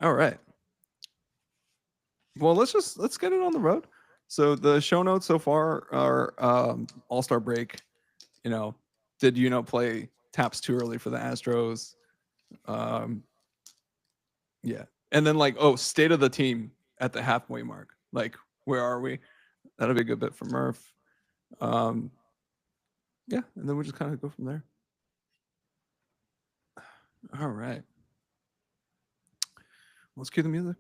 All right. Well, let's get it on the road. So the show notes so far are All-Star break. You know, did play taps too early for the Astros? Um, yeah, and then like state of the team at the halfway mark. Like where are we? That'll be a good bit for Murph. Um, yeah, and then we just kind of go from there. All right, let's cue the music.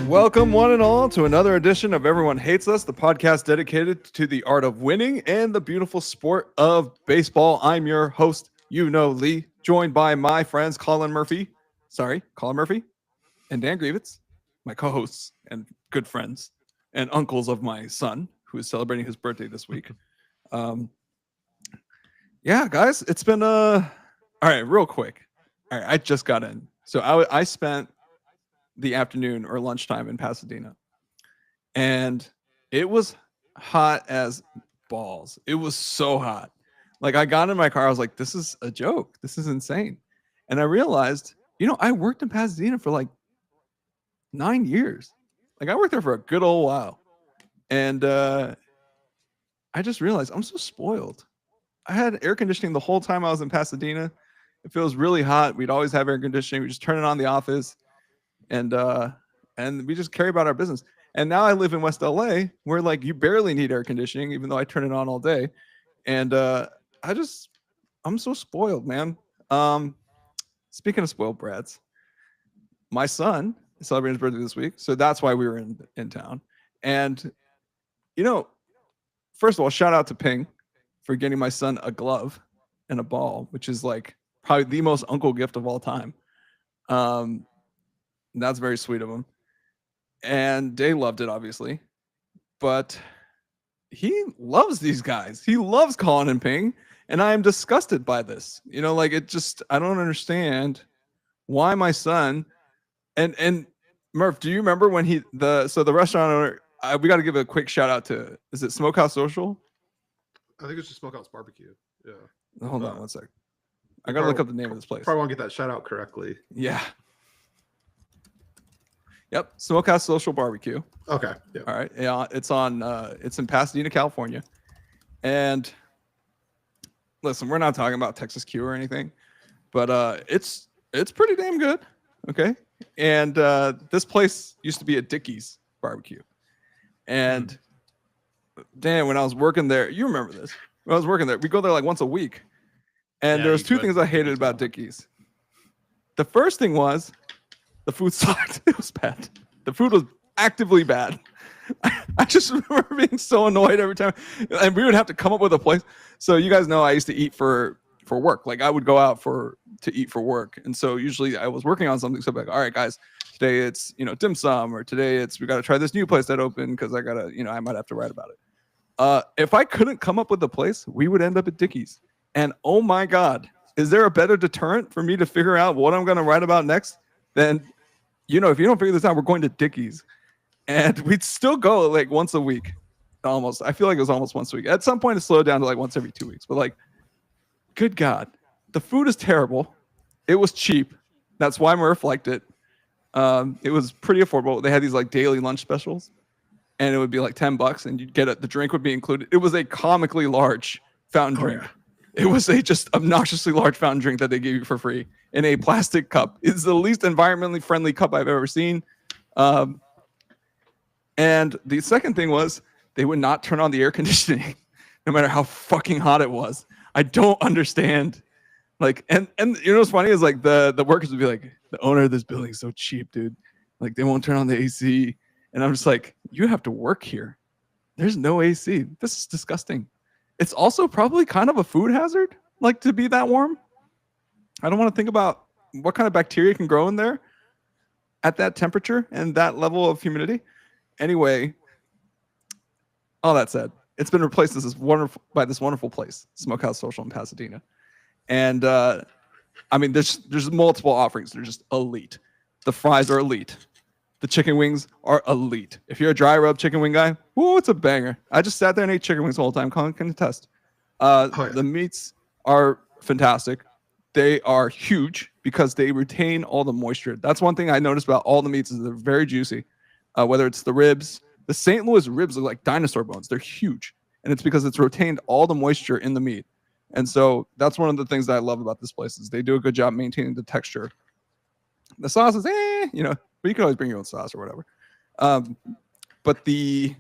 Welcome, one and all, to another edition of Everyone Hates Us, the podcast dedicated to the art of winning and the beautiful sport of baseball. I'm your host, Euno Lee, joined by my friends Collin Murphy, and Dan Grievitz, my co-hosts and good friends and uncles of my son, who is celebrating his birthday this week. Yeah, guys, it's been all right. Real quick, all right, I just got in, so I spent the afternoon or lunchtime in Pasadena, and it was hot as balls. It was so hot. Like I got in my car, I was like, "This is a joke. This is insane." And I realized, I worked in Pasadena for like 9 years. Like I worked there for a good old while, and I just realized I'm so spoiled. I had air conditioning the whole time I was in Pasadena. If it was really hot, we'd always have air conditioning. We just turn it on in the office, and we just carry about our business. And now I live in West LA, where like you barely need air conditioning, even though I turn it on all day. And I'm so spoiled, man. Um, Speaking of spoiled brats, my son is celebrating his birthday this week, so that's why we were in town. And you know, first of all, shout out to Ping for getting my son a glove and a ball, which is like probably the most uncle gift of all time. Um, that's very sweet of him. And Day loved it, obviously, but he loves these guys. He loves Collin and Ping, and I am disgusted by this. Like I don't understand why my son and Murph. Do you remember when the restaurant owner? We got to give a quick shout out to, is it Smokehouse Social? I think it's just Smokehouse Barbecue. Yeah. Hold on one sec. I gotta look up the name of this place. Probably want to get that shout out correctly. Yeah. Yep, Smokehouse Social Barbecue. Okay. Yep. All right. Yeah, it's in Pasadena, California. And listen, we're not talking about Texas Q or anything, but it's pretty damn good. Okay. And this place used to be a Dickey's barbecue. And Dan, when I was working there, you remember this. When I was working there, we go there like once a week. And there was two things I hated about Dickey's. The first thing was the food sucked. It was bad. The food was actively bad. I just remember being so annoyed every time. And we would have to come up with a place. So you guys know I used to eat for work. Like I would go out to eat for work. And so usually I was working on something. So I'd be like, all right, guys, today it's, dim sum, or today we got to try this new place that opened because I got to, I might have to write about it. If I couldn't come up with a place, we would end up at Dickey's. And oh my God, is there a better deterrent for me to figure out what I'm going to write about next than, if you don't figure this out, we're going to Dickey's. And we'd still go like once a week. Almost. I feel like it was almost once a week. At some point, it slowed down to like once every 2 weeks. But like, good God, the food is terrible. It was cheap. That's why Murph liked it. It was pretty affordable. They had these like daily lunch specials, and it would be like $10, and you'd get it. The drink would be included. It was a comically large fountain drink. Yeah. It was a just obnoxiously large fountain drink that they gave you for free in a plastic cup. It's the least environmentally friendly cup I've ever seen. And the second thing was they would not turn on the air conditioning, no matter how fucking hot it was. I don't understand. Like, and what's funny is like the workers would be like, the owner of this building is so cheap, dude. Like they won't turn on the AC. And I'm just like, you have to work here. There's no AC. This is disgusting. It's also probably kind of a food hazard, like to be that warm. I don't want to think about what kind of bacteria can grow in there at that temperature and that level of humidity. Anyway, all that said, it's been replaced by this wonderful place, Smokehouse Social in Pasadena. And I mean, there's multiple offerings. They're just elite. The fries are elite. The chicken wings are elite. If you're a dry rub chicken wing guy, whoa, it's a banger. I just sat there and ate chicken wings the whole time. Colin can attest. The meats are fantastic. They are huge because they retain all the moisture. That's one thing I noticed about all the meats is they're very juicy. Whether it's the ribs, the St. Louis ribs look like dinosaur bones. They're huge. And it's because it's retained all the moisture in the meat. And so that's one of the things that I love about this place is they do a good job maintaining the texture. The sauce is, but you can always bring your own sauce or whatever. But the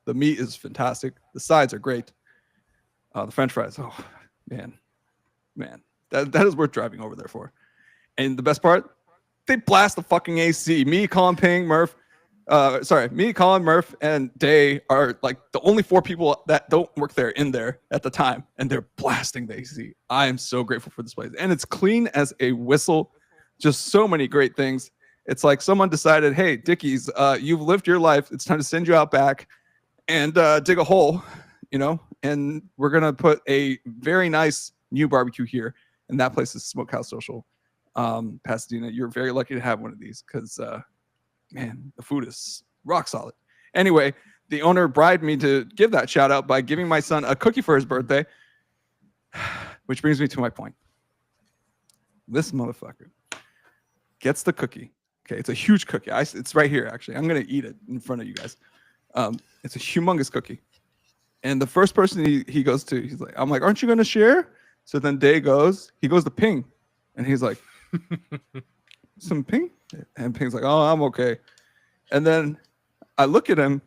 meat is fantastic. The sides are great. The French fries, oh man, that is worth driving over there for. And the best part, they blast the fucking AC. Me, Colin, Murph, and Day are like the only 4 people that don't work there in there at the time, and they're blasting the AC. I am so grateful for this place, and it's clean as a whistle. Just so many great things. It's like someone decided, hey, Dickies, you've lived your life. It's time to send you out back and dig a hole, and we're going to put a very nice new barbecue here. And that place is Smokehouse Social, Pasadena. You're very lucky to have one of these because, man, the food is rock solid. Anyway, the owner bribed me to give that shout out by giving my son a cookie for his birthday, which brings me to my point. This motherfucker gets the cookie. Okay, it's a huge cookie. It's right here, actually. I'm going to eat it in front of you guys. It's a humongous cookie. And the first person he goes to, I'm like, aren't you going to share? So then he goes to Ping. And he's like, some Ping? And Ping's like, oh, I'm okay. And then I look at him.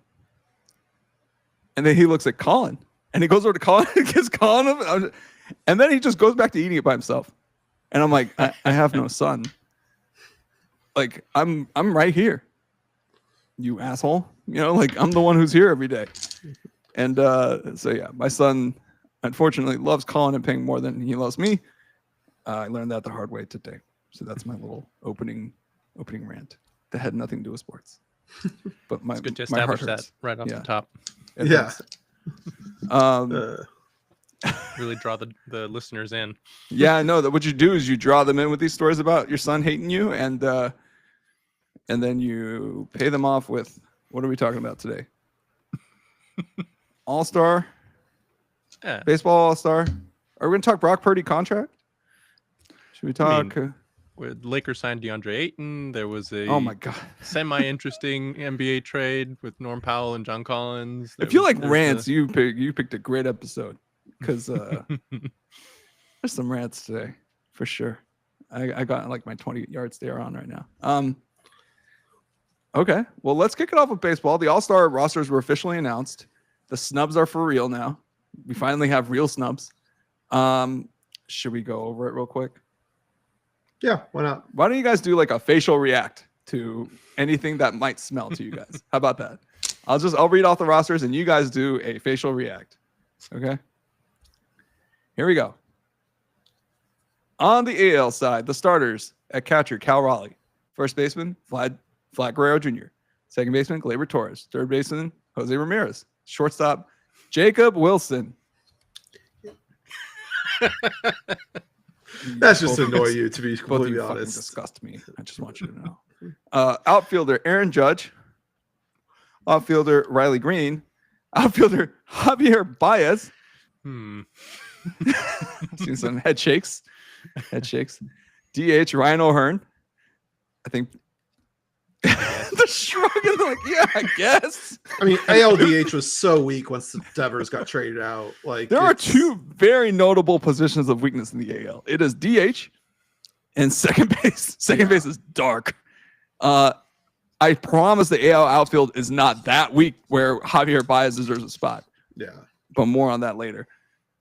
And then he looks at Colin. And he goes over to Colin and gives Colin him. And then he just goes back to eating it by himself. And I'm like, I have no son. Like, I'm right here. You asshole. I'm the one who's here every day. And so, yeah, my son, unfortunately, loves Colin and Ping more than he loves me. I learned that the hard way today. So that's my little opening rant that had nothing to do with sports. But it's good to establish that right off the top. Yeah. Really draw the listeners in. Yeah, I know that what you do is you draw them in with these stories about your son hating you, and then you pay them off with, what are we talking about today? All-Star? Yeah. Baseball All-Star? Are we going to talk Brock Purdy contract? Should we talk? With Lakers signed DeAndre Ayton, there was a oh my god semi-interesting NBA trade with Norm Powell and John Collins. If you like rants, you picked a great episode because there's some rants today for sure. I got like my 20-yard stare on right now. Okay, well, let's kick it off with baseball. The All-Star rosters were officially announced. The snubs are for real now. We finally have real snubs. Should we go over it real quick? Yeah, why not? Why don't you guys do like a facial react to anything that might smell to you guys? How about that? I'll read off the rosters and you guys do a facial react. Okay? Here we go. On the AL side, the starters at catcher, Cal Raleigh. First baseman, Vlad Guerrero Jr. Second baseman, Gleyber Torres. Third baseman, Jose Ramirez. Shortstop, Jacob Wilson. That's just to annoy you, to be Both of completely you fucking honest. disgust me. I just want you to know. Outfielder, Aaron Judge. Outfielder, Riley Green. Outfielder, Javier Baez. Seen some head shakes. DH, Ryan O'Hearn. I think the shrug and like, yeah, I guess. I mean, ALDH was so weak once the Devers got traded out. Like, there are two very notable positions of weakness in the AL. It is DH and second base. Second base is dark. I promise the AL outfield is not that weak where Javier Baez deserves a spot. Yeah. But more on that later.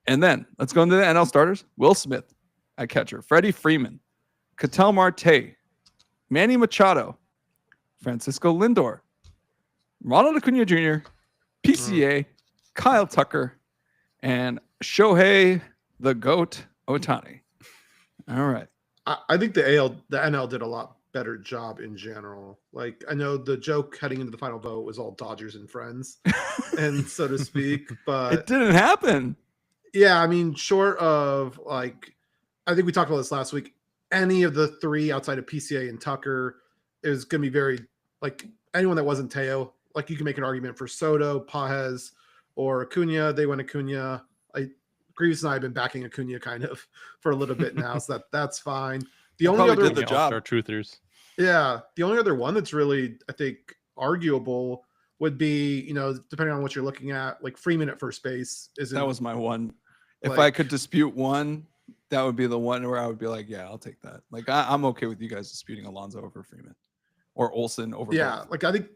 And then let's go into the NL starters. Will Smith at catcher. Freddie Freeman. Ketel Marte. Manny Machado. Francisco Lindor. Ronald Acuna Jr. PCA. Kyle Tucker. And Shohei the GOAT Ohtani. All right. I think the NL did a lot better job in general. Like, I know the joke heading into the final vote was all Dodgers and friends, and so to speak, but it didn't happen. Yeah, I mean, short of like, I think we talked about this last week. Any of the three outside of PCA and Tucker is going to be very like anyone that wasn't Teo. Like you can make an argument for Soto, Pajes, or Acuna. They went Acuna. Grievous and I have been backing Acuna kind of for a little bit now, so that's fine. The only probably other did the job. All-Star truthers. Yeah, the only other one that's really, I think, arguable would be, depending on what you're looking at, like Freeman at first base. That was my one. If I like- could dispute one, that would be the one where I would be like, yeah, I'll take that. Like I'm okay with you guys disputing Alonso over Freeman or Olsen over. Yeah, both. like I think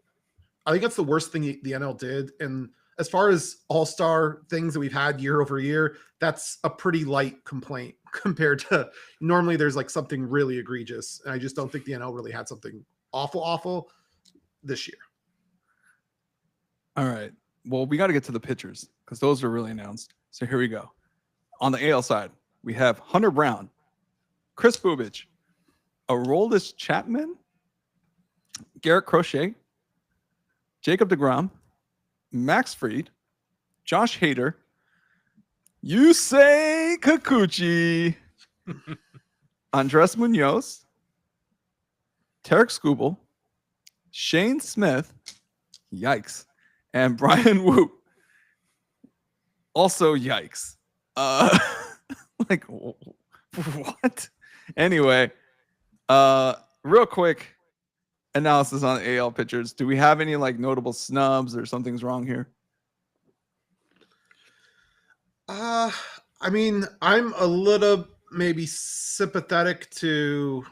that's the worst thing the NL did. And as far as all-star things that we've had year over year, that's a pretty light complaint compared to normally there's like something really egregious. And I just don't think the NL really had something awful this year. All right. Well, we got to get to the pitchers because those were really announced. So here we go. On the AL side, we have Hunter Brown, Chris Bubich, Aroldis Chapman, Garrett Crochet, Jacob deGrom, Max Fried, Josh Hader, Yusei Kikuchi, Andres Munoz, Tarek Skubal, Shane Smith, yikes, and Brian Wu. Also, yikes. Like, what? Anyway, real quick analysis on AL pitchers. Do we have any like notable snubs or something's wrong here? I mean, I'm a little maybe sympathetic to,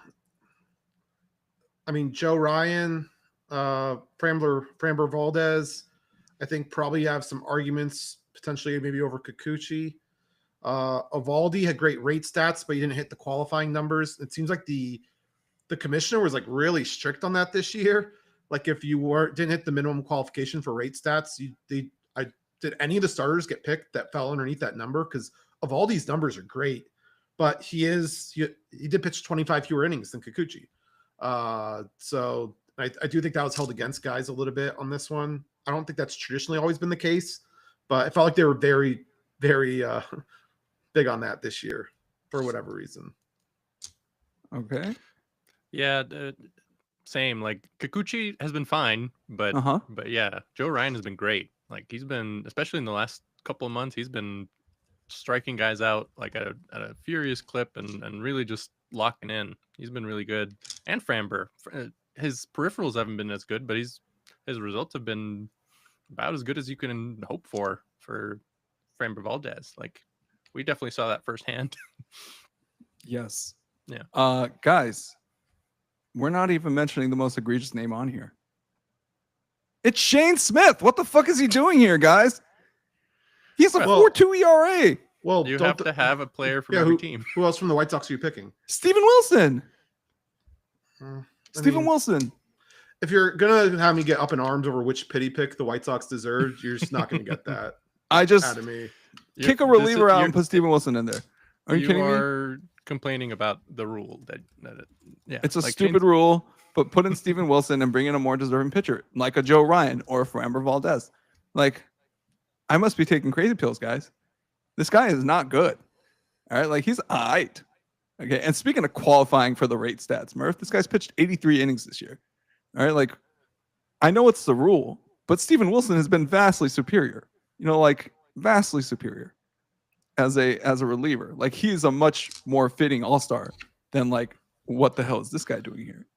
Joe Ryan, Framber Valdez. I think probably have some arguments potentially maybe over Kikuchi. Evaldi had great rate stats, but he didn't hit the qualifying numbers. It seems like the commissioner was like really strict on that this year. Like if you didn't hit the minimum qualification for rate stats, did any of the starters get picked that fell underneath that number? Because Evaldi's numbers are great, but he did pitch 25 fewer innings than Kikuchi. So I do think that was held against guys a little bit on this one. I don't think that's traditionally always been the case, but I felt like they were very, very big on that this year for whatever reason. Okay. Yeah, same. Like Kikuchi has been fine, but yeah, Joe Ryan has been great. Like he's been, especially in the last couple of months, he's been striking guys out like at a furious clip and really just locking in. He's been really good. And Framber, his peripherals haven't been as good, but his results have been about as good as you can hope for Framber Valdez. Like we definitely saw that firsthand. Yes. Yeah. Guys, we're not even mentioning the most egregious name on here. It's Shane Smith. What the fuck is he doing here, guys? He's a 4.2 ERA. Well, you have to have a player from every team. Who else from the White Sox are you picking? Steven Wilson. Steven Wilson. If you're gonna have me get up in arms over which pity pick the White Sox deserved, you're just not gonna get that. I just out of me. Kick a reliever out and put Steven Wilson in there. Are you kidding me? You are complaining about the rule that it's a stupid rule, but put in Steven Wilson and bring in a more deserving pitcher like a Joe Ryan or a Framber Valdez. Like, I must be taking crazy pills, guys. This guy is not good. All right, like he's all right. Okay, and speaking of qualifying for the rate stats, Murph, this guy's pitched 83 innings this year. All right, like I know it's the rule, but Steven Wilson has been vastly superior. Like vastly superior as a reliever. Like he's a much more fitting all-star than like what the hell is this guy doing here?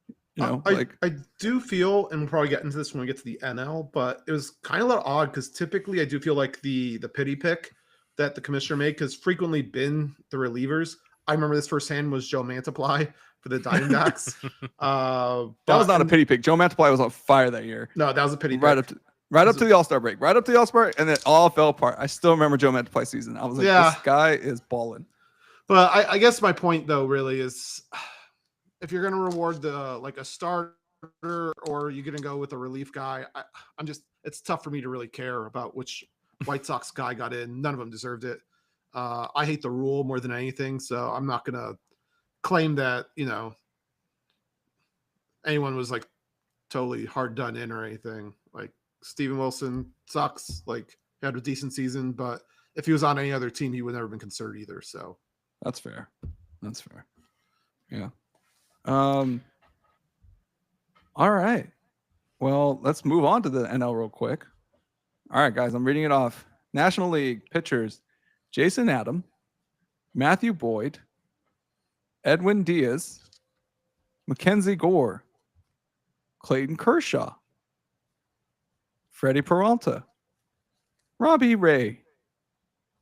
I do feel, and we'll probably get into this when we get to the NL, but it was kind of a little odd because typically I do feel like the pity pick that the commissioner made has frequently been the relievers. I remember this firsthand was Joe Mantiply for the Diamondbacks. That was not a pity pick. Joe Mantiply was on fire that year. No, that was a pity pick. Right up to the All-Star break. Right up to the All-Star break, and then all fell apart. I still remember Joe Mantiply season. I was like, this guy is balling. But I guess my point, though, really is if you're going to reward a starter or you're going to go with a relief guy, it's tough for me to really care about which White Sox guy got in. None of them deserved it. I hate the rule more than anything, so I'm not going to claim that, anyone was like totally hard done in or anything. Like Steven Wilson sucks. Like he had a decent season, but if he was on any other team, he would never have been considered either. So that's fair. Yeah. All right. Well, let's move on to the NL real quick. All right, guys, I'm reading it off. National League pitchers: Jason Adam, Matthew Boyd, Edwin Diaz, Mackenzie Gore, Clayton Kershaw, Freddie Peralta, Robbie Ray,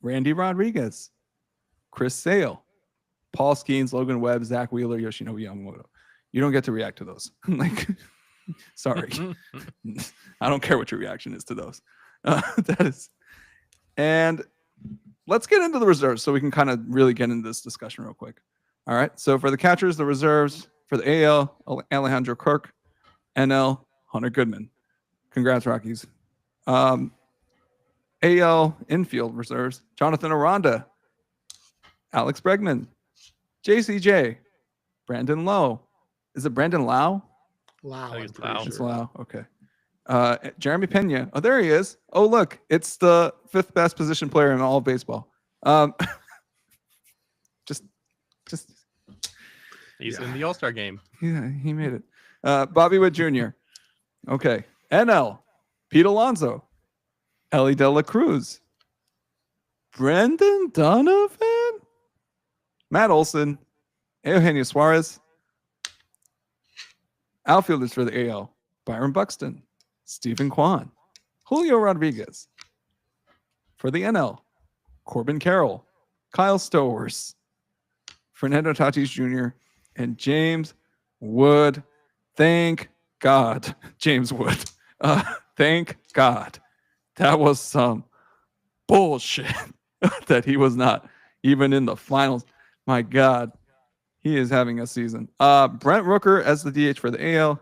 Randy Rodriguez, Chris Sale, Paul Skeens, Logan Webb, Zach Wheeler, Yoshinobu Yamamoto. You don't get to react to those. Like, sorry. I don't care what your reaction is to those. That is. And let's get into the reserves so we can kind of really get into this discussion real quick. All right. So for the catchers, the reserves for the AL, Alejandro Kirk, NL, Hunter Goodman. Congrats, Rockies. AL infield reserves: Jonathan Aranda, Alex Bregman, JCJ, Brandon Lowe. Is it Brandon Lau? Lau. It's It's Lau. Okay. Jeremy Pena. Oh, there he is. Oh, look, it's the 5th best position player in all of baseball. Just He's in the All-Star game. Yeah, he made it. Bobby Witt Jr. Okay. NL, Pete Alonso, Ellie De La Cruz, Brendan Donovan, Matt Olson, Eugenio Suarez. Outfielders for the AL: Byron Buxton, Stephen Kwan, Julio Rodriguez. For the NL: Corbin Carroll, Kyle Stowers, Fernando Tatis Jr., and James Wood. Thank God, James Wood. Thank God. That was some bullshit that he was not even in the finals. My God, he is having a season. Brent Rooker as the DH for the AL,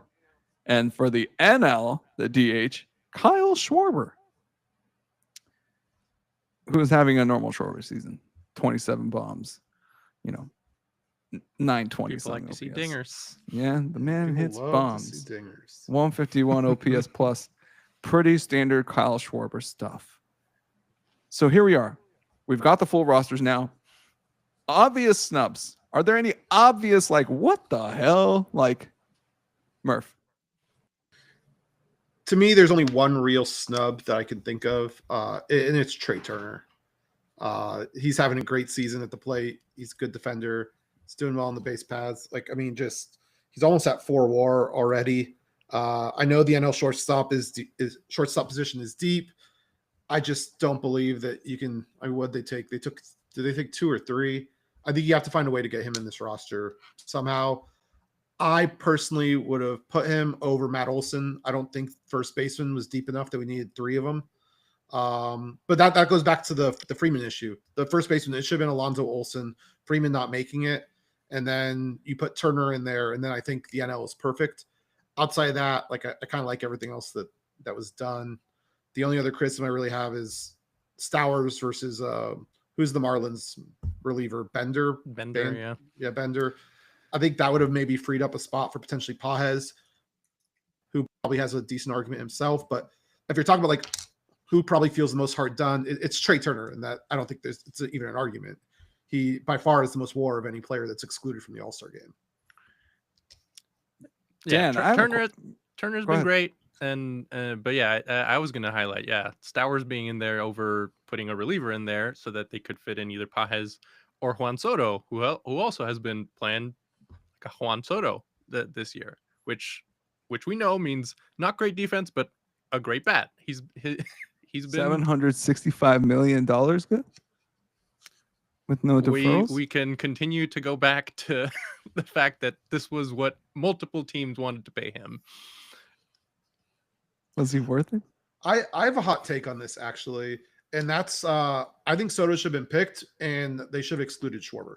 and for the NL, the DH, Kyle Schwarber, who is having a normal Schwarber season. 27 bombs, 920. People like to see OPS. dingers. Yeah, the man People hits love bombs. to see dingers. 151 OPS plus. Pretty standard Kyle Schwarber stuff. So here we are. We've got the full rosters now. Obvious snubs. Are there any obvious, like, what the hell? Like, Murph. To me, there's only one real snub that I can think of, and it's Trey Turner. He's having a great season at the plate. He's a good defender. He's doing well on the base paths. He's almost at 4 WAR already. I know the NL shortstop shortstop position is deep. I just don't believe that you can. What they take? Did they take 2 or 3? I think you have to find a way to get him in this roster somehow. I personally would have put him over Matt Olson. I don't think first baseman was deep enough that we needed 3 of them. But that goes back to the Freeman issue. The first baseman, it should have been Alonzo Olson. Freeman not making it, and then you put Turner in there, and then I think the NL is perfect. Outside of that, I kind of like everything else that was done. The only other criticism I really have is Stowers versus who's the Marlins reliever? Bender, yeah, Bender. I think that would have maybe freed up a spot for potentially Pages, who probably has a decent argument himself. But if you're talking about who probably feels the most hard done, it's Trey Turner, and that I don't think it's even an argument. He by far is the most WAR of any player that's excluded from the All-Star game. Yeah, Turner's been great, but yeah, I was gonna highlight Stowers being in there over putting a reliever in there so that they could fit in either Pages or Juan Soto, who also has been playing like a Juan Soto this year, which we know means not great defense, but a great bat. He's been $765 million good with no deferrals. We can continue to go back to the fact that this was what multiple teams wanted to pay him. Was he worth it? I have a hot take on this actually, and that's I think Soto should have been picked, and they should have excluded Schwarber.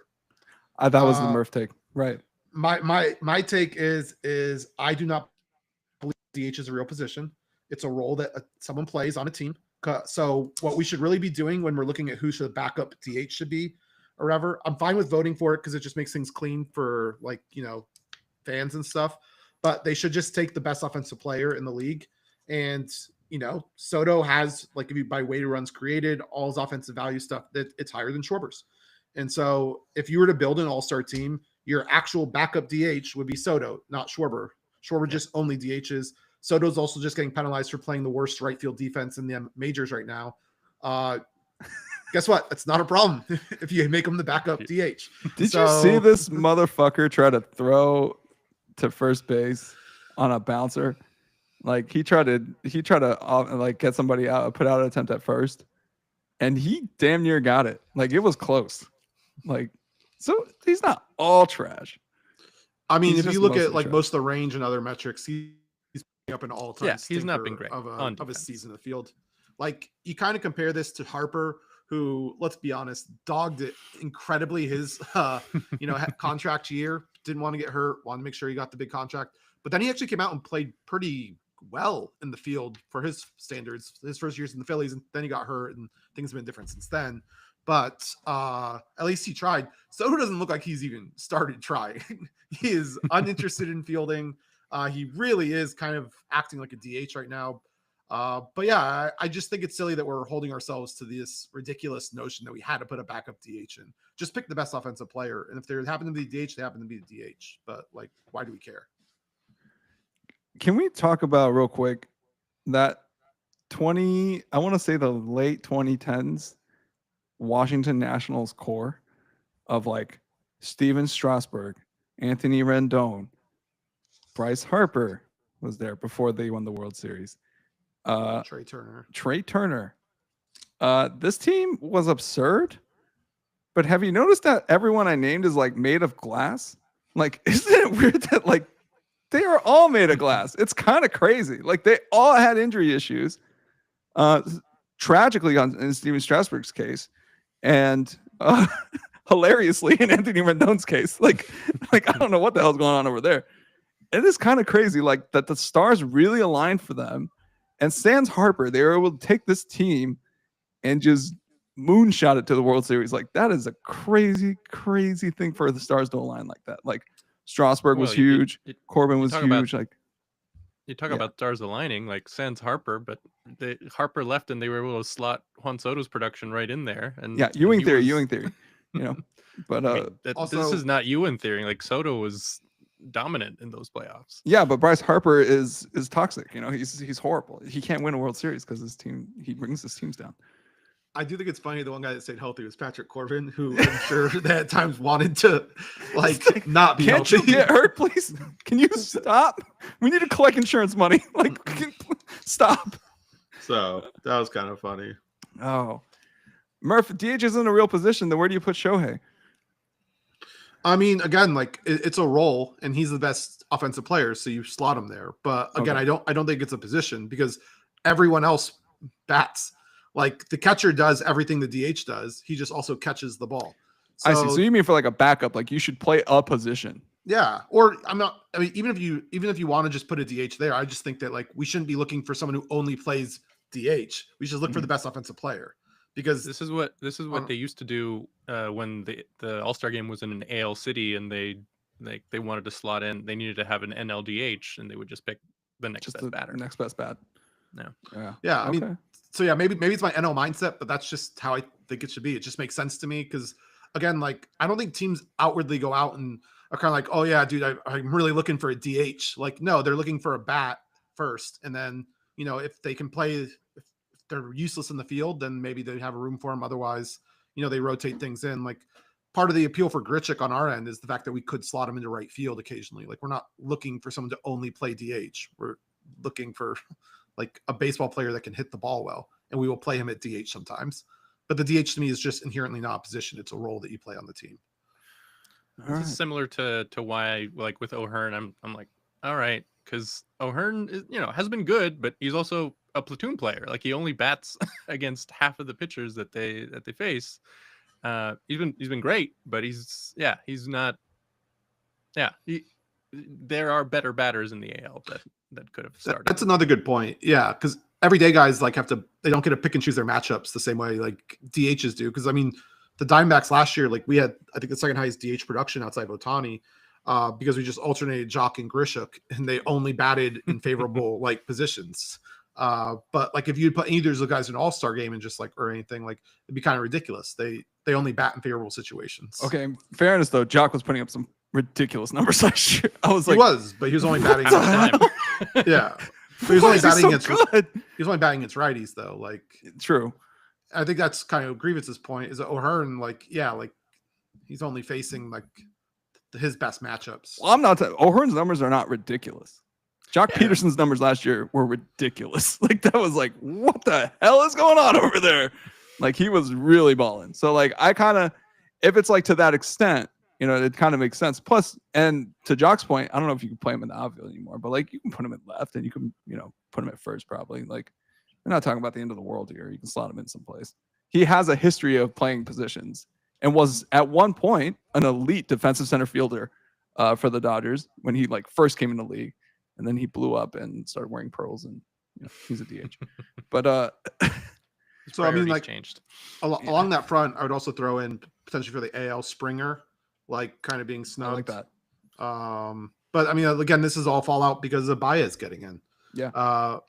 That was the Murph take, right? My take is I do not believe DH is a real position. It's a role that someone plays on a team. So what we should really be doing when we're looking at who should the backup DH should be or whatever, I'm fine with voting for it because it just makes things clean for fans and stuff. But they should just take the best offensive player in the league. And Soto has, if you by weighted runs created, all his offensive value stuff, that it's higher than Schwarber's. And so if you were to build an all-star team, your actual backup DH would be Soto, not Schwarber. Schwarber just only DHs. Soto's also just getting penalized for playing the worst right field defense in the majors right now. Guess what? It's not a problem if you make him the backup DH. Did you see this motherfucker try to throw to first base on a bouncer? Like he tried to like get somebody out, put out an attempt at first, and he damn near got it. Like it was close. Like, so he's not all trash. I mean, if you look at like most of the range and other metrics, he's up an all-time. Yeah, he's not been great of a season in the field. Like you kind of compare this to Harper, who, let's be honest, dogged it incredibly his contract year. Didn't want to get hurt, wanted to make sure he got the big contract. But then he actually came out and played pretty well in the field for his standards, his first years in the Phillies, and then he got hurt, and things have been different since then. But at least he tried. Soto doesn't look like he's even started trying. He is uninterested in fielding. He really is kind of acting like a DH right now. But yeah, I just think it's silly that we're holding ourselves to this ridiculous notion that we had to put a backup DH in. Just pick the best offensive player. And if there happen to be DH, they happen to be the DH. But like, why do we care? Can we talk about real quick that I want to say the late 2010s Washington Nationals core of like Steven Strasburg, Anthony Rendon, Bryce Harper was there before they won the World Series. Trey Turner. This team was absurd, but have you noticed that everyone I named is like made of glass? Like, isn't it weird that like they are all made of glass? It's kind of crazy. Like they all had injury issues. Tragically in Steven Strasburg's case, and hilariously in Anthony Rendon's case. Like I don't know what the hell's going on over there. It is kind of crazy, like that the stars really aligned for them. And sans Harper, they were able to take this team and just moonshot it to the World Series. Like that is a crazy, crazy thing for the stars to align like that. Like Strasburg was huge, Corbin was huge. Like you talk about stars aligning, like sans Harper, but Harper left and they were able to slot Juan Soto's production right in there. And Ewing theory, you know. But also, this is not Ewing theory. Like Soto was dominant in those playoffs. Yeah, but Bryce Harper is toxic. You know, he's horrible. He can't win a World Series because he brings his teams down. I do think it's funny. The one guy that stayed healthy was Patrick Corbin, who I'm sure that at times wanted to like not be Can't healthy. You get hurt, please? Can you stop? We need to collect insurance money. Like, stop. So that was kind of funny. Oh, Murph, DH isn't a real position. Then where do you put Shohei? I mean, again, like it's a role, and he's the best offensive player, so you slot him there. But again, I don't think it's a position because everyone else bats. Like the catcher does everything the DH does. He just also catches the ball. So, I see. So you mean for like a backup, like you should play a position. Yeah. Or I mean, even if you want to just put a DH there, I just think that like we shouldn't be looking for someone who only plays DH. We should look for the best offensive player. Because this is what they used to do when the All-Star game was in an AL city and they wanted to slot in. They needed to have an NLDH and they would just pick the next best batter. Next best bat. No. Yeah. I mean, so yeah, maybe it's my NL mindset, but that's just how I think it should be. It just makes sense to me because again, like I don't think teams outwardly go out and are kind of like, oh yeah, dude, I'm really looking for a DH. Like no, they're looking for a bat first, and then if they can play. They're useless in the field, then maybe they have a room for them. Otherwise, they rotate things in. Like part of the appeal for Grichuk on our end is the fact that we could slot him into right field occasionally. Like we're not looking for someone to only play DH. We're looking for like a baseball player that can hit the ball well, and we will play him at DH sometimes. But the DH to me is just inherently not a position. It's a role that you play on the team. This is similar to why like with O'Hearn, I'm like, all right, because O'Hearn is, has been good, but he's also a platoon player. Like he only bats against half of the pitchers that they face. He's been great, but he's not. Yeah, there are better batters in the AL that could have started. That's another good point. Yeah, because everyday guys like they don't get to pick and choose their matchups the same way like DHs do. Because I mean, the Diamondbacks last year, like we had I think the second highest DH production outside of Ohtani. Because we just alternated Jock and Grichuk, and they only batted in favorable like positions. But like if you put either of those guys in an all-star game and just like or anything, like it'd be kind of ridiculous. They only bat in favorable situations. Okay, in fairness though, Jock was putting up some ridiculous numbers last year. I was like, he was only batting. Yeah. He was only batting against good? He was only batting against righties though. Like true. I think that's kind of Grievance's point. Is that O'Hearn like he's only facing like his best matchups. Well, I'm not. O'Hearn's numbers are not ridiculous. Jock Peterson's numbers last year were ridiculous. Like that was like, what the hell is going on over there? Like he was really balling. So like I kind of, if it's like to that extent, it kind of makes sense. Plus, and to Jock's point, I don't know if you can play him in the outfield anymore, but like you can put him at left and you can, put him at first probably. Like we're not talking about the end of the world here. You can slot him in someplace. He has a history of playing positions and was at one point an elite defensive center fielder for the Dodgers when he like first came in the league, and then he blew up and started wearing pearls and he's a DH. But so I mean, like changed along that front, I would also throw in potentially for the AL Springer, like kind of being snubbed. I like that. But I mean, again, this is all fallout because of Baez getting in. Yeah.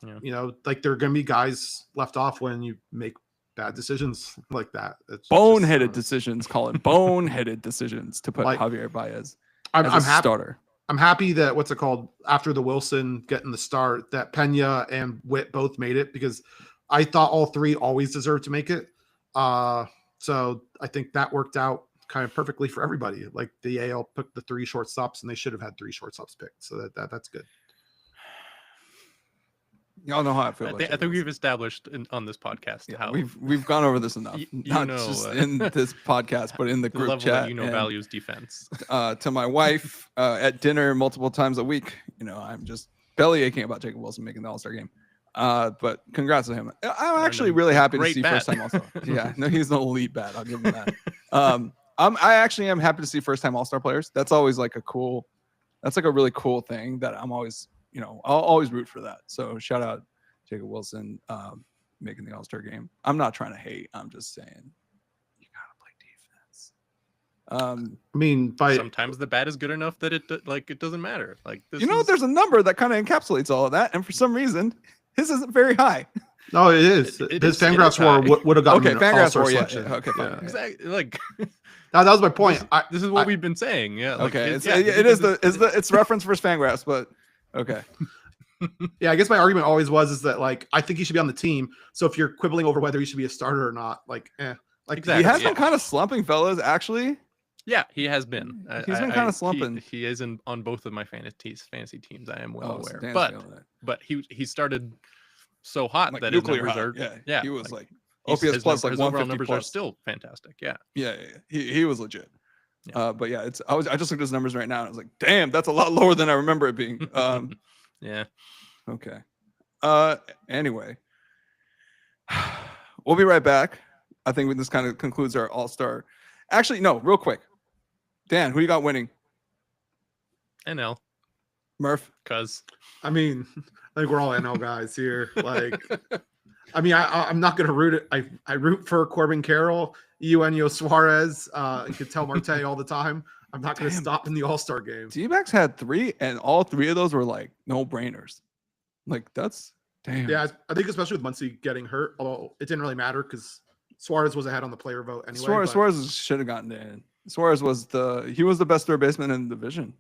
Like there are going to be guys left off when you make bad decisions like that. It's boneheaded decisions, Collin. Boneheaded decisions to put Javier Baez as a starter. I'm happy that after the Wilson getting the start, that Pena and Witt both made it because I thought all three always deserved to make it. So I think that worked out kind of perfectly for everybody. Like the AL picked the 3 shortstops, and they should have had 3 shortstops picked. So that's good. Y'all know how I feel. I think we've established on this podcast how we've gone over this enough. Not just in this podcast, but in the group chat. Values defense. To my wife at dinner multiple times a week. I'm just belly aching about Jacob Wilson making the All-Star game. But congrats to him. I'm actually really happy to see first time All-Star. Yeah, no, he's an elite bat. I'll give him that. I actually am happy to see first time All-Star players. That's always like that's like a really cool thing that I'm always. I'll always root for that. So shout out Jacob Wilson making the All-Star game. I'm not trying to hate. I'm just saying you gotta play defense. I mean, sometimes the bat is good enough that it doesn't matter. Like there's a number that kind of encapsulates all of that, and for some reason, his isn't very high. No, it is. His Fangraphs war would have gotten Fangraphs war. Yeah. Okay, fine. Yeah. Exactly. Like. Now, that was my point. This is what we've been saying. Yeah. Like, okay. It's reference versus Fangraphs, but. Okay. Yeah, I guess my argument always is that like I think he should be on the team. So if you're quibbling over whether he should be a starter or not, exactly. He has been kind of slumping, fellas. Actually, yeah, he has been. He's been kind of slumping. He is on both of my fantasy teams. I am well aware, so but he started so hot like that his numbers hot. are yeah. He was like OPS plus like 150 numbers plus. are still fantastic. Yeah. He was legit. Yeah. But yeah, I just looked at his numbers right now and I was like, damn, that's a lot lower than I remember it being. Yeah. Okay. Anyway, we'll be right back. I think this kind of concludes our All-Star. Actually, no, real quick. Dan, who you got winning? NL. Murph? I mean, I think we're all NL guys here. Like, I mean, I'm not going to root it. I root for Corbin Carroll, Eugenio Suarez. You could tell Marte all the time. I'm not going to stop in the All-Star game. D-backs had 3, and all 3 of those were like no-brainers. Like that's damn. Yeah, I think especially with Muncy getting hurt, although it didn't really matter because Suarez was ahead on the player vote anyway. Suarez should have gotten in. Suarez was the best third baseman in the division,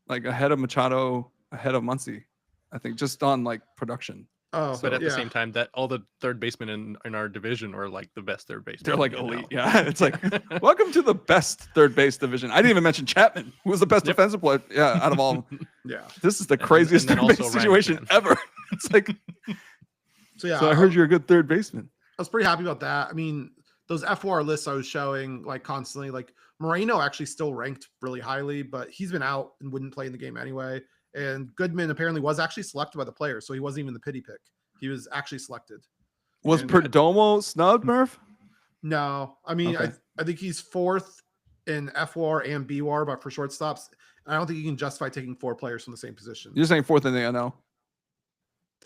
like ahead of Machado, ahead of Muncy. I think just on like production. Oh, but at the same time, that all the third basemen in our division are like the best third basemen. They're like elite. Yeah, it's like welcome to the best third base division. I didn't even mention Chapman, who was the best defensive player. Yeah, out of all. Yeah, this is the craziest third base situation ever. It's like. So I heard you're a good third baseman. I was pretty happy about that. I mean, those FWAR lists I was showing like constantly, like Moreno actually still ranked really highly, but he's been out and wouldn't play in the game anyway. And Goodman apparently was actually selected by the players, so he wasn't even the pity pick. He was actually selected. Was Perdomo snubbed, Murph? No. I mean, okay. I think he's 4th in FWAR and BWAR, but for shortstops, I don't think you can justify taking 4 players from the same position. You're saying 4th in the NL?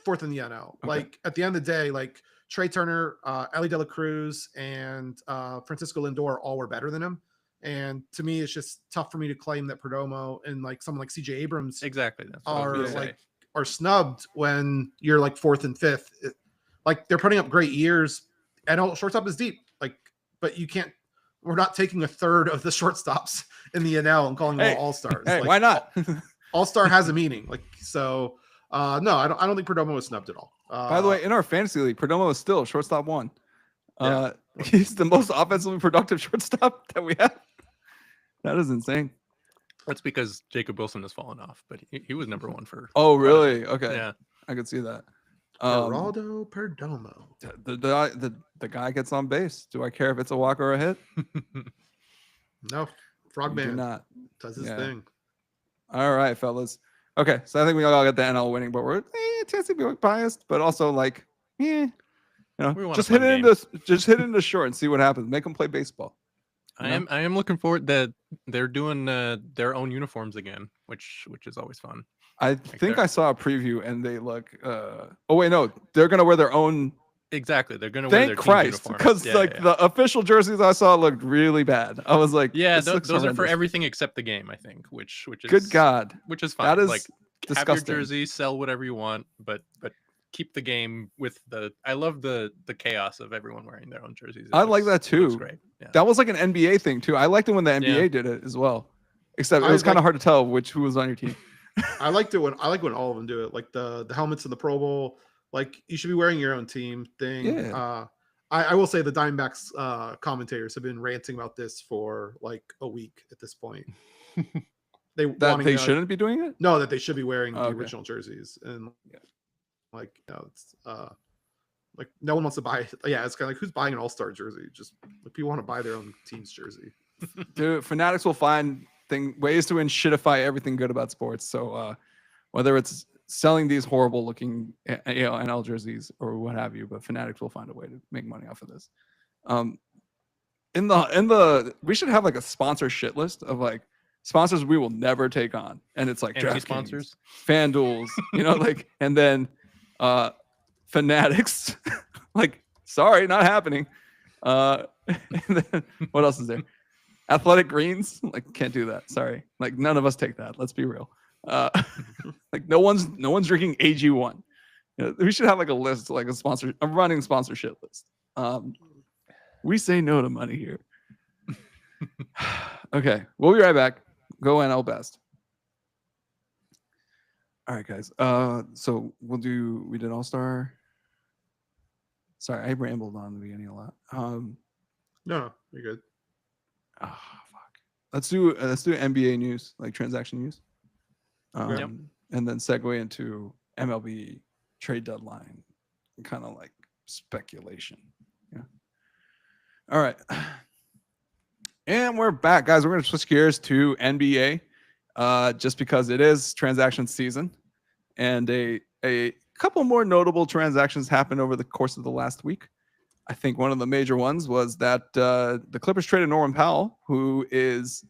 4th in the NL. Okay. Like, at the end of the day, like, Trey Turner, Ellie De La Cruz, and Francisco Lindor all were better than him. And to me, it's just tough for me to claim that Perdomo and like someone like CJ Abrams are snubbed when you're like 4th and 5th. Like they're putting up great years. And shortstop is deep. Like, but you can't. We're not taking a third of the shortstops in the NL and calling them all All-Stars. Hey, like, why not? All-Star has a meaning. Like so. No, I don't think Perdomo was snubbed at all. By the way, in our fantasy league, Perdomo is still shortstop 1. Yeah. He's the most offensively productive shortstop that we have. That is insane. That's because Jacob Wilson has fallen off, but he was number 1 for. Oh, really? Okay. Yeah, I could see that. Geraldo Perdomo. The guy gets on base. Do I care if it's a walk or a hit? No, Frogman Do not. does his thing. All right, fellas. Okay, so I think we all got the NL winning, but we're tends to be biased, but also like, just hit it into short and see what happens. Make them play baseball. I am looking forward that they're doing their own uniforms again, which is always fun. I think I saw a preview and they look. Oh wait, no, they're gonna wear their own. Exactly, they're gonna wear their Thank Christ, because the official jerseys I saw looked really bad. I was like, those are for everything except the game, I think. Which is good God, which is fine. That is like disgusting. Have your jersey, sell whatever you want, but keep the game with the. I love the chaos of everyone wearing their own jerseys. I like that too. Looks great. Yeah. That was like an NBA thing too. I liked it when the NBA did it as well. Except it was kind of hard to tell who was on your team. I liked it when all of them do it. Like the helmets in the Pro Bowl. Like you should be wearing your own team thing. Yeah. I will say the Diamondbacks commentators have been ranting about this for like a week at this point. They shouldn't be doing it. No, that they should be wearing the original jerseys, and like it's like no one wants to buy. Yeah, it's kind of like who's buying an All-Star jersey? Just like people want to buy their own team's jersey. Dude, fanatics will find ways to shitify everything good about sports. So whether it's selling these horrible looking NL jerseys or what have you, but fanatics will find a way to make money off of this. In the we should have like a sponsor shit list of like sponsors we will never take on, and it's like DraftKings sponsors, FanDuels, like, and then fanatics, like, sorry, not happening. And then what else is there? Athletic Greens, like, can't do that. Sorry, like none of us take that. Let's be real. Like no one's drinking AG1. We should have like a list, like a running sponsorship list. We say no to money here. Okay, we'll be right back. Go NL Best. All right, guys. So we did All-Star. Sorry, I rambled on the beginning a lot. No, you're good. Oh, fuck. Let's do NBA news, like transaction news. And then segue into MLB trade deadline, kind of like speculation. Yeah. All right. And we're back, guys. We're going to switch gears to NBA just because it is transaction season. And a couple more notable transactions happened over the course of the last week. I think one of the major ones was that the Clippers traded Norman Powell, who is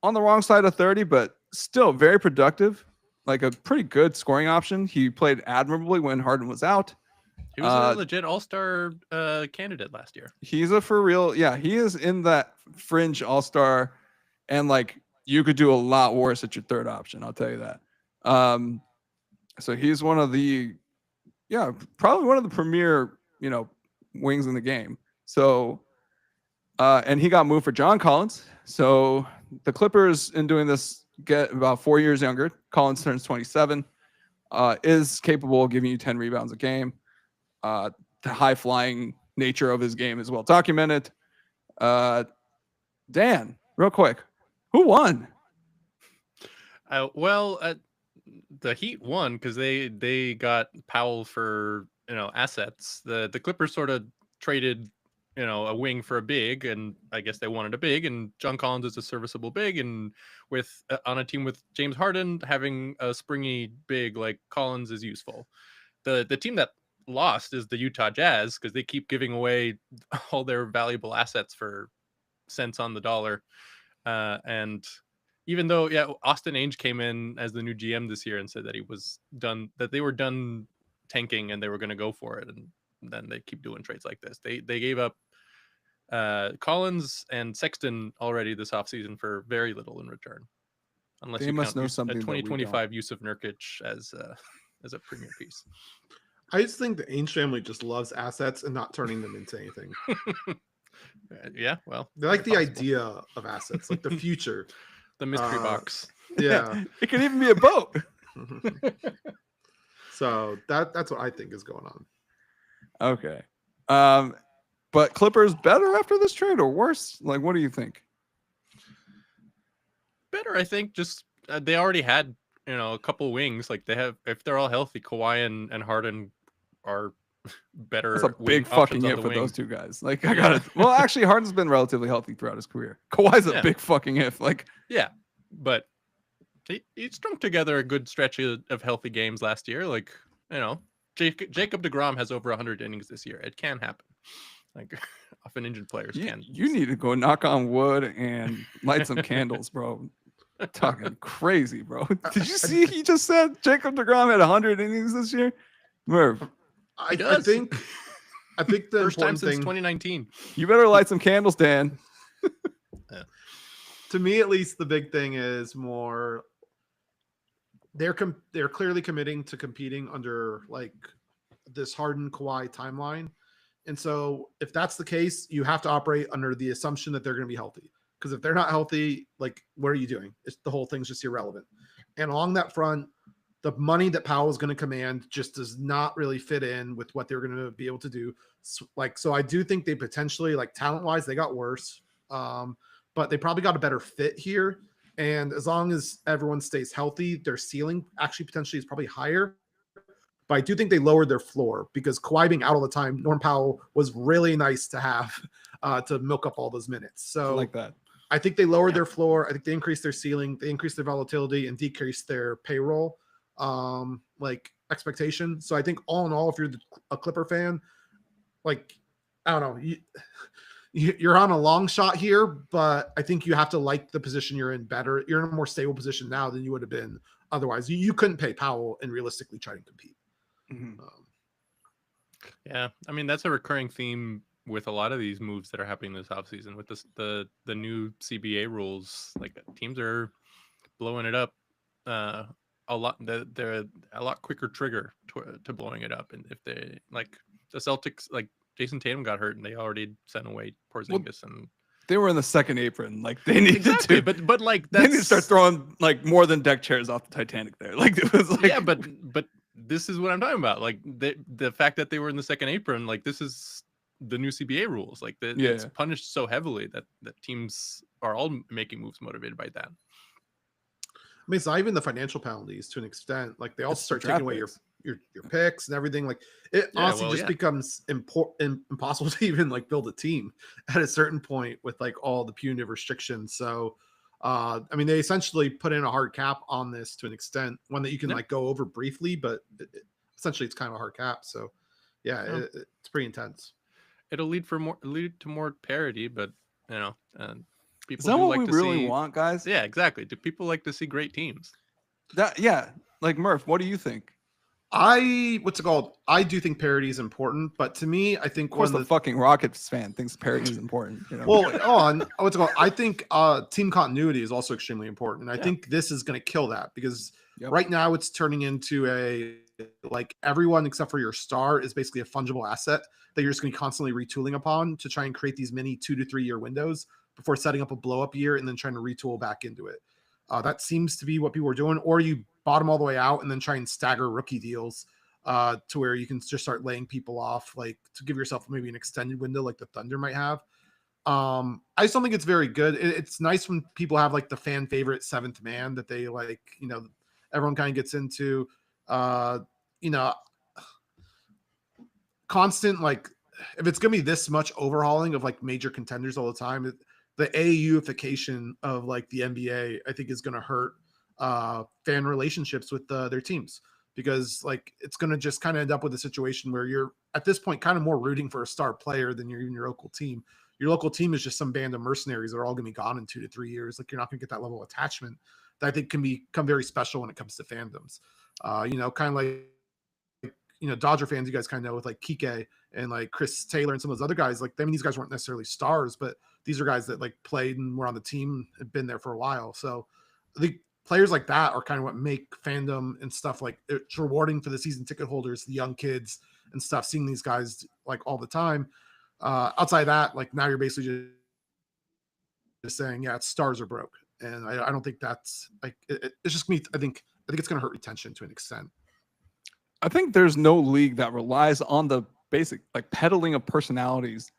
on the wrong side of 30, but still very productive, like a pretty good scoring option. He played admirably when Harden was out. He was a legit All-Star candidate last year. He's a for real. Yeah, he is in that fringe All-Star, and like you could do a lot worse at your third option. I'll tell you that. So he's one of the, probably one of the premier, wings in the game. So, and he got moved for John Collins. So the Clippers, in doing this, get about 4 years younger. Collins turns 27, is capable of giving you 10 rebounds a game. The high flying nature of his game is well documented. Dan, real quick, who won? The Heat won because they got Powell for assets. The Clippers sort of traded a wing for a big, and I guess they wanted a big, and John Collins is a serviceable big, and with on a team with James Harden, having a springy big like Collins is useful. The team that lost is the Utah Jazz because they keep giving away all their valuable assets for cents on the dollar, and even though Austin Ainge came in as the new GM this year and said that he was done, that they were done tanking and they were going to go for it, and then they keep doing trades like this. They gave up Collins and Sexton already this offseason for very little in return, unless they you must count know something. 2025 use of Nurkic as a premier piece. I just think the Ainge family just loves assets and not turning them into anything. Yeah, well, they like the idea of assets, like the future. The mystery box. Yeah. It could even be a boat. So that's what I think is going on. Okay. But Clippers better after this trade or worse? Like, what do you think? Better, I think. Just they already had, a couple wings. Like they have, if they're all healthy, Kawhi and Harden are better. That's a big fucking hit for those two guys. Like, I got it. Well, actually, Harden's been relatively healthy throughout his career. Kawhi's a big fucking hit. Like, yeah, but he strung together a good stretch of healthy games last year. Like, Jacob deGrom has over 100 innings this year. It can happen. Like, often injured players can. You need to go knock on wood and light some candles, bro. Talking crazy, bro. Did you see he just said Jacob deGrom had 100 innings this year? Merv. I think the first time since thing, 2019. You better light some candles, Dan. To me, at least, the big thing is more they're clearly committing to competing under like this Harden Kawhi timeline. And so if that's the case, you have to operate under the assumption that they're going to be healthy. Because if they're not healthy, like, what are you doing? The whole thing's just irrelevant. And along that front, the money that Powell is going to command just does not really fit in with what they're going to be able to do. So I do think they potentially, like, talent-wise, they got worse. But they probably got a better fit here. And as long as everyone stays healthy, their ceiling actually potentially is probably higher. But I do think they lowered their floor because Kawhi being out all the time, Norm Powell was really nice to have to milk up all those minutes. So I like that. I think they lowered their floor. I think they increased their ceiling. They increased their volatility and decreased their payroll expectation. So I think all in all, if you're a Clipper fan, like, I don't know, you're on a long shot here, but I think you have to like the position you're in better. You're in a more stable position now than you would have been otherwise. You couldn't pay Powell and realistically try to compete. Mm-hmm. Yeah, I mean, that's a recurring theme with a lot of these moves that are happening this offseason with the new CBA rules. Like, teams are blowing it up a lot. They're a lot quicker trigger to blowing it up. And if they, like, the Celtics, like, Jason Tatum got hurt and they already sent away Porzingis, and they were in the second apron. Like, they needed to, but like, they need to start throwing like more than deck chairs off the Titanic there. Like, it was like, yeah, but this is what I'm talking about. Like, the fact that they were in the second apron, like, this is the new CBA rules. Like, it's punished so heavily that teams are all making moves motivated by that. I mean, it's not even the financial penalties to an extent. Like, they also start taking away your picks and everything. Like, it honestly becomes impossible to even like build a team at a certain point with like all the punitive restrictions. So, I mean, they essentially put in a hard cap on this to an extent, one that you can like go over briefly, but essentially it's kind of a hard cap. So, it's pretty intense. It'll lead to more parity, but people is that what we really want, guys? Yeah, exactly. Do people like to see great teams? Like, Murph, what do you think? I do think parity is important, but to me, I think of course the fucking Rockets fan thinks parity is important. Well, I think team continuity is also extremely important. And I think this is going to kill that because right now it's turning into like everyone except for your star is basically a fungible asset that you're just going to be constantly retooling upon to try and create these mini 2 to 3 year windows before setting up a blow up year and then trying to retool back into it. That seems to be what people are doing, or you bottom all the way out and then try and stagger rookie deals to where you can just start laying people off, like to give yourself maybe an extended window like the Thunder might have. I just don't think it's very good. It's nice when people have like the fan favorite seventh man that they like, everyone kind of gets into, constant, like if it's going to be this much overhauling of like major contenders all the time, the AAU-ification of like the NBA, I think is going to hurt fan relationships with their teams, because like it's going to just kind of end up with a situation where you're at this point kind of more rooting for a star player than you're even your local team. Your local team is just some band of mercenaries that are all going to be gone in 2 to 3 years. Like, you're not going to get that level of attachment that I think can become very special when it comes to fandoms. Kind of like, Dodger fans, you guys kind of know with like Kike and like Chris Taylor and some of those other guys, like, I mean, these guys weren't necessarily stars, but these are guys that like played and were on the team and been there for a while. So I think players like that are kind of what make fandom and stuff, like, it's rewarding for the season ticket holders, the young kids and stuff, seeing these guys like all the time. Outside of that, like, now you're basically just saying, stars are broke. And I don't think that's like, it's just me. I think think it's going to hurt retention to an extent. I think there's no league that relies on the basic like peddling of personalities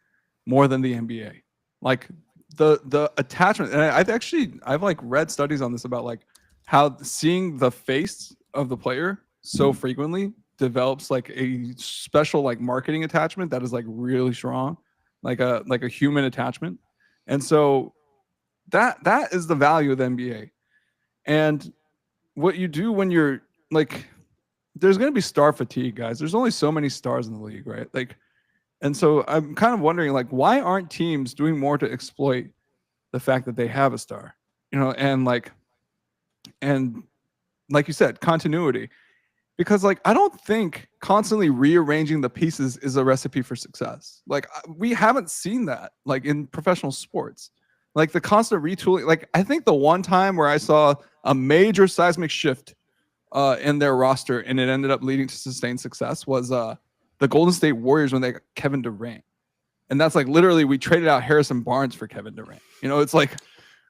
more than the NBA. Like the attachment, and I've like read studies on this about like how seeing the face of the player so frequently develops like a special like marketing attachment that is like really strong, like a human attachment. And so that is the value of the NBA. And what you do when you're like, there's going to be star fatigue, guys. There's only so many stars in the league, right? Like, and so I'm kind of wondering, like, why aren't teams doing more to exploit the fact that they have a star, you know, and like you said, continuity, because like, I don't think constantly rearranging the pieces is a recipe for success. Like we haven't seen that like in professional sports, like the constant retooling. Like I think the one time where I saw a major seismic shift in their roster and it ended up leading to sustained success was the Golden State Warriors when they got Kevin Durant. And that's like literally we traded out Harrison Barnes for Kevin Durant. You know, it's like,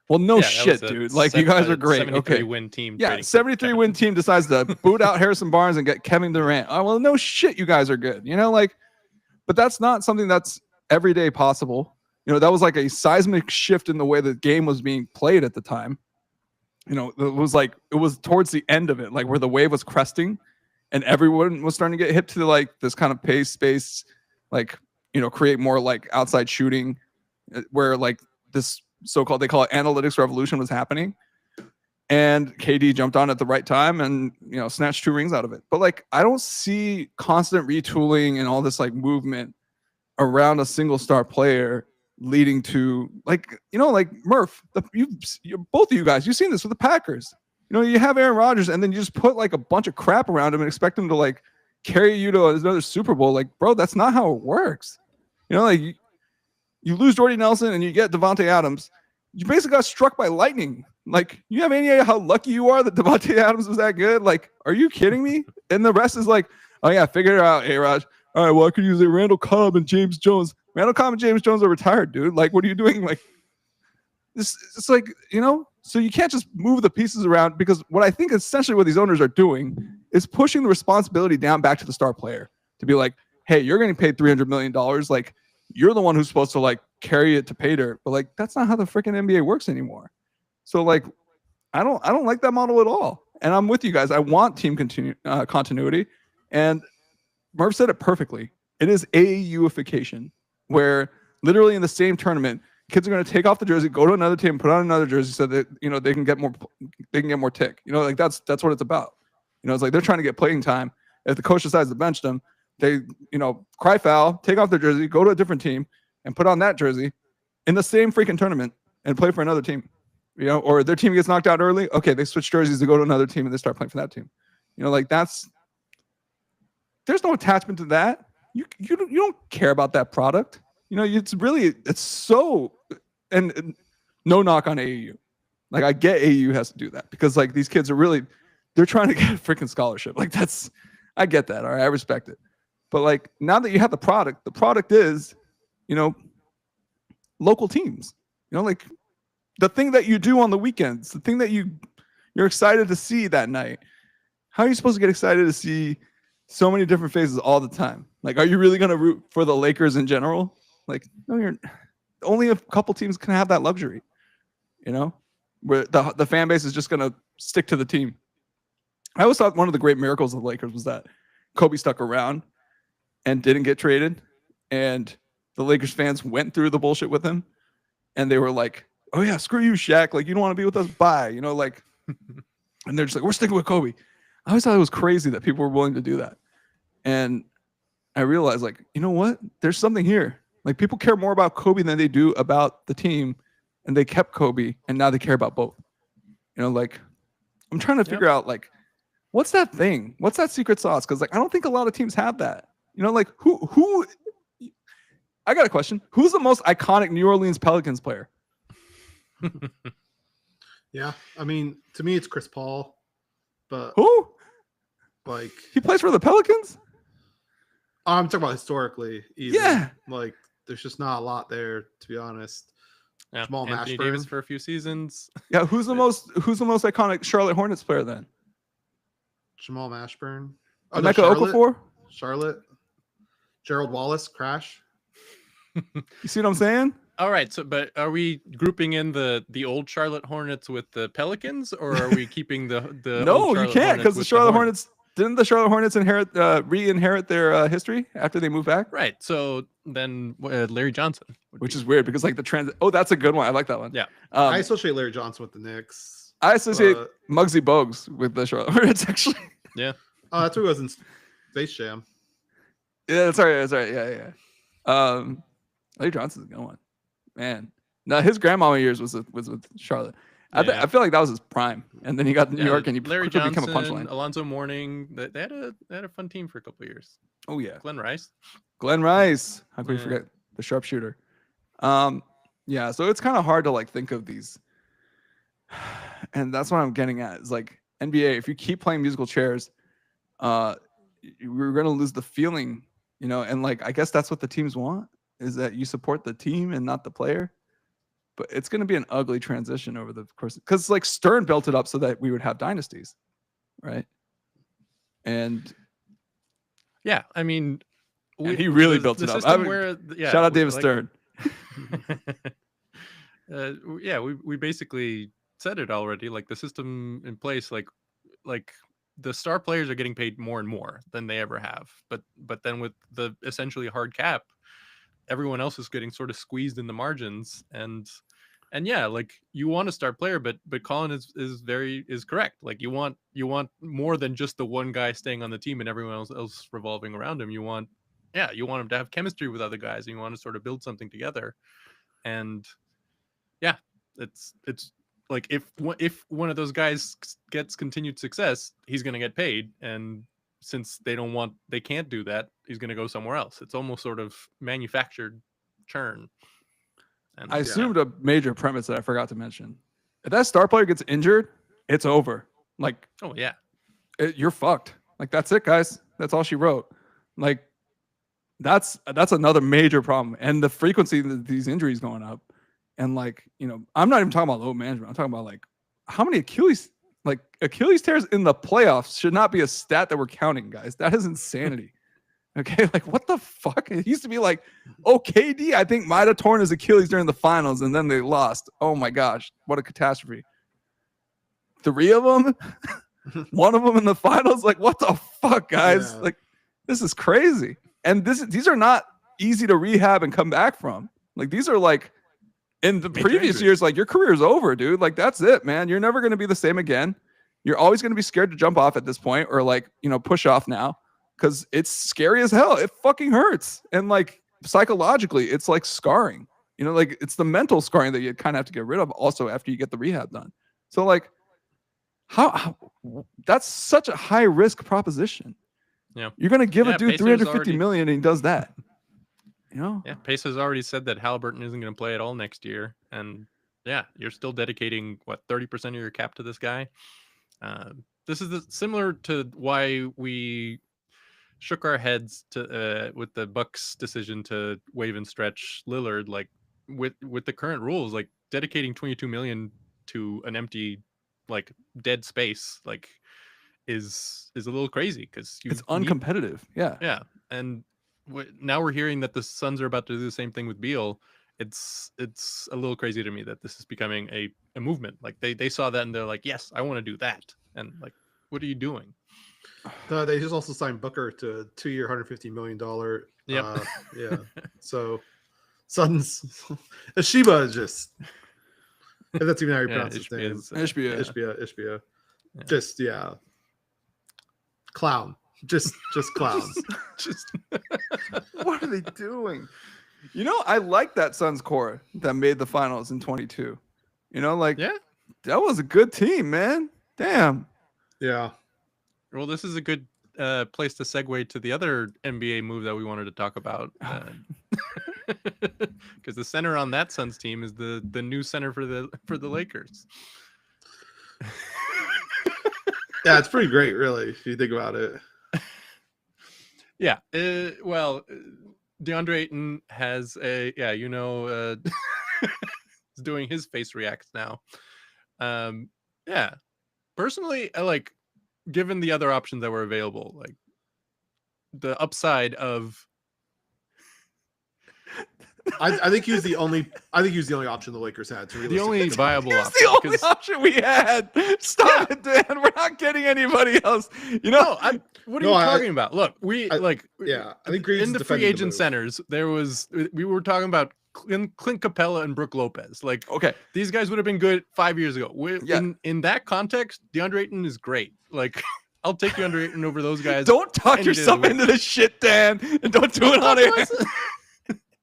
well, no shit, dude. Like you guys are great. 73 win team. Yeah, 73 win team decides to boot out Harrison Barnes and get Kevin Durant. Oh, well, no shit, you guys are good. You know, like, but that's not something that's every day possible. You know, that was like a seismic shift in the way the game was being played at the time. You know, it was towards the end of it, like where the wave was cresting and everyone was starting to get hit to like this kind of pace space, like, you know, create more like outside shooting where like this so-called, they call it analytics revolution was happening. And KD jumped on at the right time and, you know, snatched 2 rings out of it. But like, I don't see constant retooling and all this like movement around a single star player leading to like, you know, like Murph, both of you guys, you've seen this with the Packers. You know, you have Aaron Rodgers and then you just put like a bunch of crap around him and expect him to like carry you to another Super Bowl. Like, bro, that's not how it works. You know, like you lose Jordy Nelson and you get Devontae Adams. You basically got struck by lightning. Like, you have any idea how lucky you are that Devontae Adams was that good? Like, are you kidding me? And the rest is like, oh yeah, figure it out, A-Raj. All right, well, I could use Randall Cobb and James Jones. Randall Cobb and James Jones are retired, dude. Like, what are you doing? Like, it's like, you know, so you can't just move the pieces around, because what I think essentially what these owners are doing is pushing the responsibility down back to the star player to be like, hey, you're getting paid $300 million. Like, you're the one who's supposed to like carry it to pay dirt. But like, that's not how the freaking NBA works anymore. So like, I don't like that model at all. And I'm with you guys. I want team continuity. And Murph said it perfectly. It is AAUification, where literally in the same tournament, kids are going to take off the jersey, go to another team, put on another jersey, so that, you know, they can get more tick. You know, like that's what it's about. You know, it's like they're trying to get playing time. If the coach decides to bench them, they, you know, cry foul, take off their jersey, go to a different team, and put on that jersey in the same freaking tournament and play for another team. You know, or their team gets knocked out early. Okay, they switch jerseys to go to another team and they start playing for that team. You know, like there's no attachment to that. You don't care about that product. You know, it's so, and no knock on AAU. Like, I get AAU has to do that because like these kids are they're trying to get a freaking scholarship. Like I get that. All right, I respect it. But like, now that you have the product is, you know, local teams. You know, like the thing that you do on the weekends, the thing that you're excited to see that night. How are you supposed to get excited to see so many different faces all the time? Like, are you really going to root for the Lakers in general? Like, no, only a couple teams can have that luxury, you know, where the fan base is just going to stick to the team. I always thought one of the great miracles of the Lakers was that Kobe stuck around and didn't get traded. And the Lakers fans went through the bullshit with him. And they were like, oh yeah, screw you, Shaq. Like, you don't want to be with us? Bye. You know, like, and they're just like, we're sticking with Kobe. I always thought it was crazy that people were willing to do that. And I realized, like, you know what? There's something here. Like, people care more about Kobe than they do about the team. And they kept Kobe, and now they care about both. You know, like, I'm trying to figure out, like, what's that thing? What's that secret sauce? Because, like, I don't think a lot of teams have that. You know, like, who? I got a question. Who's the most iconic New Orleans Pelicans player? Yeah, I mean, to me, it's Chris Paul. But who? Like, he plays for the Pelicans? I'm talking about historically. Even. Yeah. Like, there's just not a lot there, to be honest. Yeah. Jamal Anthony Mashburn Davis for a few seasons. Yeah, who's the most iconic Charlotte Hornets player then? Jamal Mashburn. Oh, Emeka Okafor. Charlotte. Gerald Wallace. Crash. You see what I'm saying? All right, so but are we grouping in the old Charlotte Hornets with the Pelicans, or are we keeping the no? Old You can't, because the Charlotte Hornets didn't the Charlotte Hornets re-inherit their history after they moved back? Right. So then Larry Johnson, which is weird because like the trend. Oh, that's a good one. I like that one. Yeah. I associate Larry Johnson with the Knicks. I associate Muggsy Bogues with the Charlotte Hornets actually. Yeah. Oh, that's who was in Space Jam. Yeah, that's right. That's right. Yeah. Larry Johnson's a good one. Man, no, his grandmama years was with Charlotte. Yeah. I feel like that was his prime, and then he got to New York, and he Larry quickly Johnson, became a punchline. Alonzo Mourning, they had a fun team for a couple of years. Oh yeah, Glenn Rice. How could we forget the sharpshooter? Yeah. So it's kind of hard to like think of these, and that's what I'm getting at. Is like NBA. If you keep playing musical chairs, we're gonna lose the feeling, And like I guess that's what the teams want, is that you support the team and not the player. But it's going to be an ugly transition over the course, because like Stern built it up so that we would have dynasties, right? And yeah, I mean, he really built it up. Shout out David Stern. Yeah, we basically said it already. Like the system in place, like the star players are getting paid more and more than they ever have. But then with the essentially hard cap, everyone else is getting sort of squeezed in the margins, and yeah, like you want a star player, but Collin is correct. Like you want more than just the one guy staying on the team and everyone else revolving around him. You want him to have chemistry with other guys, and you want to sort of build something together. And yeah, it's like if one of those guys gets continued success, he's going to get paid, and since they can't do that, he's going to go somewhere else. It's almost sort of manufactured churn. And I assumed a major premise that I forgot to mention. If that star player gets injured, it's over. Like, oh yeah, you're fucked. Like that's it, guys. That's all she wrote. Like that's another major problem. And the frequency of these injuries going up. And like, I'm not even talking about load management. I'm talking about like how many Achilles tears in the playoffs should not be a stat that we're counting, guys. That is insanity. Okay, like what the fuck? It used to be like, KD, I think might have torn his Achilles during the finals, and then they lost. Oh my gosh, what a catastrophe! 3 of them, 1 of them in the finals. Like what the fuck, guys? Yeah. Like this is crazy. And these are not easy to rehab and come back from. Like these are like in the previous years, like your career is over, dude. Like that's it, man. You're never going to be the same again. You're always going to be scared to jump off at this point, or like push off now. Because it's scary as hell. It fucking hurts. And like psychologically, it's like scarring. Like it's the mental scarring that you kind of have to get rid of also after you get the rehab done. So like how that's such a high risk proposition. Yeah. You're going to give a dude $350 million and he does that. Yeah. Pace has already said that Halliburton isn't going to play at all next year. And yeah, you're still dedicating 30% of your cap to this guy. This is similar to why we shook our heads with the Bucks decision to waive and stretch Lillard. Like with the current rules, like dedicating $22 million to an empty, like dead space, like is a little crazy because it's uncompetitive. Yeah. And now we're hearing that the Suns are about to do the same thing with Beal. It's a little crazy to me that this is becoming a movement. Like they saw that and they're like, yes, I want to do that. And like, what are you doing? They just also signed Booker to a 2-year, $150 million. Yeah. So Suns, Ishiba is just, if that's even how you pronounce his name. Ishbia. Yeah. Just clown. Just clowns. What are they doing? I like that Suns core that made the finals in 22. That was a good team, man. Damn. Yeah. Well, this is a good place to segue to the other NBA move that we wanted to talk about, because the center on that Suns team is the new center for the Lakers. Yeah, it's pretty great, really, if you think about it. Yeah. Well, DeAndre Ayton has is doing his face reacts now. Yeah. Personally, given the other options that were available, like the upside of. I think he was the only. I think he was the only option the Lakers had. To the only viable It's option. the only option we had. Stop it, Dan. We're not getting anybody else. You know, what are you talking about? Look, I think Green's in the free agent centers, we were talking about Clint Capella and Brook Lopez. Like, okay, these guys would have been good 5 years ago. In that context, DeAndre Ayton is great. Like, I'll take DeAndre Ayton over those guys. Don't talk yourself into this shit, Dan, and don't do it on air.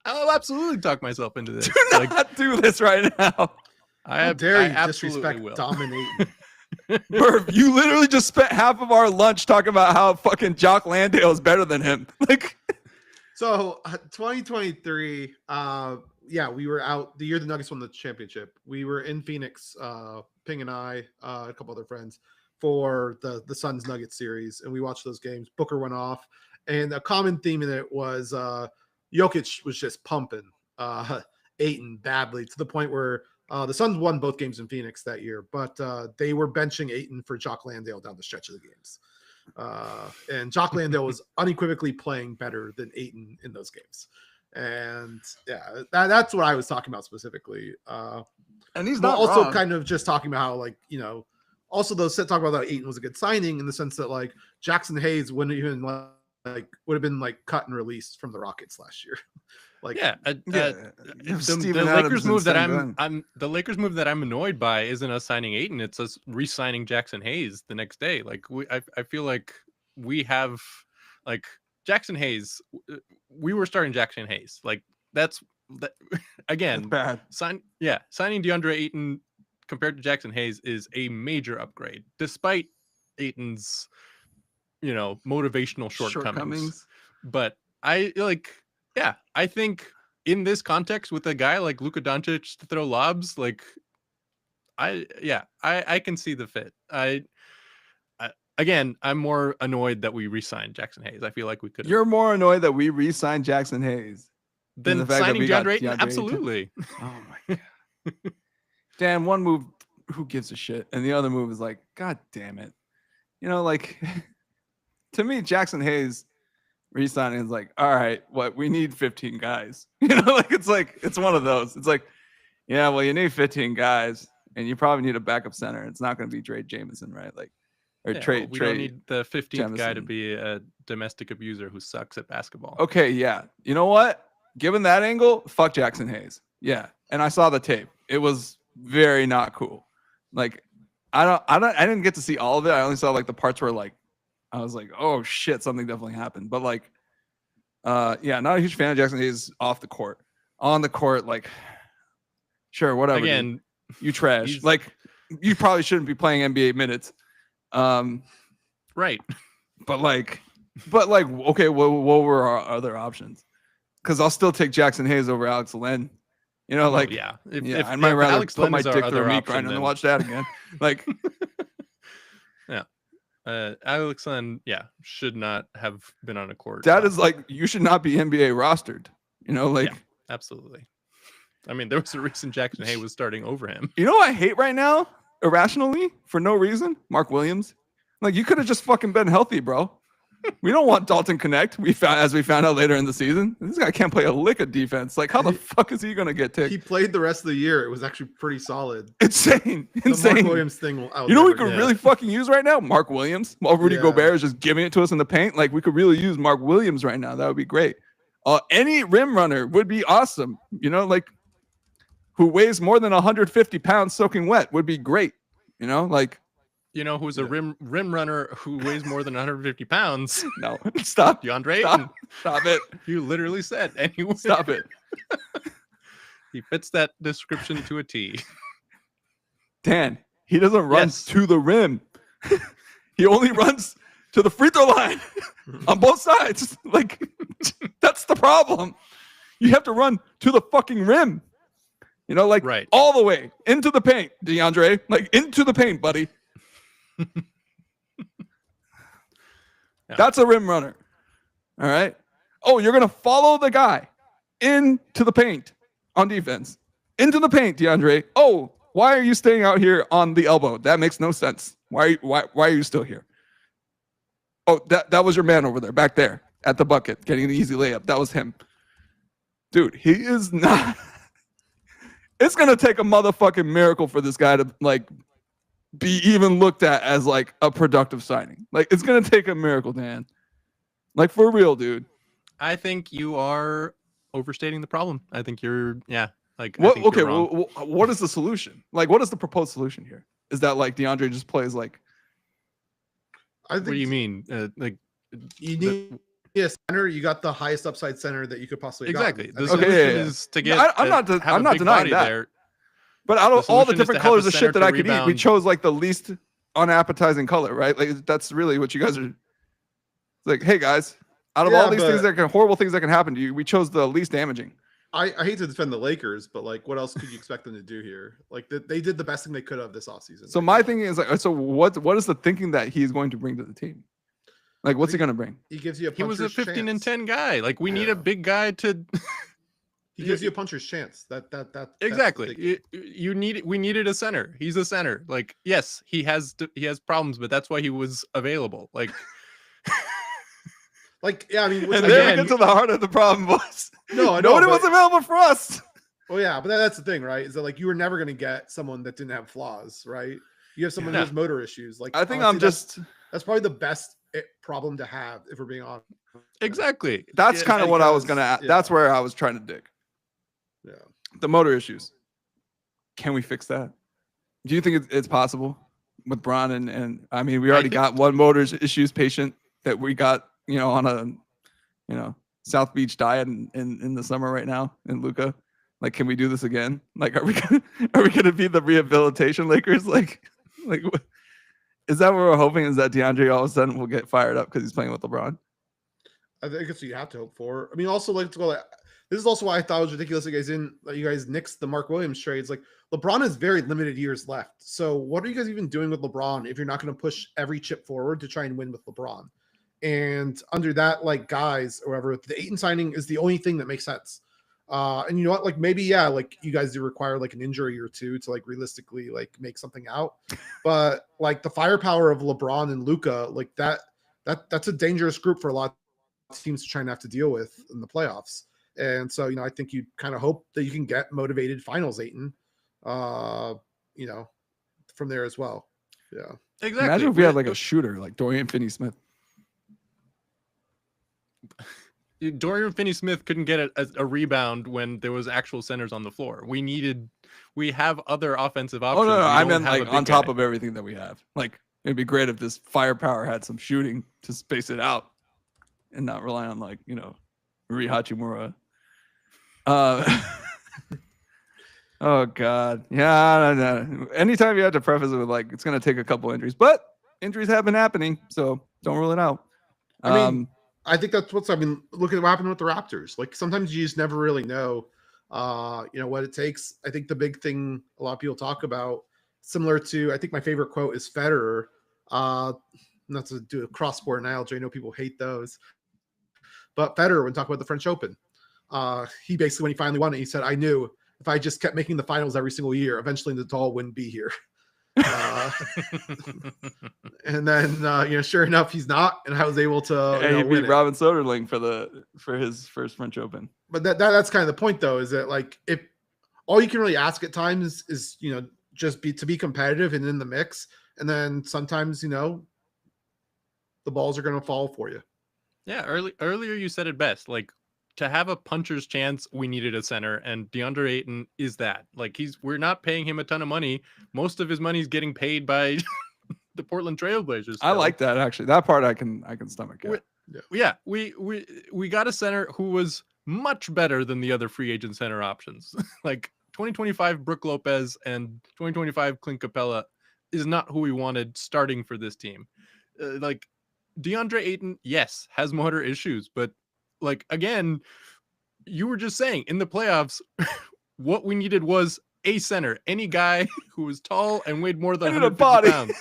I'll absolutely talk myself into this. Do not do this right now. How dare you disrespect dominating? Merv, you literally just spent half of our lunch talking about how fucking Jock Landale is better than him. Like, so 2023, we were out the year the Nuggets won the championship. We were in Phoenix, Ping and I, a couple other friends, for the Suns Nuggets series, and we watched those games. Booker went off, and a common theme in it was Jokic was just pumping Ayton badly to the point where the Suns won both games in Phoenix that year, but they were benching Ayton for Jock Landale down the stretch of the games. And Jock Landale was unequivocally playing better than Ayton in those games. And yeah, that's what I was talking about specifically. And he's not also wrong. kind of just talking about how, also those talking about that Ayton was a good signing in the sense that like Jackson Hayes wouldn't even would have been like cut and released from the Rockets last year. The Lakers move that the Lakers move that I'm annoyed by isn't us signing Ayton, it's us re-signing Jackson Hayes the next day. Like I feel like we have like Jackson Hayes. We were starting Jackson Hayes. Like that's again bad. Signing DeAndre Ayton compared to Jackson Hayes is a major upgrade, despite Ayton's motivational shortcomings. But I think in this context with a guy like Luka Doncic to throw lobs, like I can see the fit. I'm more annoyed that we re-signed Jackson Hayes. I feel like we could. You're more annoyed that we re-signed Jackson Hayes than signing DeAndre Ayton? Absolutely. Oh my god. Dan, one move, who gives a shit? And the other move is like, god damn it. To me, Jackson Hayes re-signing is like, all right, we need 15 guys. It's one of those. It's like, yeah, well, you need 15 guys, and you probably need a backup center. It's not going to be Trey Jameson, right? We don't need the 15th guy to be a domestic abuser who sucks at basketball. Okay, yeah. You know what? Given that angle, fuck Jackson Hayes. Yeah, and I saw the tape. It was very not cool. Like, I didn't get to see all of it. I only saw the parts where I was like, oh shit, something definitely happened. But not a huge fan of Jackson Hayes off the court. On the court, sure, whatever. Again, dude. You trash. You probably shouldn't be playing NBA minutes. Right. But okay, what were our other options? Because I'll still take Jackson Hayes over Alex Len. If I might rather Alex put Len my is our dick other through a meat option, grinder and watch that again. Alex Len, should not have been on a court. That is you should not be NBA rostered. Absolutely. I mean, there was a reason Jackson Hayes was starting over him. You know what I hate right now, irrationally, for no reason? Mark Williams. You could have just fucking been healthy, bro. We don't want Dalton Connect. As we found out later in the season, this guy can't play a lick of defense. How the fuck is he gonna get ticked? He played the rest of the year. It was actually pretty solid. Insane. The Mark Williams thing. We could really fucking use right now? Mark Williams. While Rudy Gobert is just giving it to us in the paint. We could really use Mark Williams right now. That would be great. Any rim runner would be awesome. Who weighs more than 150 pounds soaking wet would be great. Who's a rim runner who weighs more than 150 pounds? No, stop. DeAndre Ayton. Stop it. You literally said anyway. Stop it. He fits that description to a T. Dan, he doesn't run to the rim. He only runs to the free throw line on both sides. That's the problem. You have to run to the fucking rim. Right. All the way into the paint, DeAndre. Into the paint, buddy. That's a rim runner. All right. Oh, you're going to follow the guy into the paint on defense. Into the paint, DeAndre. Oh, why are you staying out here on the elbow? That makes no sense. Why are you still here? Oh, that was your man over there, back there at the bucket, getting an easy layup. That was him. Dude, he is not. It's gonna take a motherfucking miracle for this guy to like be even looked at as like a productive signing. Like it's gonna take a miracle, Dan. Like for real, dude. I think you are overstating the problem. I think you're, like. What? Okay, well, what is the solution? Like, what is the proposed solution here? Is that like DeAndre just plays like? I think. What do you mean? Like, you need a center. You got the highest upside center that you could possibly. Exactly. The gotten. solution is to get. I'm not denying that. There. But out of all the different colors of shit that I could rebound. eat, we chose like the least unappetizing color, right? Like that's really what you guys are. Like, hey guys, out of all these things horrible things that can happen to you, we chose the least damaging. I hate to defend the Lakers, but like, what else could you expect them to do here? Like, they did the best thing they could have this offseason. So my thing is like, so what is the thinking that he's going to bring to the team? Like, what's he going to bring? He gives you a. He was a 15 chance. and 10 guy. Like, we need a big guy to. He gives you a puncher's chance. That exactly. We needed a center. He's a center. Like, yes, he has problems, but that's why he was available. Like, yeah, I mean, and then we get to the heart of the problem, boys. No, I know. Nobody was available for us. Oh yeah, but that's the thing, right? Is that like you were never going to get someone that didn't have flaws, right? You have someone who has motor issues. Like, I think honestly, that's probably the best problem to have if we're being honest. Exactly. That's kind of what I was gonna. Yeah. That's where I was trying to dig. Yeah. The motor issues. Can we fix that? Do you think it's possible with Bron and I mean, we already got one motor issues patient that we got, on a, South Beach diet in the summer right now in Luca. Like, can we do this again? Like, are we gonna be the rehabilitation Lakers? Like, is that what we're hoping? Is that DeAndre all of a sudden will get fired up because he's playing with LeBron? I think it's what you have to hope for. I mean, also like to go. This is also why I thought it was ridiculous that you guys nixed the Mark Williams trades. Like, LeBron has very limited years left. So what are you guys even doing with LeBron if you're not going to push every chip forward to try and win with LeBron? And under that, like, guys or whatever, the Ayton signing is the only thing that makes sense. And you know what? Like, maybe, like you guys do require like an injury or two to like realistically like make something out. But like the firepower of LeBron and Luka, like that's a dangerous group for a lot of teams to try and have to deal with in the playoffs. And so, I think you kind of hope that you can get motivated finals Ayton, from there as well. Yeah. Exactly. Imagine if we had like a shooter like Dorian Finney-Smith. Dorian Finney-Smith couldn't get a rebound when there was actual centers on the floor. We have other offensive options. Oh, no, I meant like on top of everything that we have. Like, it'd be great if this firepower had some shooting to space it out and not rely on like, Rui Hachimura. Oh God. Yeah. No. Anytime you have to preface it with like, it's going to take a couple injuries, but injuries have been happening. So don't rule it out. I think that's look at what happened with the Raptors. Like sometimes you just never really know, what it takes. I think the big thing a lot of people talk about, similar to, I think my favorite quote is Federer, not to do a cross-sport analogy. I know people hate those, but Federer, when talking about the French Open, he basically, when he finally won it, he said, I knew if I just kept making the finals every single year, eventually Nadal wouldn't be here. And then, sure enough, he's not, and I was able to. And he beat Robin Soderling for his first French Open. But that's kind of the point, though, is that like if all you can really ask at times is just to be competitive and in the mix, and then sometimes the balls are going to fall for you. Yeah, earlier you said it best. Like, to have a puncher's chance, we needed a center, and DeAndre Ayton is that. Like, we're not paying him a ton of money. Most of his money is getting paid by the Portland Trailblazers. I like that, actually. That part I can stomach. Yeah, we got a center who was much better than the other free agent center options. Like 2025 Brook Lopez and 2025 Clint Capella is not who we wanted starting for this team. Like DeAndre Ayton, yes, has motor issues, but like, again, you were just saying in the playoffs, what we needed was a center, any guy who was tall and weighed more than 150 pounds.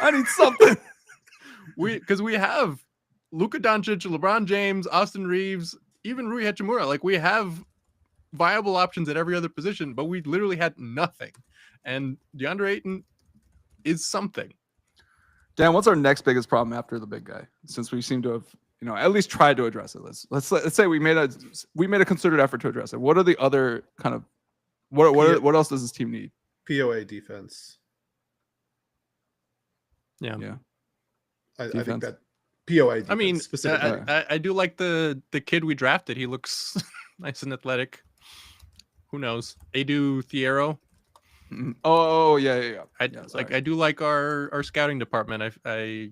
I need something. Because we have Luka Doncic, LeBron James, Austin Reeves, even Rui Hachimura. Like, we have viable options at every other position, but we literally had nothing. And DeAndre Ayton is something. Dan, what's our next biggest problem after the big guy? Since we seem to have, at least tried to address it. Let's say we made a concerted effort to address it. What are the other kind of what else does this team need? POA defense. Yeah. I think that POA defense. I mean, specifically. I do like the kid we drafted. He looks nice and athletic. Who knows? Edu Thiero. Oh yeah. I do like our scouting department. I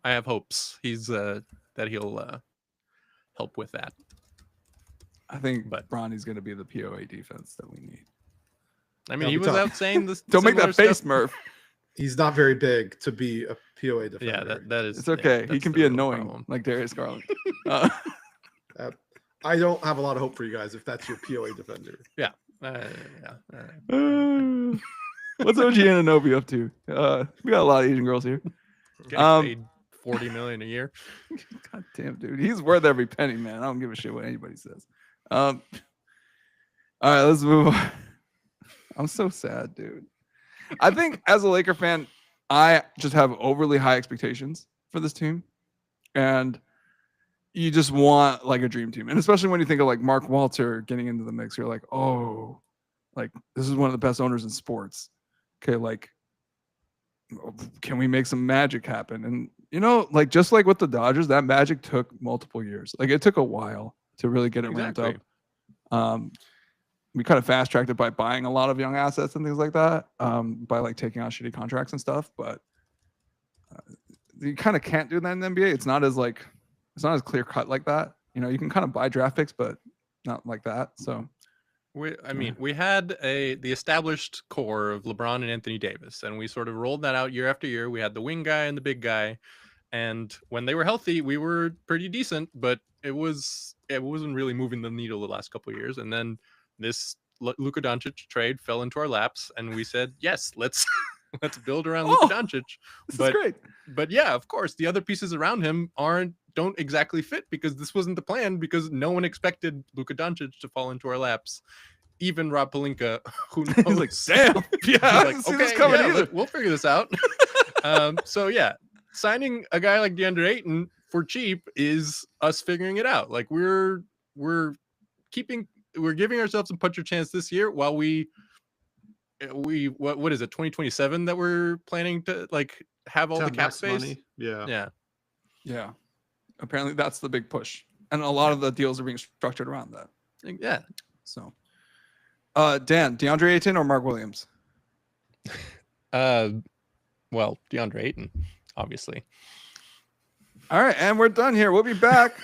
have hopes that he'll help with that. I think Bronny's going to be the POA defense that we need. I mean, he was out saying this. Don't make that face, stuff. Murph. He's not very big to be a POA defender. Yeah, that is. It's okay. He can be annoying, problem. like Darius Garland. I don't have a lot of hope for you guys if that's your POA defender. Yeah. What's OG Anunoby up to? We got a lot of Asian girls here. Getting paid $40 million a year. God damn, dude, he's worth every penny, man. I don't give a shit what anybody says. All right, let's move on. I'm so sad, dude. I think as a Laker fan, I just have overly high expectations for this team, and you just want like a dream team. And especially when you think of like Mark Walter getting into the mix, you're like, oh, like this is one of the best owners in sports. Okay, like, can we make some magic happen? And like just like with the Dodgers, that magic took multiple years. Like it took a while to really get it ramped up. We kind of fast tracked it by buying a lot of young assets and things like that, by like taking out shitty contracts and stuff. But you kind of can't do that in the NBA. It's not as clear cut like that. You can kind of buy draft picks, but not like that. So we had the established core of LeBron and Anthony Davis, and we sort of rolled that out year after year. We had the wing guy and the big guy, and when they were healthy, we were pretty decent. But it wasn't really moving the needle the last couple of years, and then this Luka Doncic trade fell into our laps, and we said, yes, let's build around Luka Doncic. This is great. But yeah, of course, the other pieces around him don't exactly fit, because this wasn't the plan, because no one expected Luka Doncic to fall into our laps. Even Rob Pelinka, who knows? He's like, damn, yeah, I didn't see this coming either. We'll figure this out. So yeah, signing a guy like DeAndre Ayton for cheap is us figuring it out. Like we're giving ourselves a puncher chance this year, while we what is it, 2027 that we're planning to like have all the cap space money. Yeah. Apparently that's the big push, and a lot of the deals are being structured around that. Yeah. So Dan, DeAndre Ayton or Mark Williams? Well, DeAndre Ayton, obviously. All right, and we're done here. We'll be back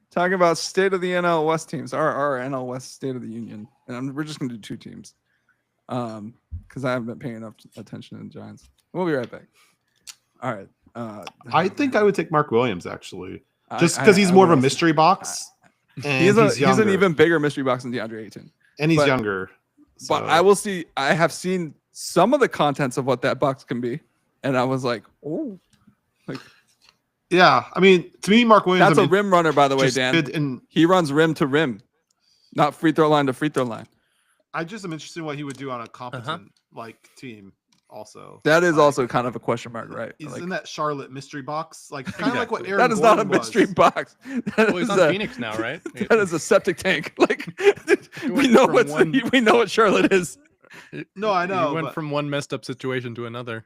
talking about state of the NL West teams, our NL West State of the Union, and we're just going to do two teams, because I haven't been paying enough attention to the Giants. We'll be right back. All right. I think I would take Mark Williams, actually, just because he's more of a mystery box. He's an even bigger mystery box than DeAndre Ayton, and he's younger. So. But I have seen some of the contents of what that box can be, and I was like, oh, like. Yeah, I mean, to me, Mark Williams. That's a rim runner, by the way, Dan. He runs rim to rim, not free throw line to free throw line. I just am interested in what he would do on a competent team. Also, that is also kind of a question mark, right? He's in that Charlotte mystery box, like kind of like what Aaron. That is not a mystery box. Well, he's on Phoenix now, right? That is a septic tank. Like we know what Charlotte is. No, I know. He went from one messed up situation to another.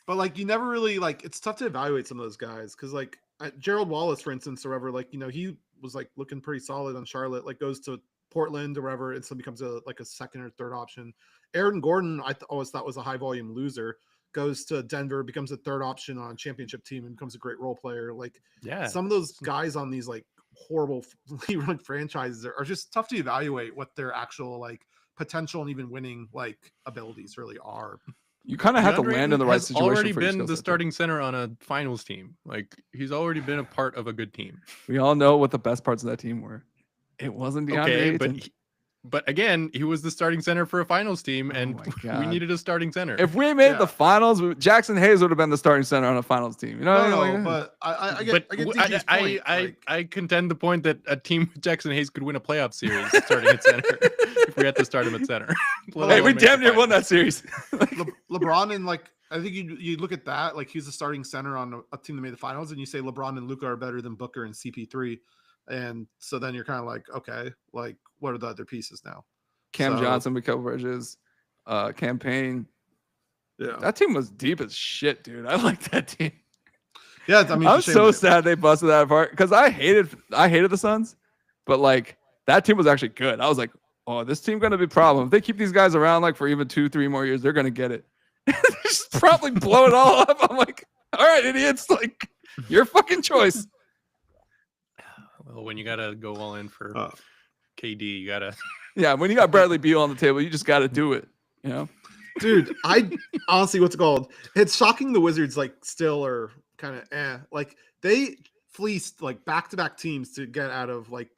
But like you never really it's tough to evaluate some of those guys, because like Gerald Wallace, for instance, or whatever, he was like looking pretty solid on Charlotte, like goes to Portland or wherever, and so becomes a second or third option. Aaron Gordon, I always thought was a high volume loser, goes to Denver, becomes a third option on a championship team, and becomes a great role player. Like some of those guys on these like horrible run franchises are just tough to evaluate what their actual like potential and even winning like abilities really are. You kind of have to land in the right situation. Already been the starting center on a finals team. Like he's already been a part of a good team. We all know what the best parts of that team were. It wasn't DeAndre Ayton. But again, he was the starting center for a finals team, and we needed a starting center. If we made the finals, Jackson Hayes would have been the starting center on a finals team. You know, but I get DG's point. I contend the point that a team with Jackson Hayes could win a playoff series starting at center if we had to start him at center. Hey, we damn near won that series. LeBron and like I think you look at that, like he's a starting center on a team that made the finals, and you say LeBron and Luka are better than Booker and CP3, and so then you're kind of like, okay, like what are the other pieces now? Cam Johnson, Mikal Bridges, campaign. Yeah, that team was deep as shit, dude. I like that team. Yeah, I mean, I'm so sad they busted that apart because I hated the Suns, but like that team was actually good. I was like, oh, this team gonna be a problem. If they keep these guys around like for even 2-3 more years, they're gonna get it. Just probably blow it all up. I'm like, all right, idiots, like your fucking choice. Well, when you gotta go all in for KD, you gotta. Yeah, when you got Bradley Beal on the table, you just gotta do it. You know, dude. I honestly, what's it called? It's shocking the Wizards like still are kind of like they fleeced like back-to-back teams to get out of like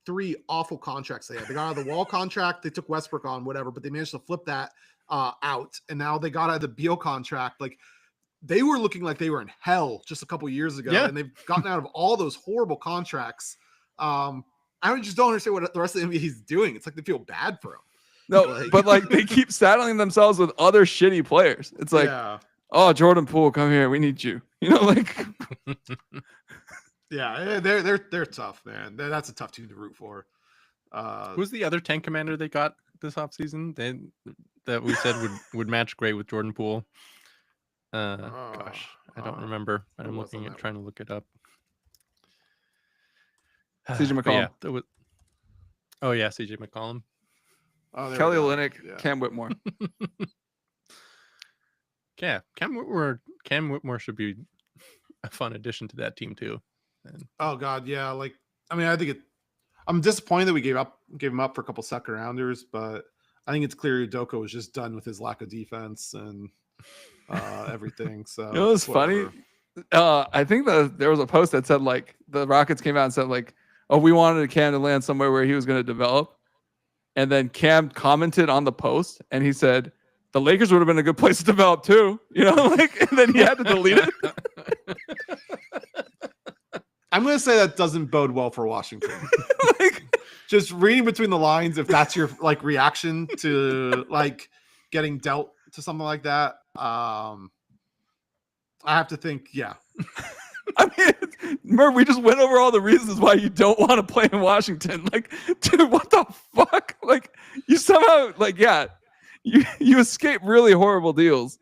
3 awful contracts they had. They got out of the Wall contract, they took Westbrook on, whatever, but they managed to flip that out, and now they got out of the Beal contract. Like they were looking like they were in hell just a couple years ago, and they've gotten out of all those horrible contracts. I just don't understand what the rest of the NBA is doing. It's like they feel bad for them. No, but like they keep saddling themselves with other shitty players. It's like, oh, Jordan Poole, come here, we need you. Like. Yeah, they're tough, man. That's a tough team to root for. Who's the other tank commander they got this offseason that we said would match great with Jordan Poole? Gosh, I don't remember. I'm trying to look it up. CJ McCollum. CJ McCollum. Kelly Olynyk, Cam Whitmore. Yeah, Cam Whitmore should be a fun addition to that team too. Oh God, yeah. Like, I mean, I think I'm disappointed that we gave him up for a couple second rounders, but I think it's clear Udoka was just done with his lack of defense and everything. So it was funny. I think there was a post that said like the Rockets came out and said like, oh, we wanted Cam to land somewhere where he was going to develop, and then Cam commented on the post and he said the Lakers would have been a good place to develop too. Like, and then he had to delete it. I'm going to say that doesn't bode well for Washington. Just reading between the lines, if that's your like reaction to like getting dealt to something like that, I have to think, yeah. I mean, Murph, we just went over all the reasons why you don't want to play in Washington. Like, dude, what the fuck? Like, you somehow like, you escape really horrible deals,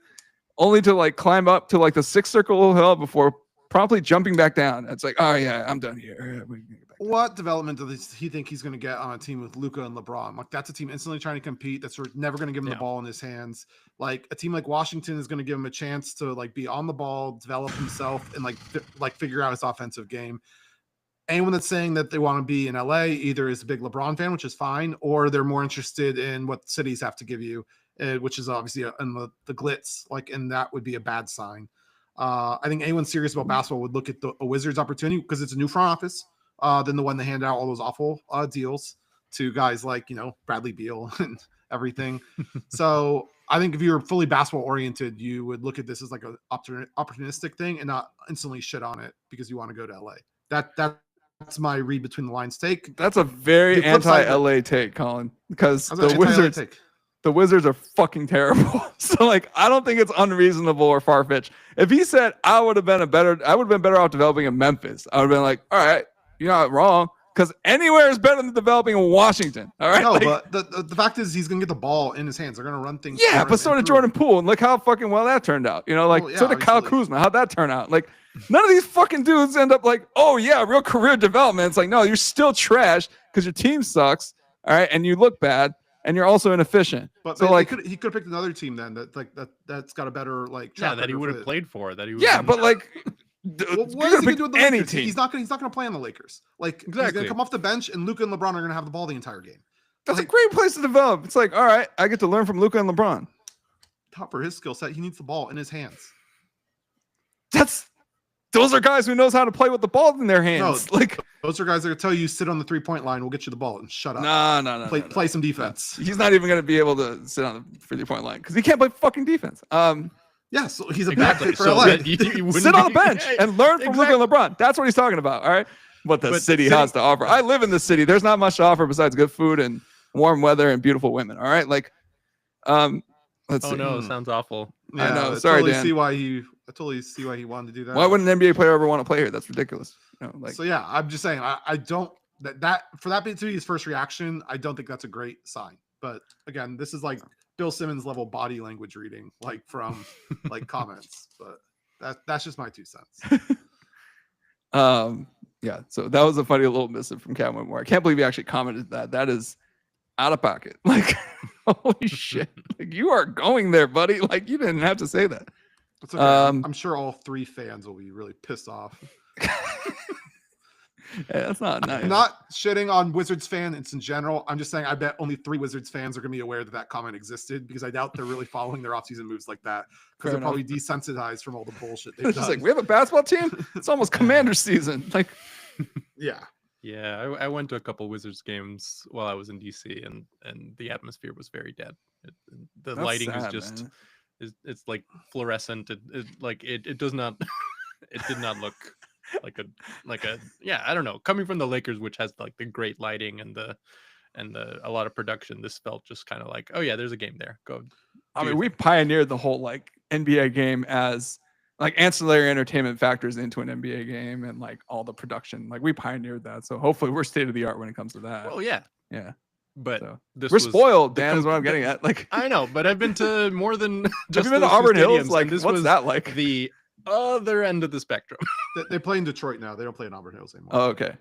only to like climb up to like the 6th circle of hell before promptly jumping back down. It's like, oh yeah, I'm done here. What development does he think he's going to get on a team with Luka and LeBron? Like that's a team instantly trying to compete. That's never going to give him the ball in his hands. Like a team like Washington is going to give him a chance to like be on the ball, develop himself, and like figure out his offensive game. Anyone that's saying that they want to be in LA either is a big LeBron fan, which is fine, or they're more interested in what cities have to give you, which is obviously in the glitz. Like, and that would be a bad sign. I think anyone serious about basketball would look at a Wizards opportunity because it's a new front office than the one that handed out all those awful deals to guys like, Bradley Beal and everything. So I think if you're fully basketball oriented, you would look at this as like an opportunistic thing and not instantly shit on it because you want to go to LA. That's my read between the lines take. That's a very anti-LA take, Colin, because the Wizards are fucking terrible. So like, I don't think it's unreasonable or far-fetched. If he said I would have been better off developing in Memphis, I would have been like, all right, you're not wrong, because anywhere is better than developing in Washington. All right. No, like, but the fact is he's gonna get the ball in his hands. They're gonna run things. Yeah, but so did Jordan Poole, and look how fucking well that turned out. So did Kyle Kuzma. How'd that turn out? Like, none of these fucking dudes end up like, oh yeah, real career development. It's like, no, you're still trash because your team sucks. All right, and you look bad. And you're also inefficient. But so like he could have picked another team then that's got a better like that he would have played for. But like what is he gonna do with the Lakers? He's not gonna play on the Lakers. Like he's gonna come off the bench and Luka and LeBron are gonna have the ball the entire game. That's a great place to develop. It's like, all right, I get to learn from Luka and LeBron. Top for his skill set, he needs the ball in his hands. Those are guys who knows how to play with the ball in their hands. No, like those are guys that tell you sit on the 3-point line. We'll get you the ball and shut up. No. Play some defense. He's not even going to be able to sit on the 3-point line because he can't play fucking defense. Yeah, so he's a bad fit for LA. Sit on the bench and learn from Luka and LeBron. That's what he's talking about. All right, what the city has to offer. I live in the city. There's not much to offer besides good food and warm weather and beautiful women. All right, like, let's see. No, it sounds awful. Yeah, I know. I Sorry, totally Dan. I totally see why he wanted to do that. Why wouldn't an NBA player ever want to play here? That's ridiculous. So yeah, I'm just saying I don't that for that to be his first reaction, I don't think that's a great sign. But again, this is like Bill Simmons level body language reading, like from like comments. But that's just my 2 cents. Yeah, so that was a funny little missive from Cam Whitmore. I can't believe he actually commented that. That is out of pocket. Like, holy shit. Like, you are going there, buddy. Like, you didn't have to say that. It's okay. I'm sure all 3 fans will be really pissed off. Yeah, that's not nice. I'm not shitting on Wizards fans in general. I'm just saying I bet only 3 Wizards fans are going to be aware that comment existed, because I doubt they're really following their offseason moves like that, because they're probably desensitized from all the bullshit they've It's done. just like, we have a basketball team? It's almost Commander season. Like, yeah. Yeah, I went to a couple Wizards games while I was in DC, and the atmosphere was very dead. The that's lighting sad, is just man. it's like fluorescent. It does not it did not look like a yeah, I don't know. Coming from the Lakers, which has like the great lighting and a lot of production, this felt just kind of like, oh yeah, there's a game there. Go. I mean, we pioneered the whole like NBA game as like ancillary entertainment factors into an NBA game, and like all the production. Like, we pioneered that. So hopefully we're state of the art when it comes to that. Well, yeah. Yeah. But So, this we're was spoiled, the Dan, is what I'm getting at. Like, I know, but I've been to more than just have you been to those two Auburn Hills? stadiums, Like, and this what's was that like? the other end of the spectrum. They play in Detroit now. They don't play in Auburn Hills anymore. Oh, okay.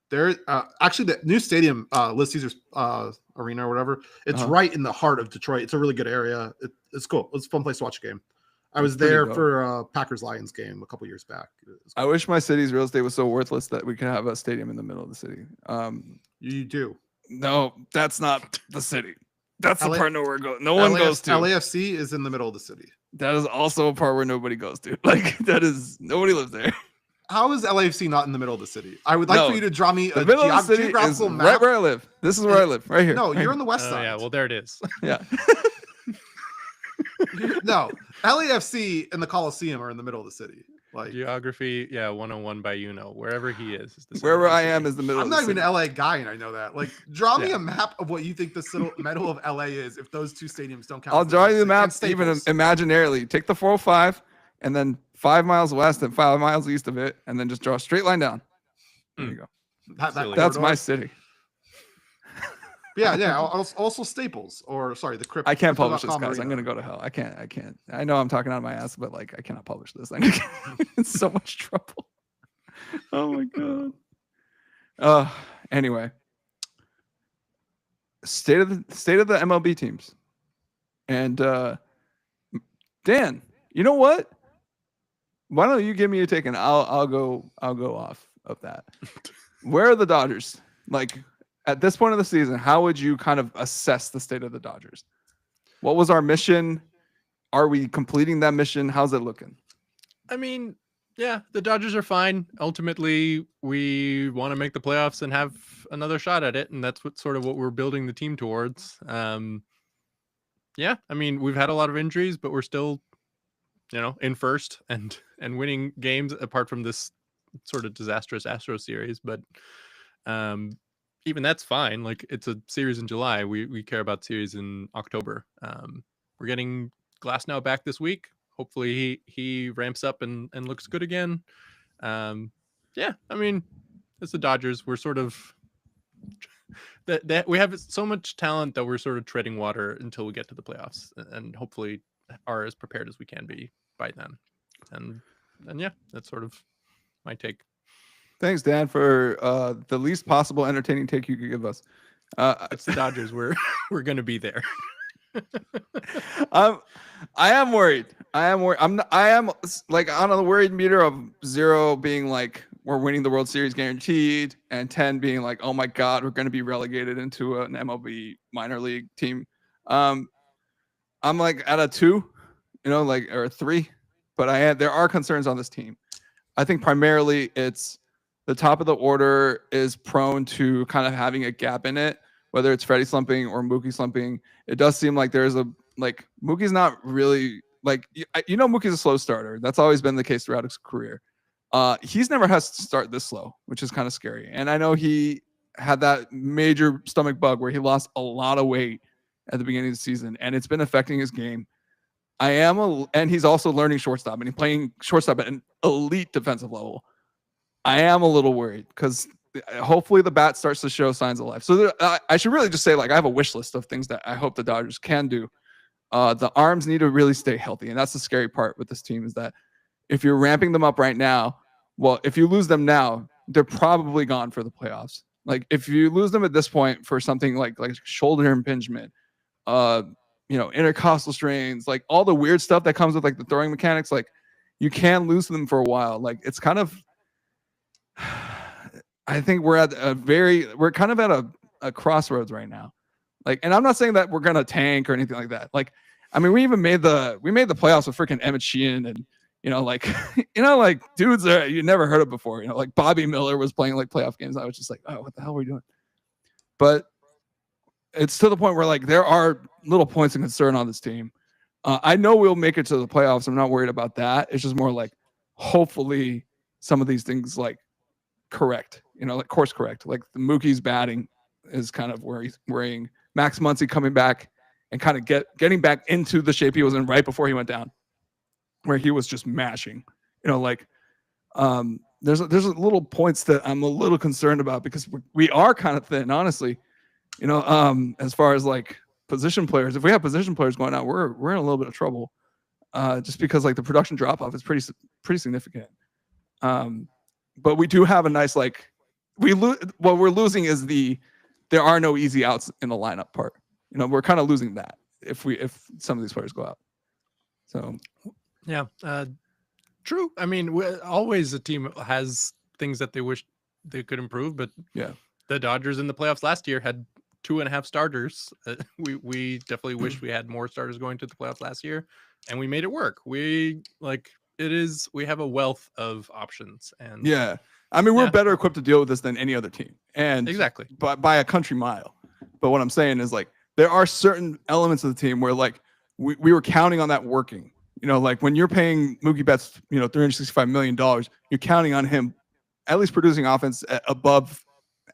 There, actually, the new stadium, Liz Caesars Arena or whatever, it's right in the heart of Detroit. It's a really good area. It's cool. It's a fun place to watch a game. I was there for a Packers-Lions game a couple years back. Cool. I wish my city's real estate was so worthless that we could have a stadium in the middle of the city. You do. No, that's not the city. That's the part nowhere goes. No LAF, one goes to. LAFC is in the middle of the city. That is also a part where nobody goes to. Like, that is, nobody lives there. How is LAFC not in the middle of the city? I would like for you to draw me a middle of the city geographical is map. right where I live. This is where I live, right here. No, right you're on the west Oh, side. yeah, well, there it is. Yeah. No, LAFC and the Coliseum are in the middle of the city. Like, Geography, yeah, 101 by Euno. Wherever he is the Wherever I city. am is the middle I'm of not the even city. an LA guy, and I know that. Like, draw me a map of what you think the middle of LA is if those 2 stadiums don't count. I'll draw you the map And even Staples. imaginarily. Take the 405 and then 5 miles west and 5 miles east of it, and then just draw a straight line down. There you go. That That's my corridor. city. Yeah. Also Staples, or sorry, the Crypt. I can't publish this, Crypto.com guys. I'm arena. gonna go to hell. I can't. I know I'm talking out of my ass, but like, I cannot publish this. It's so much trouble. Oh my god. Anyway, state of the MLB teams, and Dan, you know what? Why don't you give me a take, and I'll go off of that. Where are the Dodgers? Like, at this point of the season, how would you kind of assess the state of the Dodgers? What was our mission? Are we completing that mission? How's it looking? I mean, yeah, the Dodgers are fine. Ultimately, we want to make the playoffs and have another shot at it, and that's what we're building the team towards. Yeah, I mean, we've had a lot of injuries, but we're still, in first and winning games apart from this sort of disastrous Astros series. But even that's fine. Like, it's a series in July. We care about series in October. We're getting Glasnow back this week. Hopefully he ramps up and looks good again. Yeah, I mean, it's the Dodgers. We're sort of that we have so much talent that we're sort of treading water until we get to the playoffs, and hopefully are as prepared as we can be by then. And yeah, that's sort of my take. Thanks, Dan, for the least possible entertaining take you could give us. It's the Dodgers. We're going to be there. I am worried. I am like on a worried meter of 0 being like we're winning the World Series guaranteed, and 10 being like, oh my God, we're going to be relegated into an MLB minor league team. I'm like at a 2, or a 3, but there are concerns on this team. I think primarily it's the top of the order is prone to kind of having a gap in it, whether it's Freddie slumping or Mookie slumping. It does seem like there's Mookie's not really Mookie's a slow starter. That's always been the case throughout his career. He's never has to start this slow, which is kind of scary. And I know he had that major stomach bug where he lost a lot of weight at the beginning of the season, and it's been affecting his game. and he's also learning shortstop, and he's playing shortstop at an elite defensive level. I am a little worried because hopefully the bat starts to show signs of life. So I should really just say, like, I have a wish list of things that I hope the Dodgers can do. The arms need to really stay healthy, and that's the scary part with this team is that if you're ramping them up right now, well, if you lose them now, they're probably gone for the playoffs. Like if you lose them at this point for something like shoulder impingement, intercostal strains, like all the weird stuff that comes with like the throwing mechanics, like you can lose them for a while. Like it's kind of, I think we're kind of at a crossroads right now. Like, and I'm not saying that we're gonna tank or anything like that. Like, I mean, we made the playoffs with freaking Emmett Sheehan and like dudes that you never heard of before. Like Bobby Miller was playing like playoff games. I was just like, oh, what the hell are we doing? But it's to the point where like there are little points of concern on this team. I know we'll make it to the playoffs. I'm not worried about that. It's just more like hopefully some of these things like correct. Like course correct. Like the Mookie's batting is kind of worrying. Max Muncy coming back and kind of getting back into the shape he was in right before he went down, where he was just mashing. There's little points that I'm a little concerned about because we are kind of thin, honestly. As far as like position players, if we have position players going out, we're in a little bit of trouble. Just because like the production drop off is pretty significant. But we do have a nice like what we're losing is there are no easy outs in the lineup part. We're kind of losing that if some of these players go out. So yeah, true. I mean, always a team has things that they wish they could improve, but yeah, the Dodgers in the playoffs last year had 2.5 starters. We definitely wish we had more starters going to the playoffs last year, and we made it work. We have a wealth of options, and yeah, I mean we're better equipped to deal with this than any other team, and exactly, but by a country mile. But what I'm saying is like there are certain elements of the team where like we were counting on that working. Like when you're paying Mookie Betts, $365 million, you're counting on him at least producing offense at above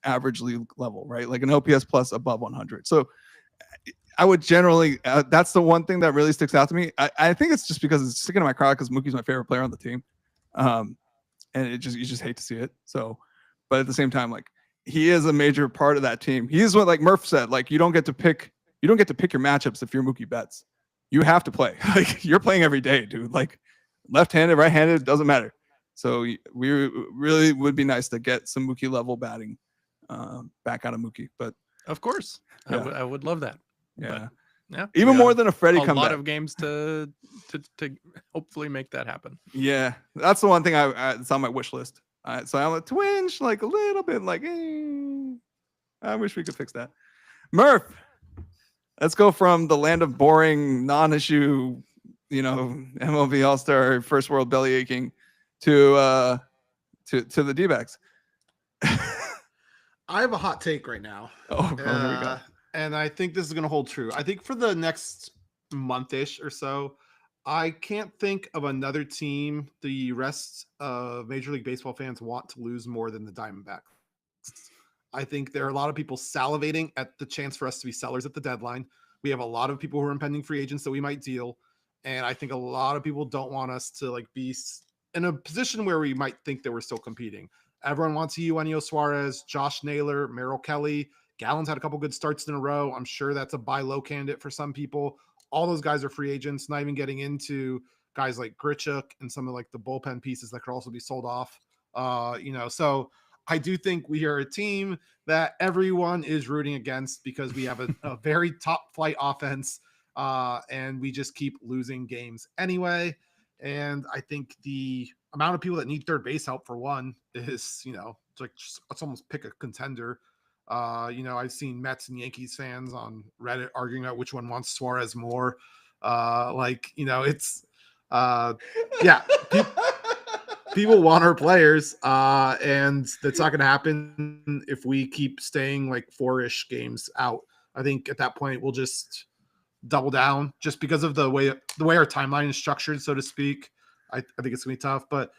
average league level, right? Like an OPS plus above 100. So I would generally, that's the one thing that really sticks out to me. I think it's just because it's sticking to my crowd because Mookie's my favorite player on the team. And you just hate to see it. So, but at the same time, like he is a major part of that team. He is what like Murph said, like you don't get to pick your matchups if you're Mookie Betts. You have to play. Like you're playing every day, dude. Like left-handed, right-handed, doesn't matter. So we really would be nice to get some Mookie level batting back out of Mookie. But of course, yeah. I would love that. Yeah, but, yeah. Even more than a Freddie comeback. A lot of games to hopefully make that happen. Yeah, that's the one thing it's on my wish list. So I'm a twinge like a little bit like, I wish we could fix that. Murph. Let's go from the land of boring, non-issue, MLB All-Star first world belly aching to the D-backs. I have a hot take right now. Oh, here we go. And I think this is going to hold true. I think for the next month-ish or so, I can't think of another team the rest of Major League Baseball fans want to lose more than the Diamondbacks. I think there are a lot of people salivating at the chance for us to be sellers at the deadline. We have a lot of people who are impending free agents that we might deal. And I think a lot of people don't want us to like be in a position where we might think that we're still competing. Everyone wants Eugenio Suarez, Josh Naylor, Merrill Kelly. Gallen's had a couple good starts in a row. I'm sure that's a buy low candidate for some people. All those guys are free agents, not even getting into guys like Grichuk and some of like the bullpen pieces that could also be sold off. So I do think we are a team that everyone is rooting against because we have a very top flight offense and we just keep losing games anyway. And I think the amount of people that need third base help for one is, let's almost pick a contender. I've seen Mets and Yankees fans on Reddit arguing about which one wants Suarez more. People want our players, and that's not going to happen if we keep staying like 4-ish games out. I think at that point we'll just double down just because of the way our timeline is structured, so to speak. I think it's going to be tough, but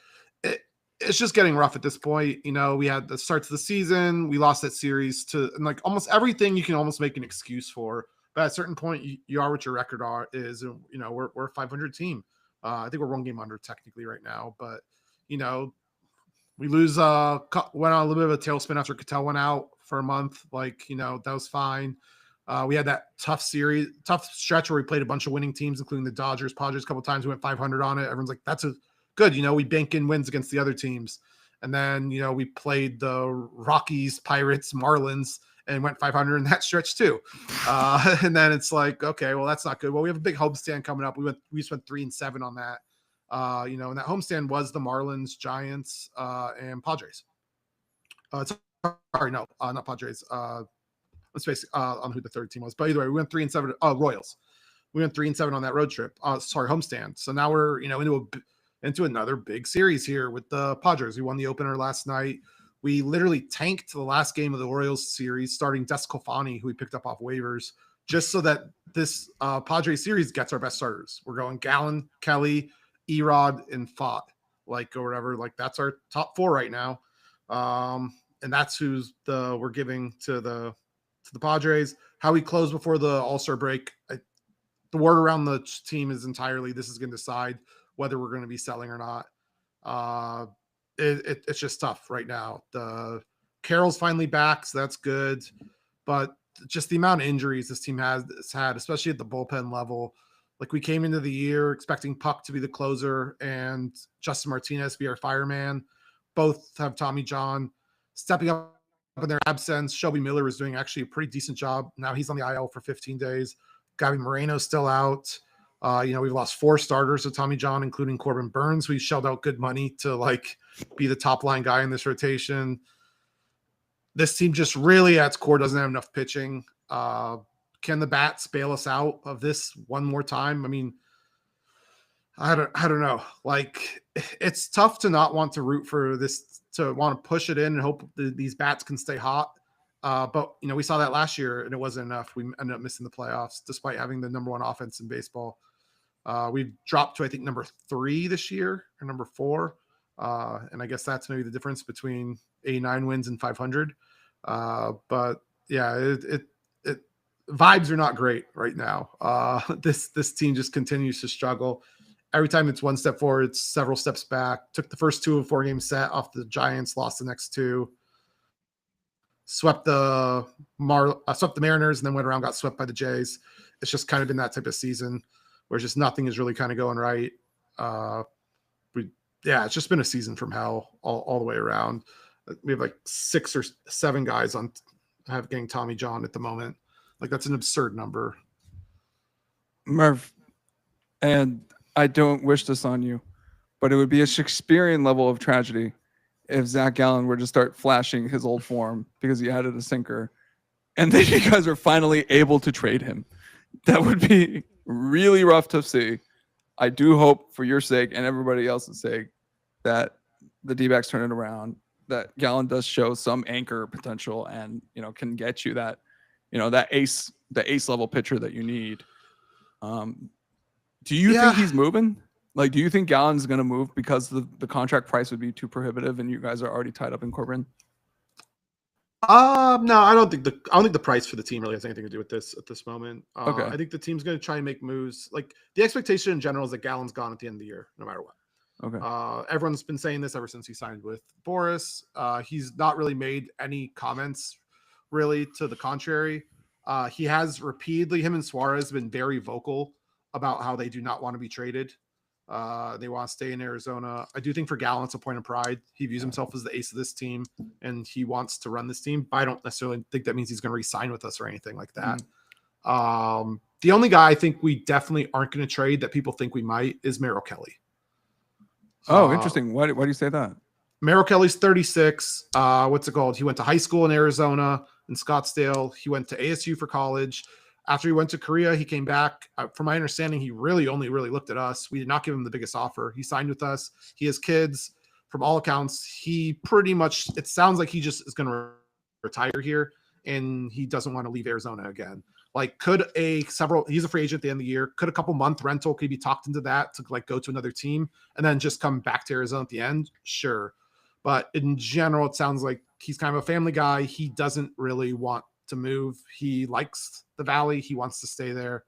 it's just getting rough at this point. We had the starts of the season. We lost that series to like almost everything you can almost make an excuse for. But at a certain point, you are what your record is. You know, we're a 500 team. I think we're one game under technically right now, but you know, we went on a little bit of a tailspin after Cattell went out for a month. Like, you know, that was fine. We had that tough stretch where we played a bunch of winning teams, including the Dodgers, Padres a couple times. We went 500 on it. Everyone's like, that's good. You know, we bank in wins against the other teams. And then, you know, we played the Rockies, Pirates, Marlins, and went 500 in that stretch too. And then it's like, okay, well, that's not good. Well, we have a big homestand coming up. We just went 3-7 on that. You know, and that homestand was the Marlins, Giants, and Padres. Sorry, no, not Padres. Let's face on who the third team was. But either way, we went 3-7. Royals. We went 3-7 on that road trip. Homestand. So now we're, you know, into another big series here with the Padres. We won the opener last night. We literally tanked the last game of the Orioles series, starting Descalfani, who we picked up off waivers, just so that this Padres series gets our best starters. We're going Gallen, Kelly, Erod, and Fott, like, or whatever. Like, that's our top 4 right now. And that's who's we're giving to the Padres. How we close before the All-Star break, the word around the team is entirely this is going to decide whether we're going to be selling or not. It's just tough right now. The Carroll's finally back, so that's good. But just the amount of injuries this team has had, especially at the bullpen level. Like, we came into the year expecting Puck to be the closer and Justin Martinez to be our fireman. Both have Tommy John stepping up in their absence. Shelby Miller was doing actually a pretty decent job. Now he's on the IL for 15 days. Gabby Moreno's still out. You know, we've lost 4 starters to Tommy John, including Corbin Burns. We shelled out good money to like be the top line guy in this rotation. This team just really at its core doesn't have enough pitching. Can the bats bail us out of this one more time? I mean, I don't know. Like, it's tough to not want to root for this, to want to push it in and hope these bats can stay hot. But, you know, we saw that last year and it wasn't enough. We ended up missing the playoffs despite having the number 1 offense in baseball. We've dropped to, I think, number 3 this year or number 4. And I guess that's maybe the difference between 89 wins and 500. But yeah, it vibes are not great right now. This team just continues to struggle. Every time it's one step forward, it's several steps back. Took the first 2 of 4 game set off the Giants, lost the next 2. Swept the Mariners, and then went around, got swept by the Jays. It's just kind of been that type of season where just nothing is really kind of going right. It's just been a season from hell all the way around. We have like 6 or 7 guys getting Tommy John at the moment. Like, that's an absurd number. Murph, and I don't wish this on you, but it would be a Shakespearean level of tragedy if Zach Gallen were to start flashing his old form because he added a sinker, and then you guys are finally able to trade him. That would be really rough to see. I do hope, for your sake and everybody else's sake, that the D-backs turn it around, that Gallen does show some anchor potential and, you know, can get you that, you know, the ace level pitcher that you need. Do you think he's moving? Like, do you think Gallen's going to move because the contract price would be too prohibitive and you guys are already tied up in Corbin? No, I don't think the price for the team really has anything to do with this at this moment. Okay. I think the team's going to try and make moves. Like, the expectation in general is that Gallen's gone at the end of the year, no matter what. Okay. Everyone's been saying this ever since he signed with Boris. He's not really made any comments really to the contrary. He has repeatedly, him and Suarez have been very vocal about how they do not want to be traded. They want to stay in Arizona. I do think for Gallen, it's a point of pride. He views himself as the ace of this team, and he wants to run this team. But I don't necessarily think that means he's going to re-sign with us or anything like that. The only guy I think we definitely aren't going to trade that people think we might is Merrill Kelly. Oh, interesting. Why do you say that? Merrill Kelly's 36. What's it called? He went to high school in Arizona, in Scottsdale. He went to ASU for college. After he went to Korea, he came back. From my understanding, he really only looked at us. We did not give him the biggest offer. He signed with us. He has kids. From all accounts, he pretty much, it sounds like he just is going to retire here, and he doesn't want to leave Arizona again. Like, he's a free agent at the end of the year. Could a couple month rental, could he be talked into that to like go to another team and then just come back to Arizona at the end? Sure. But in general, it sounds like he's kind of a family guy. He doesn't really want to move. He likes the Valley. He wants to stay there.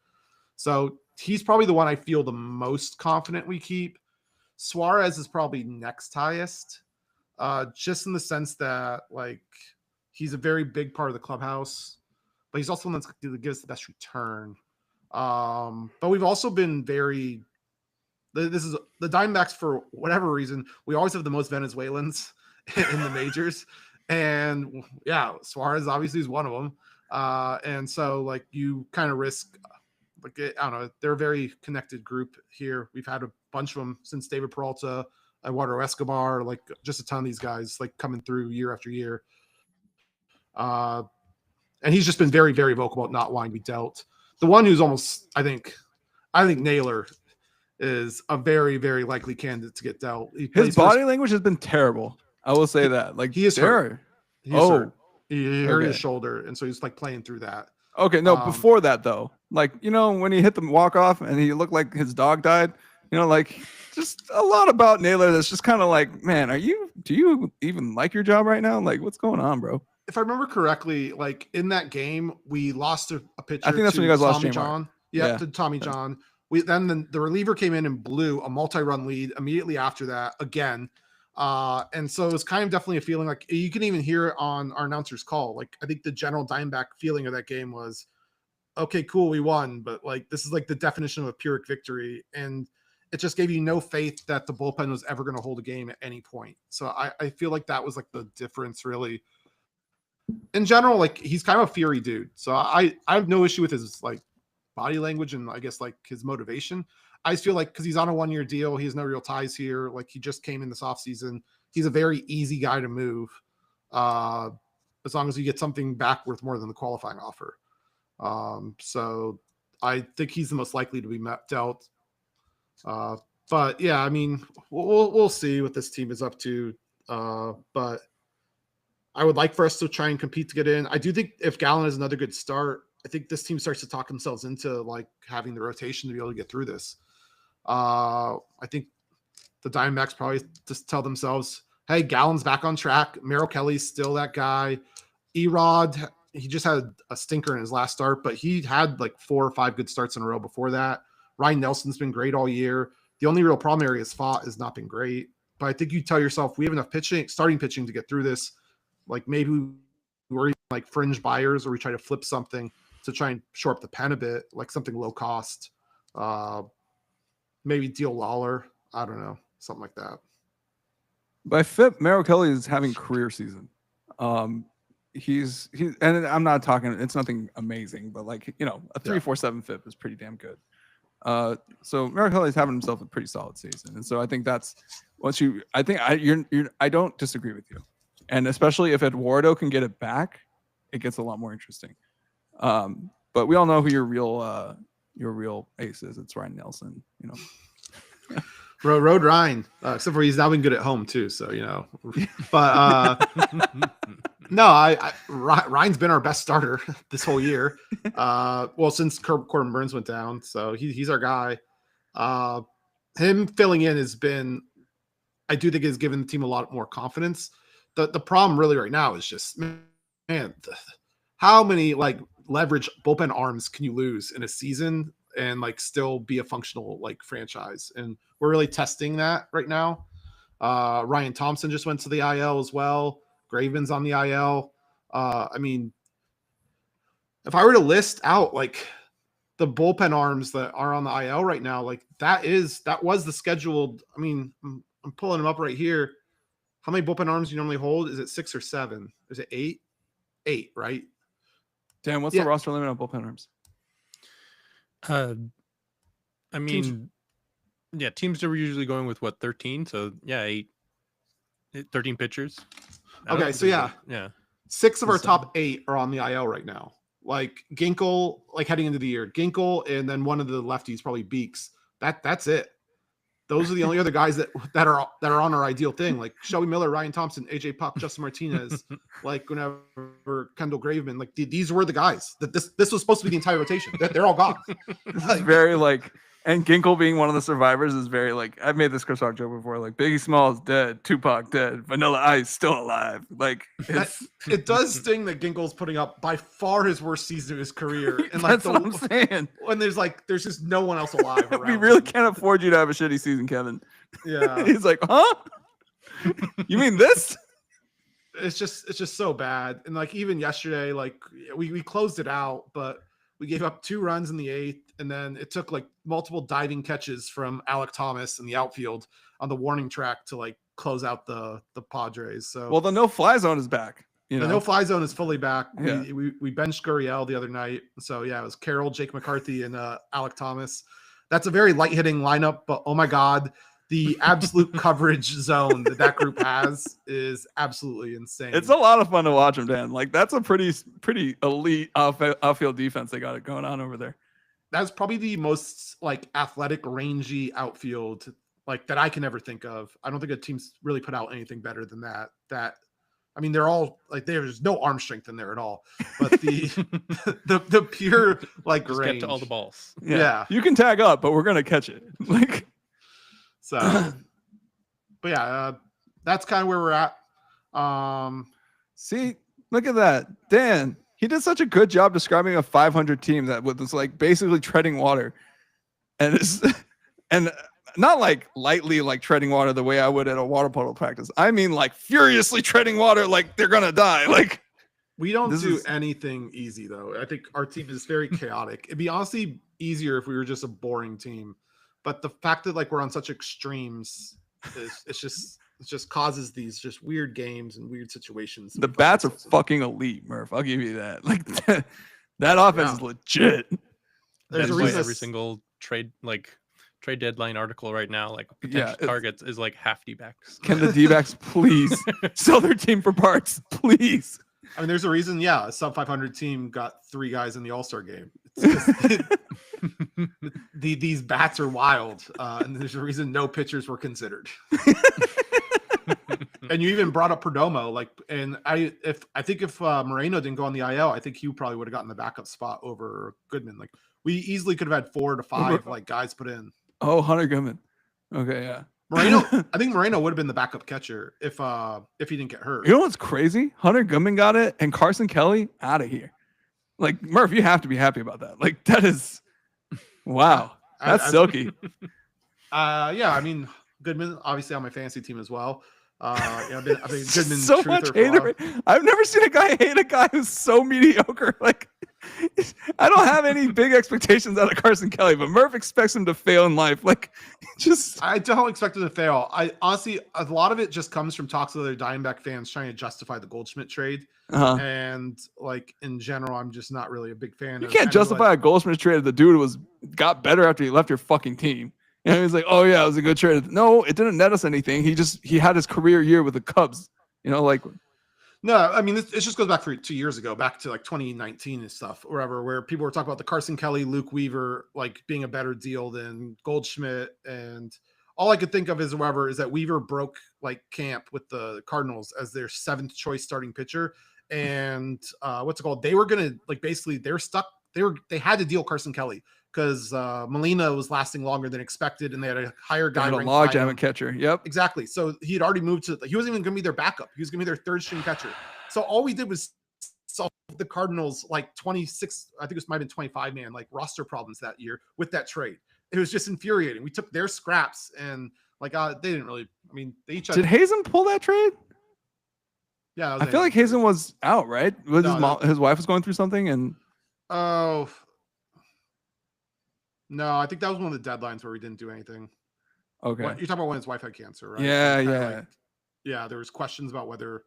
So he's probably the one I feel the most confident we keep. Suarez is probably next highest, just in the sense that like he's a very big part of the clubhouse, but he's also one that's going to give us the best return. But we've also been this is the Diamondbacks, for whatever reason, we always have the most Venezuelans in the majors. And yeah, Suarez obviously is one of them. And so like you kind of risk, like, I don't know, they're a very connected group here. We've had a bunch of them since David Peralta, Eduardo Escobar, like just a ton of these guys like coming through year after year. And he's just been very, very vocal about not wanting to be dealt. The one who's almost, I think Naylor is a very, very likely candidate to get dealt. His body language has been terrible. I will say that. Like he is hurt. He hurt his okay. shoulder, and so he's like playing through that. Okay, no, before that though, like, you know, when he hit the walk off and he looked like his dog died, you know, like just a lot about Naylor that's just kind of like, man, do you even like your job right now? Like, what's going on, bro? If I remember correctly, like in that game, we lost a pitcher. I think that's when you guys lost Tommy John. Yeah, to Tommy John. Then the reliever came in and blew a multi-run lead immediately after that again. And so it was kind of definitely a feeling like you can even hear it on our announcer's call. Like I think the general Diamondback feeling of that game was, okay, cool, we won, but like this is like the definition of a Pyrrhic victory, and it just gave you no faith that the bullpen was ever going to hold a game at any point. So I feel like that was like the difference really. In general, like he's kind of a fiery dude, so I have no issue with his like body language and I guess like his motivation. I just feel like because he's on a 1-year deal, he has no real ties here. Like he just came in this offseason. He's a very easy guy to move, as long as you get something back worth more than the qualifying offer. So I think he's the most likely to be dealt. But yeah, I mean, we'll see what this team is up to. But I would like for us to try and compete to get in. I do think if Gallen has another good start, I think this team starts to talk themselves into like having the rotation to be able to get through this. I think the Diamondbacks probably just tell themselves, hey, Gallen's back on track. Merrill Kelly's still that guy. Erod, he just had a stinker in his last start, but he had like 4 or 5 good starts in a row before that. Ryan Nelson's been great all year. The only real problem area is Fott has not been great. But I think you tell yourself, we have enough starting pitching to get through this. Like maybe we're even like fringe buyers, or we try to flip something to try and shore up the pen a bit, like something low cost. Maybe deal Lawler. I don't know, something like that. By FIP, Merrill Kelly is having career season. He's and I'm not talking, it's nothing amazing, but like, you know, a 3.47 FIP is pretty damn good. So Merrill Kelly's having himself a pretty solid season, and so I think that's I don't disagree with you, and especially if Eduardo can get it back, it gets a lot more interesting. But we all know who your real ace is. It's Ryan Nelson, you know. Road Ryan, except for he's now been good at home too, so you know. But no, Ryan's been our best starter this whole year. Well, since Corbin Burns went down, so he's our guy. Him filling in has been, I do think, has given the team a lot more confidence. The problem really right now is just, man, how many like leverage bullpen arms can you lose in a season and like still be a functional like franchise? And we're really testing that right now. Ryan Thompson just went to the IL as well. Graven's on the IL. I mean, if I were to list out like the bullpen arms that are on the IL right now, like that was the scheduled. I mean, I'm pulling them up right here. How many bullpen arms do you normally hold? Is it 6 or 7? Is it 8? 8, right? Dan, what's the roster limit on bullpen arms? I mean, teams are usually going with 13. So 8, 13 pitchers. Okay, so 6 of our top 8 are on the IL right now. Like Ginkel, like heading into the year, Ginkel, and then one of the lefties, probably Beeks. That's it. Those are the only other guys that are on our ideal thing. Like Shelby Miller, Ryan Thompson, AJ Puck, Justin Martinez, like whenever Kendall Graveman, like these were the guys that this was supposed to be the entire rotation. They're all gone. This is very like And Ginkle being one of the survivors is very like, I've made this Chris Rock joke before. Like Biggie Smalls dead, Tupac dead, Vanilla Ice still alive. Like it does sting that Ginkle's putting up by far his worst season of his career. And that's what I'm saying. When there's just no one else alive around. We really can't afford you to have a shitty season, Kevin. Yeah. He's like, huh? You mean this? It's just so bad. And like even yesterday, like we closed it out, but we gave up 2 runs in the 8th, and then it took like multiple diving catches from Alec Thomas in the outfield on the warning track to like close out the Padres. So well, the no-fly zone is back. The no-fly zone is fully back. Yeah. We benched Gurriel the other night. So yeah, it was Carroll, Jake McCarthy, and Alec Thomas. That's a very light-hitting lineup, but oh my God, the absolute coverage zone that group has is absolutely insane. It's a lot of fun to watch them, Dan. Like that's a pretty elite outfield defense they got it going on over there. That's probably the most like athletic, rangy outfield like that I can ever think of. I don't think a team's really put out anything better than that. I mean, they're all like there's no arm strength in there at all, but the pure like just range. Get to all the balls. Yeah, you can tag up, but we're gonna catch it. Like. So, but yeah, that's kind of where we're at. See, look at that. Dan, he did such a good job describing a 500 team that was like basically treading water. And not like lightly like treading water the way I would at a water polo practice. I mean like furiously treading water like they're going to die. Like we don't do anything easy though. I think our team is very chaotic. It'd be honestly easier if we were just a boring team. But the fact that like we're on such extremes it just causes these just weird games and weird situations. The bats are fucking elite, Murph. I'll give you that. Like that offense is legit. There's a reason every single trade deadline article right now, like potential targets is like half D-backs. Can the D-backs please sell their team for parts, please? I mean, there's a reason. Yeah, a sub 500 team got 3 guys in the All-Star game. These bats are wild, and there's a reason no pitchers were considered. And you even brought up Perdomo, like, and I think if Moreno didn't go on the IL, I think he probably would have gotten the backup spot over Goodman. Like, we easily could have had 4 to 5 like guys put in. Oh, Hunter Goodman. Okay, yeah. Moreno, I think Moreno would have been the backup catcher if he didn't get hurt. You know what's crazy? Hunter Goodman got it, and Carson Kelly out of here. Like Murph, you have to be happy about that. Like that is, wow, that's silky. Yeah, I mean Goodman obviously on my fantasy team as well. I've been Goodman's so much hater. I've never seen a guy hate a guy who's so mediocre. Like I don't have any big expectations out of Carson Kelly, but Murph expects him to fail in life. Like I don't expect him to fail. I honestly, a lot of it just comes from talks with other Diamondback fans trying to justify the Goldschmidt trade. And like in general, I'm just not really a big fan. You can't justify a Goldschmidt trade. The dude got better after he left your fucking team. You know, he's like, oh yeah, it was a good trade. No, it didn't net us anything. He had his career year with the Cubs. You know, like. No, I mean, it just goes back for 2 years ago, back to like 2019 and stuff, wherever, where people were talking about the Carson Kelly, Luke Weaver, like being a better deal than Goldschmidt. And all I could think of is that Weaver broke like camp with the Cardinals as their 7th choice starting pitcher. And they were going to like, basically they're stuck. They had to deal Carson Kelly because Molina was lasting longer than expected, and they had a higher guy. A logjam at catcher. Yep, exactly. So he had already moved to. He wasn't even going to be their backup. He was going to be their 3rd string catcher. So all we did was solve the Cardinals like 26. I think it might have been 25 man like roster problems that year with that trade. It was just infuriating. We took their scraps and like they didn't really. I mean, they each did Hazen pull that trade? Yeah, I feel like Hazen was out, right? His wife was going through something, and oh. No, I think that was one of the deadlines where we didn't do anything. Okay. You're talking about when his wife had cancer, right? Yeah. There was questions about whether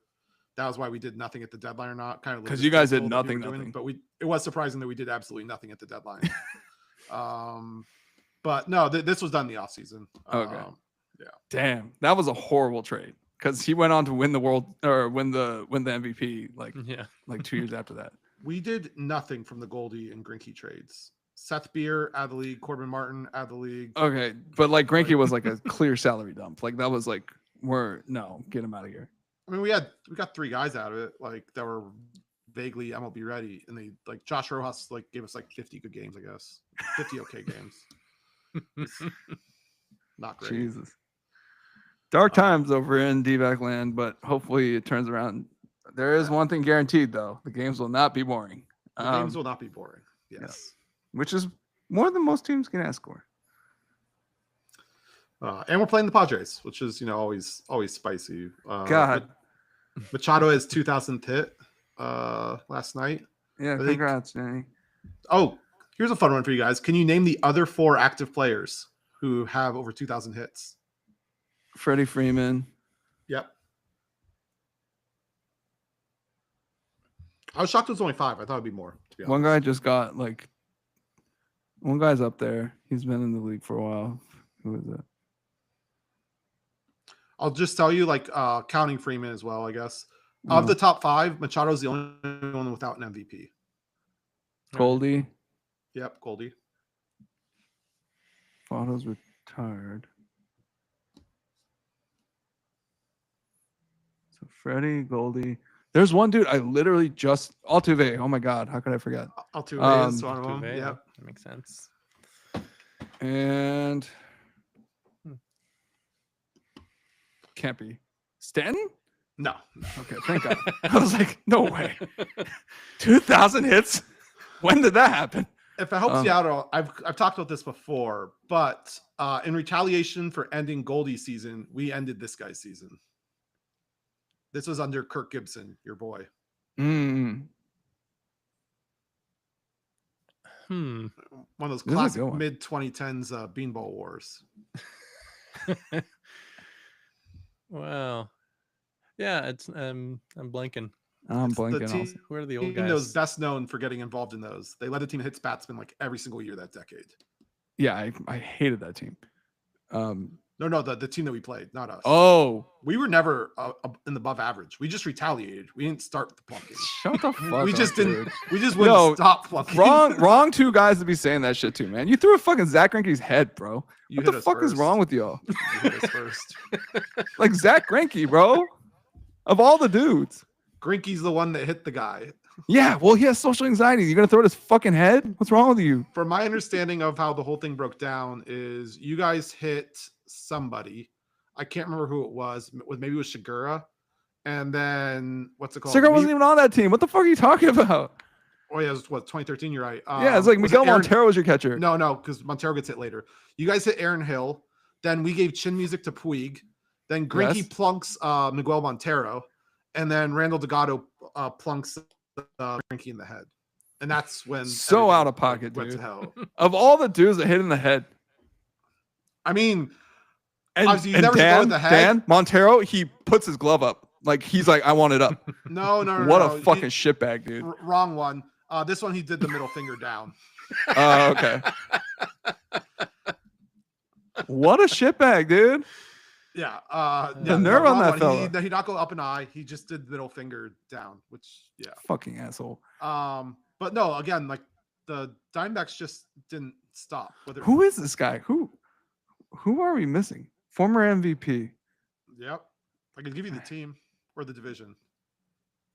that was why we did nothing at the deadline or not. Kind of because you guys did nothing. But it was surprising that we did absolutely nothing at the deadline. But no, this was done in the off season. Okay. Yeah. Damn, that was a horrible trade because he went on to win the win the MVP like 2 years after that. We did nothing from the Goldie and Greinke trades. Seth Beer out of the league, Corbin Martin out of the league. Okay, but like Greinke was like a clear salary dump. Like that was like get him out of here. I mean, we got 3 guys out of it like that were vaguely MLB ready, and they like Josh Rojas like gave us like 50 good games, I guess 50 okay games. Not great. Jesus. Dark times over in D-back land, but hopefully it turns around. There is one thing guaranteed, though. The games will not be boring. The games will not be boring. Yes. Yeah. Which is more than most teams can ask for. And we're playing the Padres, which is, always spicy. God. Machado has 2,000th hit last night. Yeah, congrats, Danny. Oh, here's a fun one for you guys. Can you name the other 4 active players who have over 2,000 hits? Freddie Freeman. Yep. I was shocked it was only 5. I thought it'd be more. To be honest. One guy just got one guy's up there. He's been in the league for a while. Who is it? I'll just tell you, counting Freeman as well, I guess. Of the top 5, Machado's the only one without an MVP. Goldie. Yep, Goldie. Otto's retired. So Freddie, Goldie. There's one dude I literally just Altuve. Oh my god, how could I forget? Altuve is one of them. Altuve, Yeah, that makes sense. And can't be Stanton? no. Okay, thank God. I was like, no way. 2,000 hits? When did that happen? If it helps you out, I've talked about this before, but in retaliation for ending Goldie's season, we ended this guy's season. This was under Kirk Gibson, your boy. Mm. One of those classic mid 2010s Beanball Wars. Well, yeah, it's I'm blanking. I'm blanking also. Who are the old Team guys? that was best known for getting involved in those. They led a team hit batsmen every single year that decade. Yeah, I hated that team. No, the team that we played, not us. Oh, we were never in the above average. We just retaliated. We didn't start the plunking. Shut the fuck we up, just didn't. dude. We just wouldn't stop plunking. Wrong 2 guys to be saying that shit to, man. You threw a fucking Zach Greinke's head, bro. You what the fuck is wrong with y'all? You hit us first. Like Zach Greinke, bro. Of all the dudes. Greinke's the one that hit the guy. Yeah, well, he has social anxiety. You're gonna throw at his fucking head? What's wrong with you? From my understanding of how the whole thing broke down is you guys hit somebody. I can't remember who it was. Maybe it was Shigura. And then what's it called? Shigura wasn't even on that team. What the fuck are you talking about? Oh yeah, it was 2013. You're right. Yeah, it's like Miguel Montero was your catcher. No, because Montero gets hit later. You guys hit Aaron Hill. Then we gave chin music to Puig. Then Greinke plunks Miguel Montero. And then Randall Delgado plunks Greinke in the head. And that's when so out of pocket, went dude. to hell. Of all the dudes that hit in the head. I mean, and never go in the head. Dan Montero, he puts his glove up. Like he's like, I want it up. No. What a fucking shitbag, dude. Wrong one. This one he did the middle finger down. Oh, okay. What a shitbag, dude. Yeah. The nerve on that fella. He did not go up an eye. He just did the middle finger down, which, yeah. Fucking asshole. But no, again, the Diamondbacks just didn't stop. Who is this guy? Who are we missing? Former MVP. Yep. I can give you the team or the division.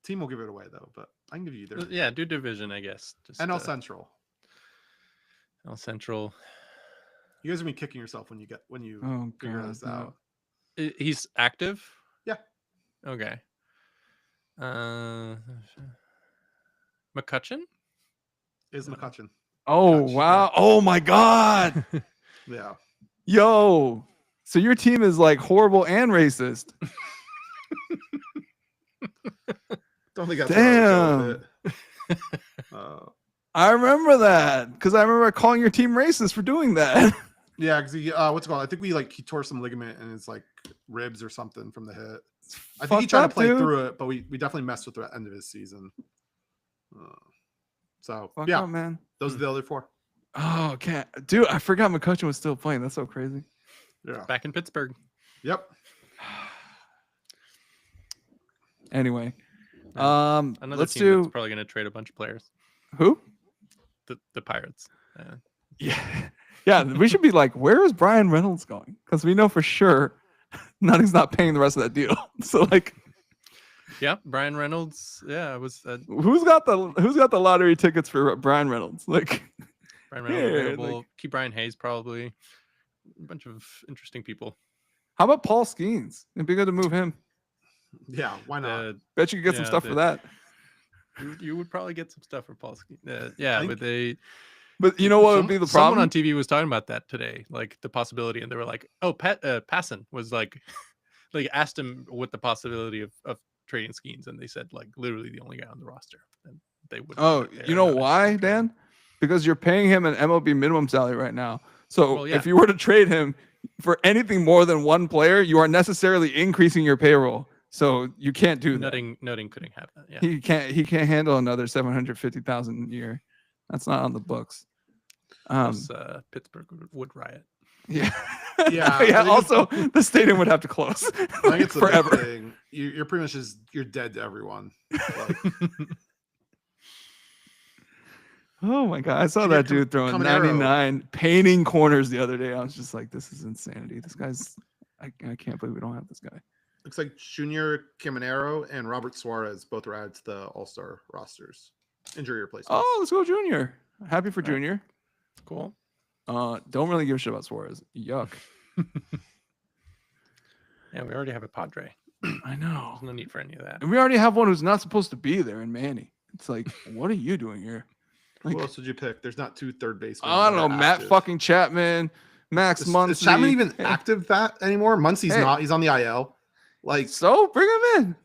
Team will give it away, though, but I can give you either. Yeah, do division, I guess. Just, NL Central. NL Central. You guys are gonna be kicking yourself when you figure this out. He's active? Yeah. Okay. McCutcheon? Is McCutcheon. Oh, wow. Oh, my God. Yeah. Yo. So your team is horrible and racist. Don't think that's damn. I remember that because I remember calling your team racist for doing that. Yeah, because he what's it called? I think he tore some ligament in his ribs or something from the hit. I think he tried to play through it, but we definitely messed with the end of his season. Fuck up, man. Those are the other 4. Oh, okay, dude, I forgot McCutcheon was still playing. That's so crazy. Yeah, back in Pittsburgh. Yep. Anyway, another let's team do. That's probably going to trade a bunch of players. Who? The Pirates. Yeah, we should be where is Brian Reynolds going? Because we know for sure he's not paying the rest of that deal. So yeah, Brian Reynolds. Yeah, it was. Who's got the lottery tickets for Brian Reynolds? Brian Reynolds available. Key Brian Hayes probably. A bunch of interesting people. How about Paul Skeens? It'd be good to move him. Yeah, why not? Bet you could get some stuff for that. You would probably get some stuff for Paul Skeens. Yeah, But you know what would be the problem? Someone on TV was talking about that today, like the possibility, and they were like, "Oh, Passan was like asked him what the possibility of trading Skeens, and they said like literally the only guy on the roster." And they would. Oh, you know why, Dan? Because you're paying him an MLB minimum salary right now. So if you were to trade him for anything more than one player, you are necessarily increasing your payroll. So you can't do that. Nutting couldn't have that. Yeah. He can't handle another $750,000 a year. That's not on the books. Pittsburgh would riot. Yeah. Yeah. Also, the stadium would have to close forever. You're pretty much you're dead to everyone. Like, oh my God. I saw that dude throwing 99 painting corners the other day. I was just like, this is insanity. This guy's, I can't believe we don't have this guy. Looks like Junior Caminero and Robert Suarez both are added to the All-Star rosters. Injury replacements. Oh, let's go Junior. Happy for Junior. Cool. Don't really give a shit about Suarez. Yuck. Yeah, we already have a Padre. I know. There's no need for any of that. And we already have one who's not supposed to be there in Manny. It's like, what are you doing here? Like, who else would you pick? There's not two third basemen. I don't know. Matt fucking Chapman, Max Muncy. Is Chapman even active anymore? Muncy's not. He's on the IL. Like, so bring him in.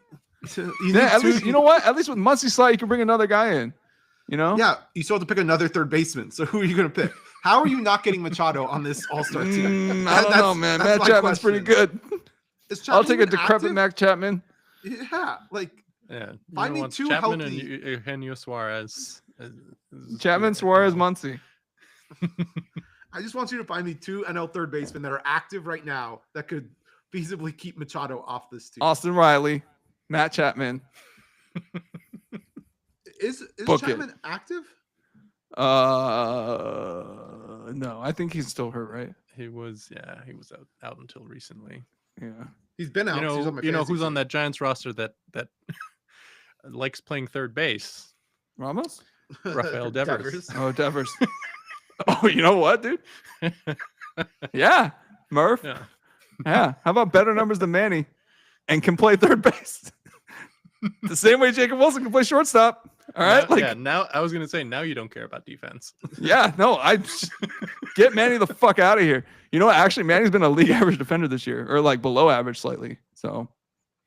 At least, you know what? At least with Muncy's slide, you can bring another guy in. You know? Yeah, you still have to pick another third baseman. So who are you going to pick? How are you not getting Machado on this All-Star team? I don't know, man. Matt Chapman's pretty good. I'll take a decrepit Matt Chapman. Yeah, like find me two Chapman healthy. And Eugenio Suarez. Chapman, Suarez, Muncy. I just want you to find me two NL third basemen that are active right now that could feasibly keep Machado off this team. Austin Riley, Matt Chapman. Is Chapman active? No, I think he's still hurt, right? He was out until recently. Yeah, he's been out. You know who's on that Giants roster that likes playing third base? Ramos? Rafael Devers. Oh, Devers. Oh, you know what, dude? Yeah, Murph. Yeah. How about better numbers than Manny and can play third base? The same way Jacob Wilson can play shortstop. All right. Now I was gonna say now you don't care about defense. Yeah, no, I get Manny the fuck out of here. You know what? Actually, Manny's been a league average defender this year, or like below average slightly. So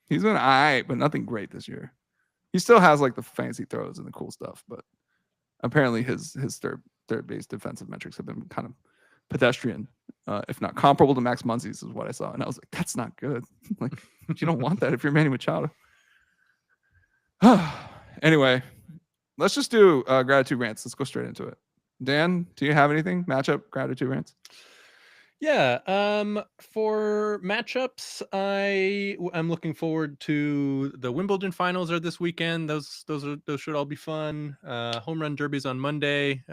he's been all right, but nothing great this year. He still has like the fancy throws and the cool stuff, but apparently his third base defensive metrics have been kind of pedestrian, if not comparable to Max Muncy's, is what I saw, and I was like, that's not good. Like, you don't want that if you're Manny Machado. Anyway, let's just do gratitude rants. Let's go straight into it. Dan, do you have anything? Matchup gratitude rants? Yeah. For matchups, I'm looking forward to the Wimbledon finals are this weekend. Those should all be fun. Home run derbies on Monday.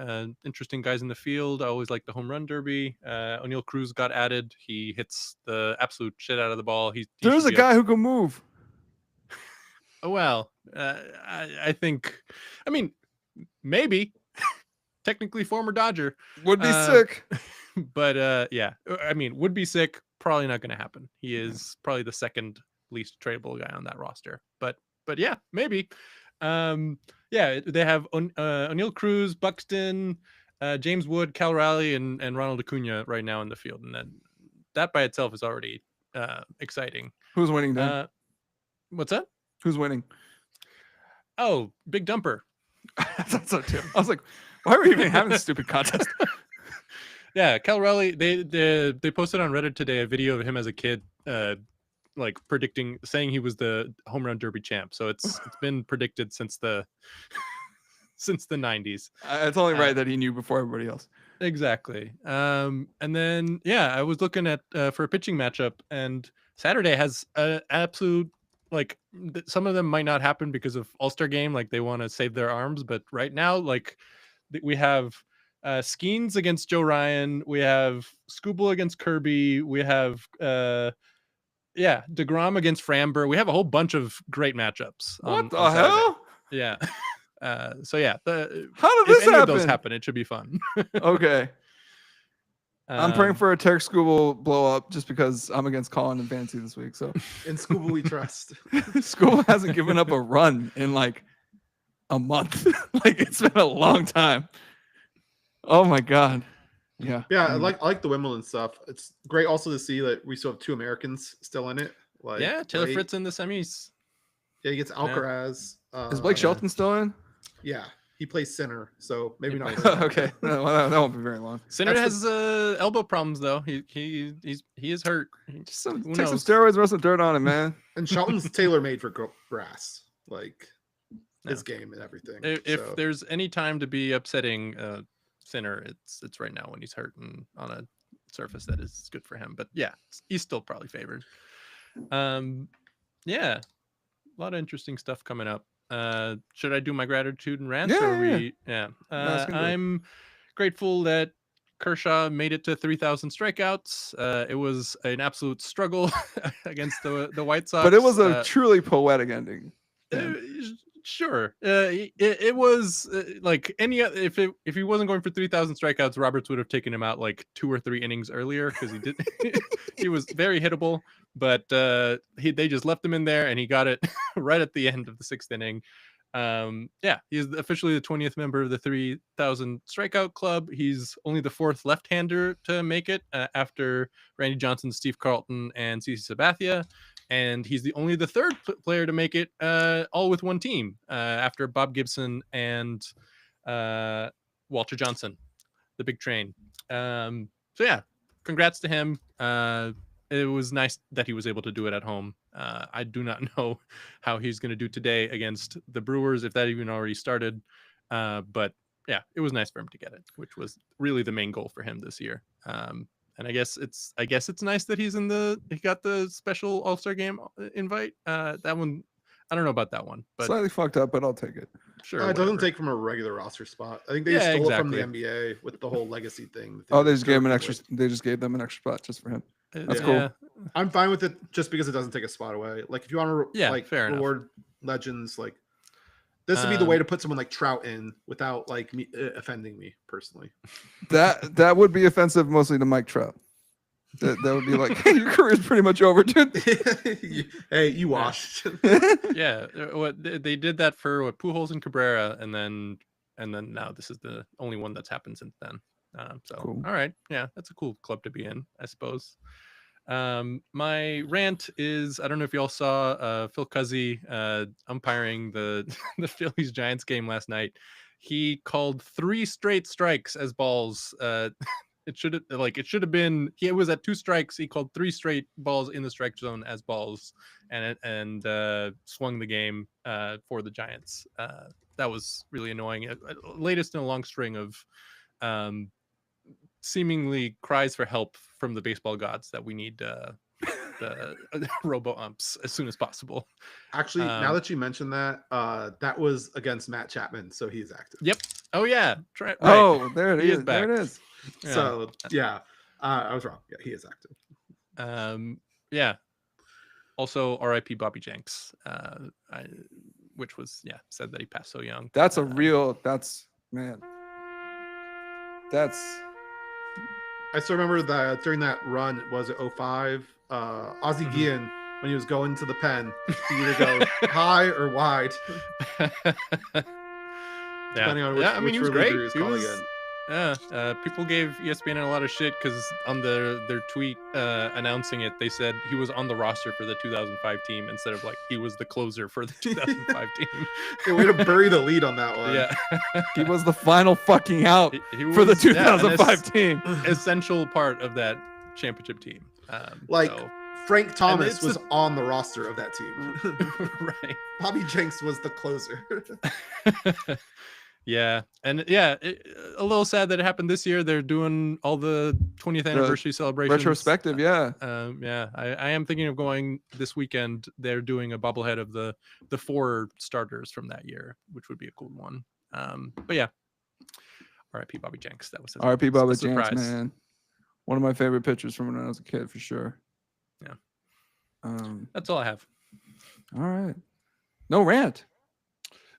Interesting guys in the field. I always like the home run derby. O'Neal Cruz got added. He hits the absolute shit out of the ball. There's a guy who can move. Oh, well, I think, I mean, maybe technically former Dodger would be sick, but yeah, I mean, would be sick. Probably not going to happen. He is probably the second least tradable guy on that roster, but yeah, maybe. Yeah, they have O'Neal Cruz, Buxton, James Wood, Cal Raleigh, and Ronald Acuna right now in the field, and then that by itself is already exciting. Who's winning then? What's that? Who's winning? Oh, Big Dumper. I thought so too. I was like, why are we even having this stupid contest? Yeah, Cal Raleigh, they posted on Reddit today a video of him as a kid, like saying he was the home run derby champ. So it's been predicted since the 90s. It's only right that he knew before everybody else. Exactly. And then I was looking at for a pitching matchup, and Saturday has an absolute, like, some of them might not happen because of All-Star game, like they want to save their arms, but right now, like, we have Skeens against Joe Ryan, we have Skubal against Kirby, we have DeGrom against Framber. We have a whole bunch of great matchups. What the hell? Yeah. So yeah, how did if this any happen? of those happen, it should be fun. Okay. I'm praying for a Terek Skubal blow up just because I'm against Collin and fantasy this week. So In Skubal we trust. Skubal hasn't given up a run in like a month. Like it's been a long time. Oh my god. Yeah. Yeah, I like the Wimbledon stuff. It's great also to see that we still have 2 Americans still in it. Like yeah, Taylor Fritz in the semis. Yeah, he gets Alcaraz. Is Blake Shelton still in? Yeah, he plays center, so maybe not. Okay, well, that won't be very long. Sinner has elbow problems though. He is hurt. Take some steroids, rub some dirt on him, man. And Shelton's tailor made for grass, like his game and everything. If there's any time to be upsetting Sinner, it's right now when he's hurt and on a surface that is good for him. But yeah, he's still probably favored. Yeah, a lot of interesting stuff coming up. Should I do my gratitude and rants? Yeah. I'm grateful that Kershaw made it to 3,000 strikeouts. It was an absolute struggle against the White Sox, but it was a truly poetic ending. Sure. It was like any other, if he wasn't going for 3,000 strikeouts, Roberts would have taken him out like 2 or 3 innings earlier because he did. He was very hittable, but they just left him in there and he got it right at the end of the 6th inning. Yeah, he's officially the 20th member of the 3,000 strikeout club. He's only the 4th left-hander to make it after Randy Johnson, Steve Carlton, and CC Sabathia. And he's only the 3rd player to make it all with one team after Bob Gibson and Walter Johnson, the big train. So yeah, congrats to him. It was nice that he was able to do it at home. I do not know how he's going to do today against the Brewers, if that even already started. But yeah, it was nice for him to get it, which was really the main goal for him this year. And I guess it's nice that he got the special All-Star game invite. That one, I don't know about that one, but slightly fucked up, but I'll take it. Sure. It doesn't take from a regular roster spot. I think they stole it from the NBA with the whole legacy thing. They just gave him an extra. They just gave them an extra spot just for him. That's cool. I'm fine with it just because it doesn't take a spot away. Like if you want to reward legends, like this would be the way to put someone like Trout in without like me offending me personally. That would be offensive mostly to Mike Trout. That would be like, hey, your career's pretty much over, dude. Hey, you washed. Yeah, they did that for Pujols and Cabrera, and then now this is the only one that's happened since then. So cool. All right, yeah, that's a cool club to be in, I suppose. My rant is, I don't know if y'all saw Phil Cuzzy umpiring the Phillies Giants game last night. He called 3 straight strikes as balls. It should have been, he was at 2 strikes. He called 3 straight balls in the strike zone as balls and swung the game for the Giants. That was really annoying. Latest in a long string of seemingly cries for help from the baseball gods that we need the robo umps as soon as possible. Actually, now that you mentioned that, that was against Matt Chapman, so he's active. Yep. Oh yeah. Right. Oh, there it is. There it is. Yeah. So yeah, I was wrong. Yeah, he is active. Yeah. Also, R.I.P. Bobby Jenks, which was said that he passed so young. That's man. That's. I still remember that during that run, was it 05? Ozzie Guillen, when he was going to the pen, he either go high or wide. Depending on which he was great. He was calling in. People gave ESPN a lot of shit because on their tweet announcing it, they said he was on the roster for the 2005 team instead of like he was the closer for the 2005 team. Hey, way to bury the lead on that one. Yeah, he was the final fucking out for the 2005 team. Essential part of that championship team. Frank Thomas was on the roster of that team. Right. Bobby Jenks was the closer. Yeah, and a little sad that it happened this year. They're doing all the 20th anniversary celebrations. Retrospective, yeah. I am thinking of going this weekend. They're doing a bobblehead of the 4 starters from that year, which would be a cool one. But yeah, R.I.P. Bobby Jenks. That was R.I.P. Bobby Jenks, man. One of my favorite pitchers from when I was a kid, for sure. Yeah. That's all I have. All right. No rant.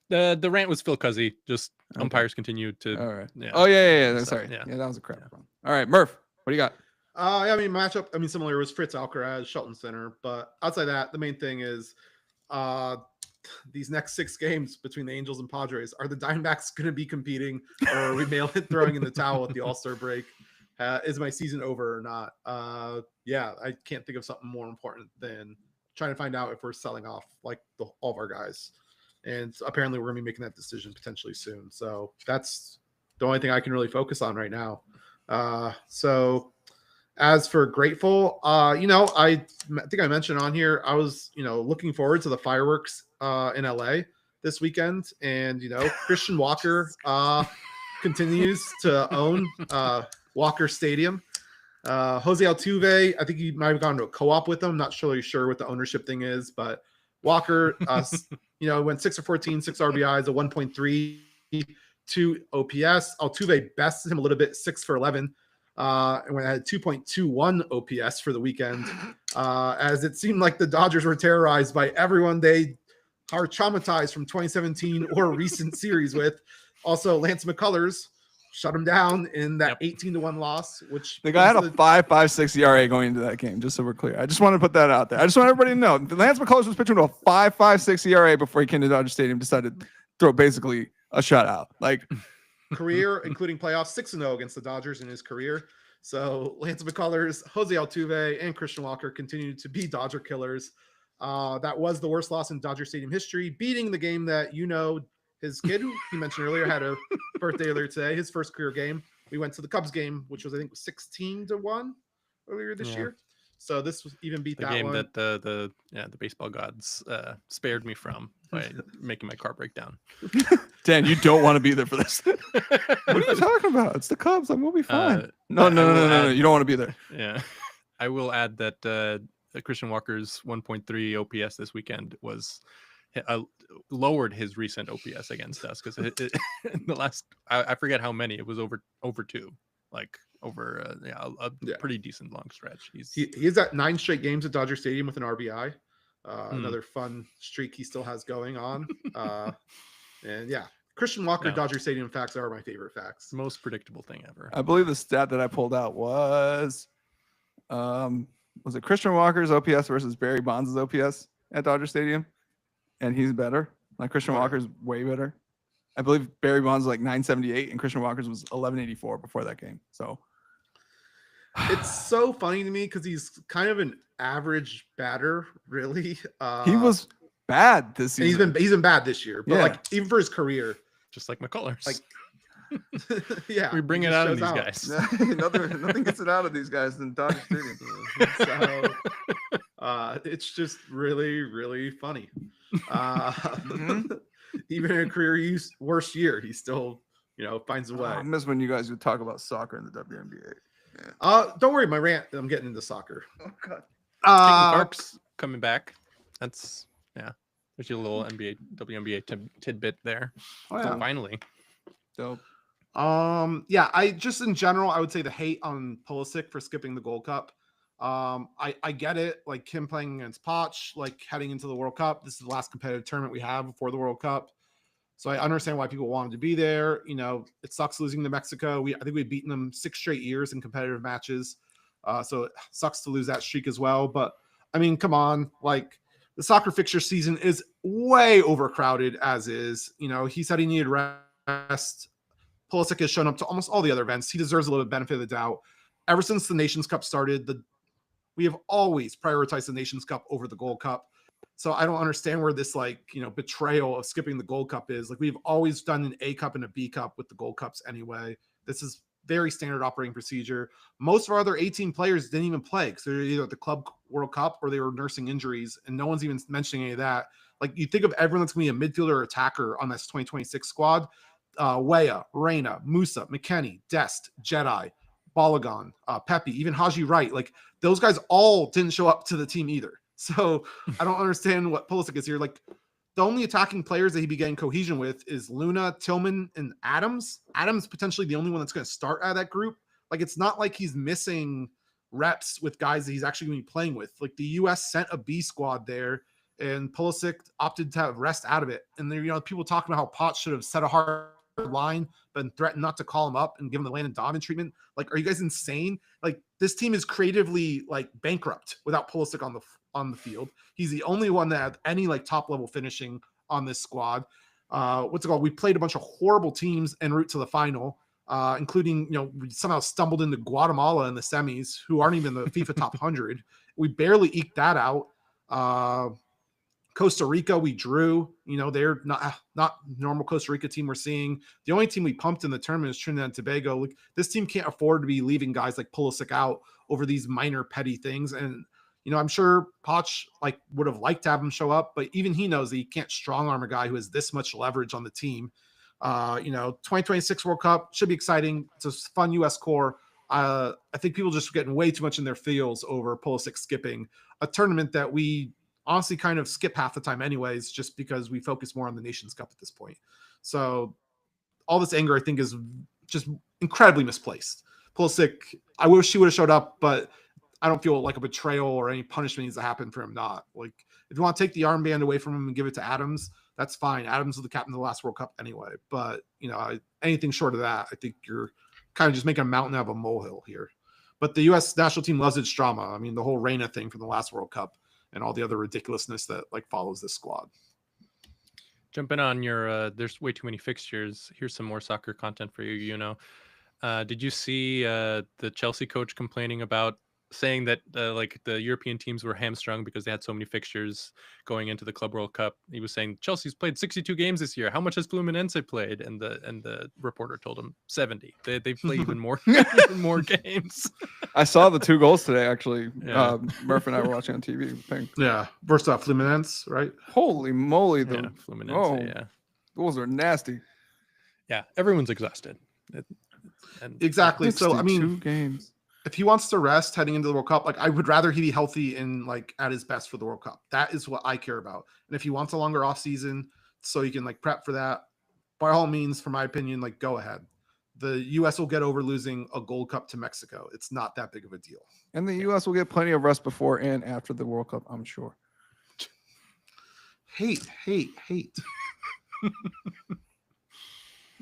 The rant was Phil Cuzzy. Just umpires continue to. All right. Yeah. Oh yeah. So, Sorry. yeah. Yeah, that was a crap one. All right, Murph. What do you got? I mean, matchup. I mean, similar was Fritz Alcaraz, Shelton Center, but outside that, the main thing is, these next 6 games between the Angels and Padres. Are the Diamondbacks going to be competing, or are we throwing in the towel at the All-Star break? Is my season over or not? Yeah, I can't think of something more important than trying to find out if we're selling off like all of our guys. And apparently we're going to be making that decision potentially soon. So that's the only thing I can really focus on right now. So as for grateful, I think I mentioned on here, I was, looking forward to the fireworks in LA this weekend. And, Christian Walker continues to own Walker Stadium. Jose Altuve, I think he might have gone to a co-op with them. Not really sure what the ownership thing is, but Walker, went 6 for 14, 6 RBIs, a 1.32 OPS. Altuve bested him a little bit, 6 for 11. And when I had 2.21 OPS for the weekend, as it seemed like the Dodgers were terrorized by everyone they are traumatized from 2017 or recent series with. Also, Lance McCullers shut him down in that 18-1 loss, which the guy had a 5.56 ERA going into that game, just so we're clear. I just want to put that out there. I just want everybody to know Lance McCullers was pitching to a 5.56 ERA before he came to Dodger Stadium, decided to throw basically a shutout. Like career, including playoffs, 6-0 against the Dodgers in his career. So Lance McCullers, Jose Altuve, and Christian Walker continue to be Dodger killers. That was the worst loss in Dodger Stadium history, beating the game that his kid, who he mentioned earlier, had a birthday earlier today, his first career game. We went to the Cubs game, which was, I think, 16-1 earlier this year. So this was even beat the that game one. that the baseball gods spared me from by making my car break down. Dan, you don't want to be there for this. What are you talking about? It's the Cubs. We'll be fine. No. You don't want to be there. Yeah. I will add that Christian Walker's 1.3 OPS this weekend was lowered his recent OPS against us because in the last I forget how many, it was over 2, like over a pretty decent long stretch. He is at 9 straight games at Dodger Stadium with an RBI. Another fun streak he still has going on. And yeah, Christian Walker Dodger Stadium facts are my favorite facts. Most predictable thing ever. I believe the stat that I pulled out was it Christian Walker's OPS versus Barry Bonds' OPS at Dodger Stadium? And he's better. Like Christian Walker's way better. I believe Barry Bonds was like 978 and Christian Walker's was 1184 before that game. So it's so funny to me because he's kind of an average batter, really. He was bad this season. He's been bad this year, but like even for his career, just like McCullers. Like, we bring it out of these guys. Nothing gets it out of these guys than Dodger Stadium. So it's just really, really funny. Even in a career worst year, he still finds a way. I miss when you guys would talk about soccer in the WNBA. Don't worry, my rant, I'm getting into soccer. Oh god. Clark's coming back. That's there's your little WNBA tidbit there. So finally. Dope. I just in general, I would say the hate on Pulisic for skipping the Gold Cup. I get it, like him playing against Poch, like heading into the World Cup. This is the last competitive tournament we have before the World Cup. So I understand why people wanted to be there. It sucks losing to Mexico. I think we've beaten them 6 straight years in competitive matches. So it sucks to lose that streak as well. But I mean, come on, like the soccer fixture season is way overcrowded as is. He said he needed rest. Pulisic has shown up to almost all the other events. He deserves a little bit of benefit of the doubt. Ever since the Nations Cup started, we have always prioritized the Nations Cup over the Gold Cup. So I don't understand where this betrayal of skipping the Gold Cup is. Like we've always done an A Cup and a B Cup with the Gold Cups anyway. This is very standard operating procedure. Most of our other 18 players didn't even play because they're either at the Club World Cup or they were nursing injuries, and no one's even mentioning any of that. Like you think of everyone that's going to be a midfielder or attacker on this 2026 squad. Weah, Reina, Musa, McKennie, Dest, Jedi, Balogun, Pepe, even Haji Wright. Like those guys all didn't show up to the team either. So I don't understand what Pulisic is here. Like the only attacking players that he'd be getting cohesion with is Luna, Tillman, and Adams. Adams potentially the only one that's going to start out of that group. Like it's not like he's missing reps with guys that he's actually going to be playing with. Like the U.S. sent a B squad there, and Pulisic opted to have rest out of it. And there, people talking about how Potts should have set a hard line, but threatened not to call him up and give him the Landon Donovan treatment. Like, are you guys insane? Like, this team is creatively like bankrupt without Pulisic on the field. He's the only one that had any like top level finishing on this squad. What's it called? We played a bunch of horrible teams en route to the final, including, we somehow stumbled into Guatemala in the semis, who aren't even the FIFA top 100. We barely eked that out. Costa Rica, we drew. They're not normal Costa Rica team we're seeing. The only team we pumped in the tournament is Trinidad and Tobago. Like, this team can't afford to be leaving guys like Pulisic out over these minor petty things. And I'm sure Poch would have liked to have him show up, but even he knows that he can't strong arm a guy who has this much leverage on the team. 2026 World Cup should be exciting. It's a fun U.S. core. I think people just getting way too much in their feels over Pulisic skipping a tournament that we honestly kind of skip half the time anyways, just because we focus more on the Nations Cup at this point. So all this anger, I think, is just incredibly misplaced. Pulisic, I wish he would have showed up, but I don't feel like a betrayal or any punishment needs to happen for him not. Like, if you want to take the armband away from him and give it to Adams, that's fine. Adams was the captain of the last World Cup anyway. But, anything short of that, I think you're kind of just making a mountain out of a molehill here. But the U.S. national team loves its drama. I mean, the whole Reina thing from the last World Cup and all the other ridiculousness that follows this squad. Jumping on your, there's way too many fixtures. Here's some more soccer content for you, Did you see the Chelsea coach complaining about saying that the European teams were hamstrung because they had so many fixtures going into the Club World Cup? He was saying Chelsea's played 62 games this year. How much has Fluminense played? And the reporter told him 70. They play even more more games. I saw the 2 goals today, actually. Yeah. Murph and I were watching on TV. Thing. Yeah, first off, Fluminense, right? Holy moly, Fluminense. Those are nasty. Yeah, everyone's exhausted. Exactly. So I mean, 2 games. If he wants to rest heading into the World Cup, I would rather he be healthy and at his best for the World Cup. That is what I care about. And if he wants a longer off season so he can prep for that, by all means, for my opinion, go ahead. The U.S. will get over losing a Gold Cup to Mexico. It's not that big of a deal. And the U.S. will get plenty of rest before and after the World Cup, I'm sure. Hate.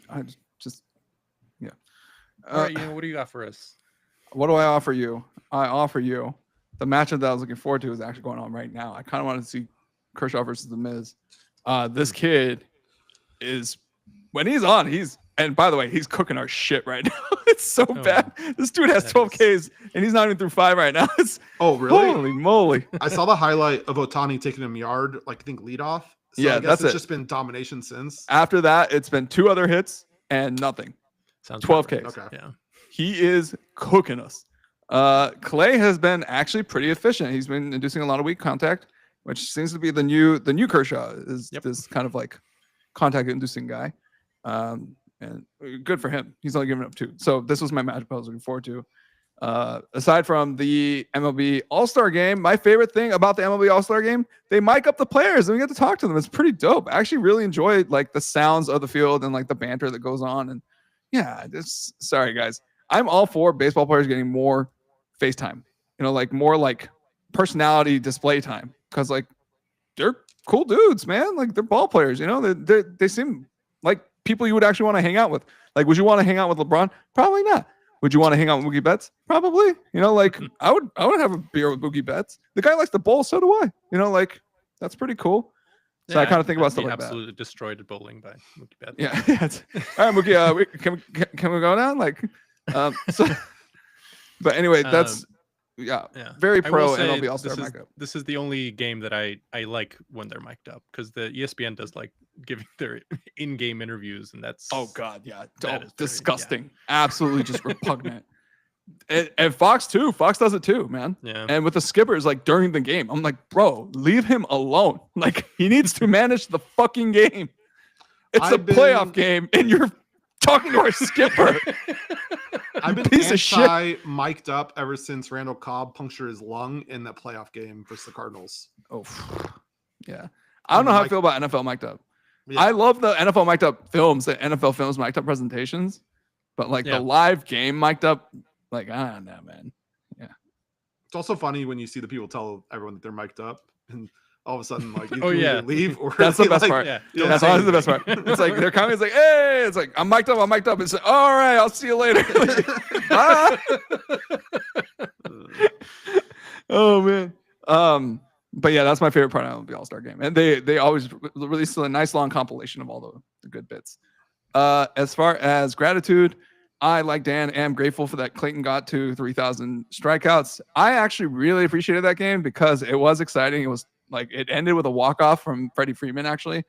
I just yeah. All right, what do you got for us? What do I offer you? I offer you the matchup that I was looking forward to is actually going on right now. I kind of wanted to see Kershaw versus The Miz. This kid is, when he's on, and by the way, he's cooking our shit right now. It's so bad. This dude has 12 Ks and he's not even through 5 right now. Oh, really? Holy moly. I saw the highlight of Ohtani taking him yard, I think lead off. So yeah, I guess it's just been domination since. After that, it's been 2 other hits and nothing. Sounds 12 Ks. Okay. Yeah. He is cooking us. Clay has been actually pretty efficient. He's been inducing a lot of weak contact, which seems to be the new Kershaw is this kind of contact inducing guy. And good for him. He's only given up 2. So this was my matchup I was looking forward to. Aside from the MLB All-Star game, my favorite thing about the MLB All-Star game, they mic up the players and we get to talk to them. It's pretty dope. I actually really enjoyed the sounds of the field and the banter that goes on. And yeah, sorry guys. I'm all for baseball players getting more FaceTime, more personality display time, because they're cool dudes, man. They're ball players, they seem like people you would actually want to hang out with. Would you want to hang out with LeBron? Probably not. Would you want to hang out with Mookie Betts? Probably. I would have a beer with Mookie Betts. The guy likes to bowl, so do I. That's pretty cool. So I kind of think about stuff like that. Absolutely destroyed at bowling by Mookie Betts. Yeah. All right, Mookie. Can we go now? But anyway, that's very pro MLB All-Star matchup. This is the only game that I like when they're mic'd up, because the ESPN does giving their in-game interviews, and that's disgusting. Absolutely just repugnant. And Fox too. Fox does it too, man. Yeah. And with the skippers during the game, I'm like, bro, leave him alone. He needs to manage the fucking game. It's a playoff game, and you're talking to our skipper. I've been anti-mic'd up ever since Randall Cobb punctured his lung in that playoff game versus the Cardinals. Oh, yeah. I don't know how I feel about NFL mic'd up. Yeah. I love the NFL mic'd up films, the NFL films mic'd up presentations, but the live game mic'd up, I don't know, man. Yeah. It's also funny when you see the people tell everyone that they're mic'd up, and all of a sudden like you Oh, can yeah. either leave or That's the really, best like, part. Yeah. don't That's say always the best anything. part. It's like they're coming. It's like, hey, it's like I'm mic'd up. It's like, all right, I'll see you later. Bye. Oh man. But yeah, that's my favorite part of the All-Star game, and they always release a nice long compilation of all the good bits. As far as gratitude, I, like Dan, am grateful for that Clayton got to 3,000 strikeouts. I actually really appreciated that game because it was exciting. It was like it ended with a walk-off from Freddie Freeman, actually,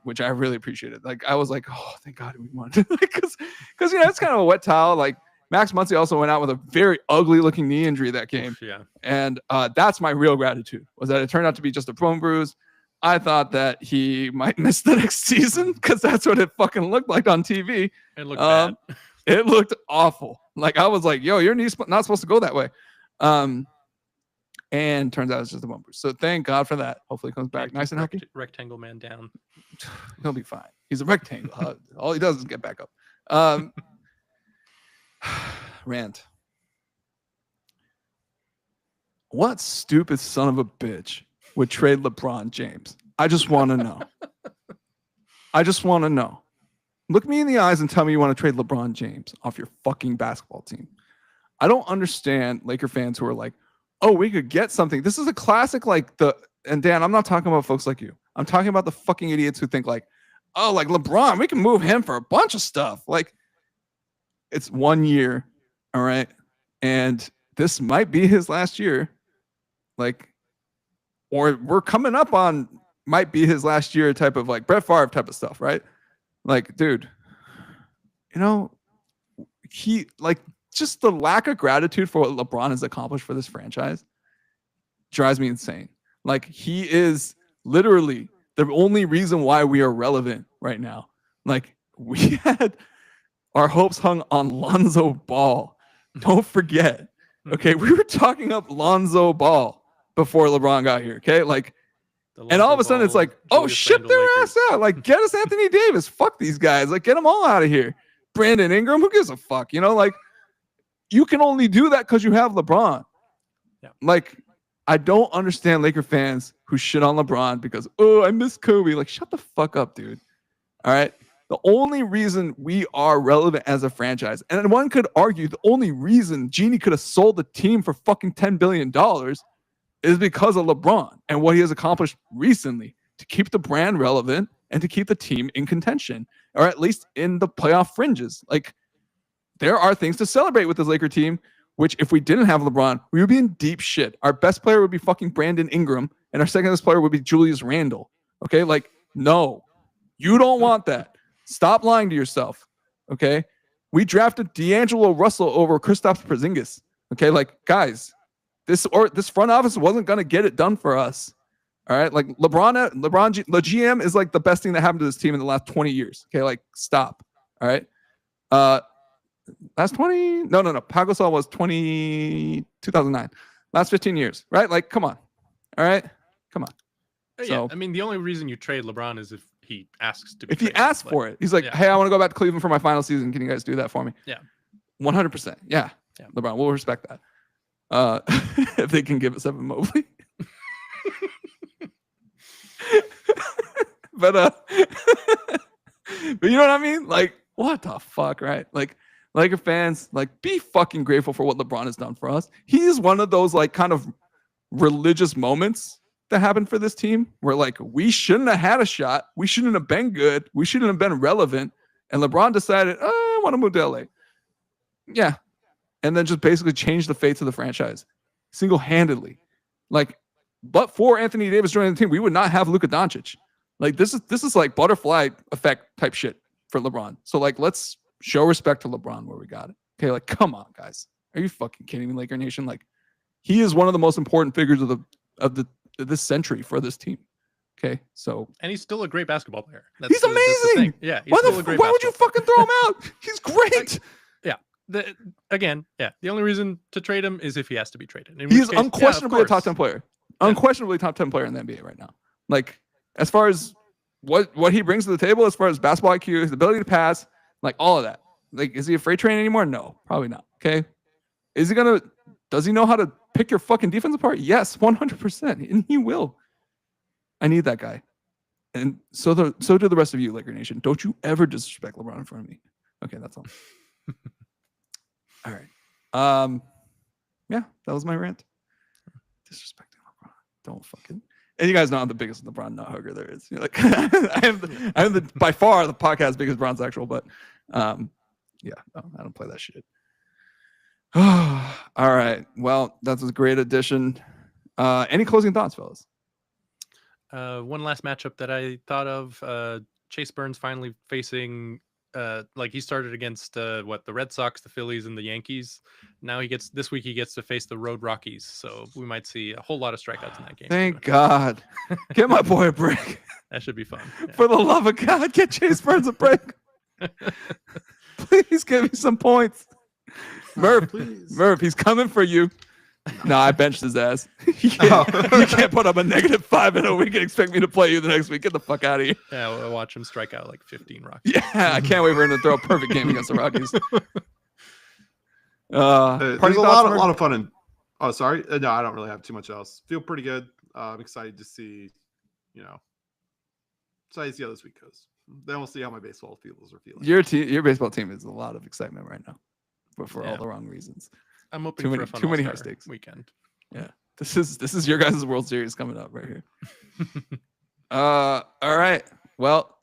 which I really appreciated. Like I was like, oh, thank God we won, because it's kind of a wet towel. Like Max Muncy also went out with a very ugly-looking knee injury that game. Yeah. And that's my real gratitude, was that it turned out to be just a bone bruise. I thought that he might miss the next season because that's what it fucking looked like on TV. It looked bad. It looked awful. Like I was like, yo, your knee's not supposed to go that way. And turns out it's just a bone bruise. So thank God for that. Hopefully he comes back nice and healthy. Rectangle man down. He'll be fine. He's a rectangle. All he does is get back up. Rant. What stupid son of a bitch would trade LeBron James? I just want to know. I just want to know. Look me in the eyes and tell me you want to trade LeBron James off your fucking basketball team. I don't understand Laker fans who are like, oh, we could get something. This is a classic, and Dan, I'm not talking about folks like you. I'm talking about the fucking idiots who think like, oh, like LeBron, we can move him for a bunch of stuff. Like, it's 1 year, all right? And this might be his last year. Like, or we're coming up on might be his last year type of like Brett Favre type of stuff, right? Like, dude, he like just the lack of gratitude for what LeBron has accomplished for this franchise drives me insane. Like, he is literally the only reason why we are relevant right now. Like, we had our hopes hung on Lonzo Ball. Don't forget. Okay, we were talking up Lonzo Ball before LeBron got here. Okay, like, and all of a sudden it's like, oh, ship their ass out. Like, get us Anthony Davis. Fuck these guys. Like, get them all out of here. Brandon Ingram, who gives a fuck? Like, you can only do that because you have LeBron. Yeah. Like, I don't understand Laker fans who shit on LeBron because, oh, I miss Kobe. Like, shut the fuck up, dude. All right. The only reason we are relevant as a franchise, and one could argue the only reason Genie could have sold the team for fucking $10 billion is because of LeBron and what he has accomplished recently to keep the brand relevant and to keep the team in contention, or at least in the playoff fringes. Like, there are things to celebrate with this Laker team, which if we didn't have LeBron, we would be in deep shit. Our best player would be fucking Brandon Ingram, and our second best player would be Julius Randle. Okay? Like, no, you don't want that. Stop lying to yourself. Okay? We drafted D'Angelo Russell over Kristaps Porzingis. Okay? Like, guys, this front office wasn't going to get it done for us. All right? Like, the GM is like the best thing that happened to this team in the last 20 years. Okay? Like, stop. All right? Last 20? No. Pau Gasol was 2009. Last 15 years, right? Like, come on. All right? Come on. Yeah, So, I mean, the only reason you trade LeBron is if he asks to be if he traded. asks for it, he's like, yeah. hey, I want to go back to Cleveland for my final season. Can you guys do that for me? Yeah. 100%. Yeah. LeBron, we'll respect that. If they can give us Evan Mobley. but you know what I mean? Like, what the fuck, right? Like, Laker fans, like, be fucking grateful for what LeBron has done for us. He is one of those like kind of religious moments that happened for this team where like we shouldn't have had a shot. We shouldn't have been good. We shouldn't have been relevant. And LeBron decided, I want to move to LA. Yeah. And then just basically change the fates of the franchise single-handedly. Like, but for Anthony Davis joining the team, we would not have Luka Doncic. Like, this is like butterfly effect type shit for LeBron. So like, let's show respect to LeBron where we got it. Okay, like, come on, guys. Are you fucking kidding me, Laker Nation? Like, he is one of the most important figures of this century for this team. Okay, so, and he's still a great basketball player. He's amazing. Yeah, he's why would you fucking throw him out? He's great. The only reason to trade him is if he has to be traded. He's unquestionably a top 10 player. Unquestionably top 10 player in the NBA right now. Like, as far as what he brings to the table, as far as basketball IQ, his ability to pass, like all of that. Like, is he a freight train anymore? No, probably not. Okay. Does he know how to pick your fucking defense apart? Yes, 100%. And he will. I need that guy. And so do the rest of you, Laker Nation. Don't you ever disrespect LeBron in front of me. Okay, that's all. All right. Yeah, that was my rant. Disrespecting LeBron. Don't fucking. And you guys know I'm the biggest LeBron nut hugger there is. You're like, I am the by far the podcast biggest bronzexual, but yeah, no, I don't play that shit. All right. Well, that was a great addition. Any closing thoughts, fellas? One last matchup that I thought of, Chase Burns finally facing, like he started against the Red Sox, the Phillies, and the Yankees. Now this week he gets to face the Road Rockies. So we might see a whole lot of strikeouts in that game. Thank God. Get my boy a break. That should be fun. Yeah. For the love of God, get Chase Burns a break. Please give me some points. Murph, he's coming for you. No, I benched his ass. You can't put up a -5 in a week and expect me to play you the next week. Get the fuck out of here. Yeah, we'll watch him strike out like 15 Rockies. Yeah, I can't wait for him to throw a perfect game against the Rockies. There's a lot of fun in. Oh, sorry. No, I don't really have too much else. Feel pretty good. I'm excited to see, excited to see how this week goes. Then we'll see how my baseball feels are feeling. Your baseball team is a lot of excitement right now, but for all the wrong reasons. I'm hoping for a fun too many high stakes weekend. Yeah, this is your guys' World Series coming up right here. All right. Well,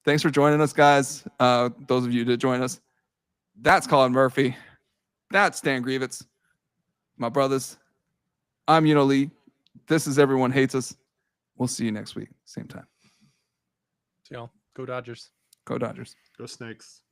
thanks for joining us, guys. Those of you that join us, that's Collin Murphy. That's Dan Grievitz. My brothers. I'm Euno Lee. This is Everyone Hates Us. We'll see you next week, same time. See y'all. Go Dodgers. Go Dodgers. Go Snakes.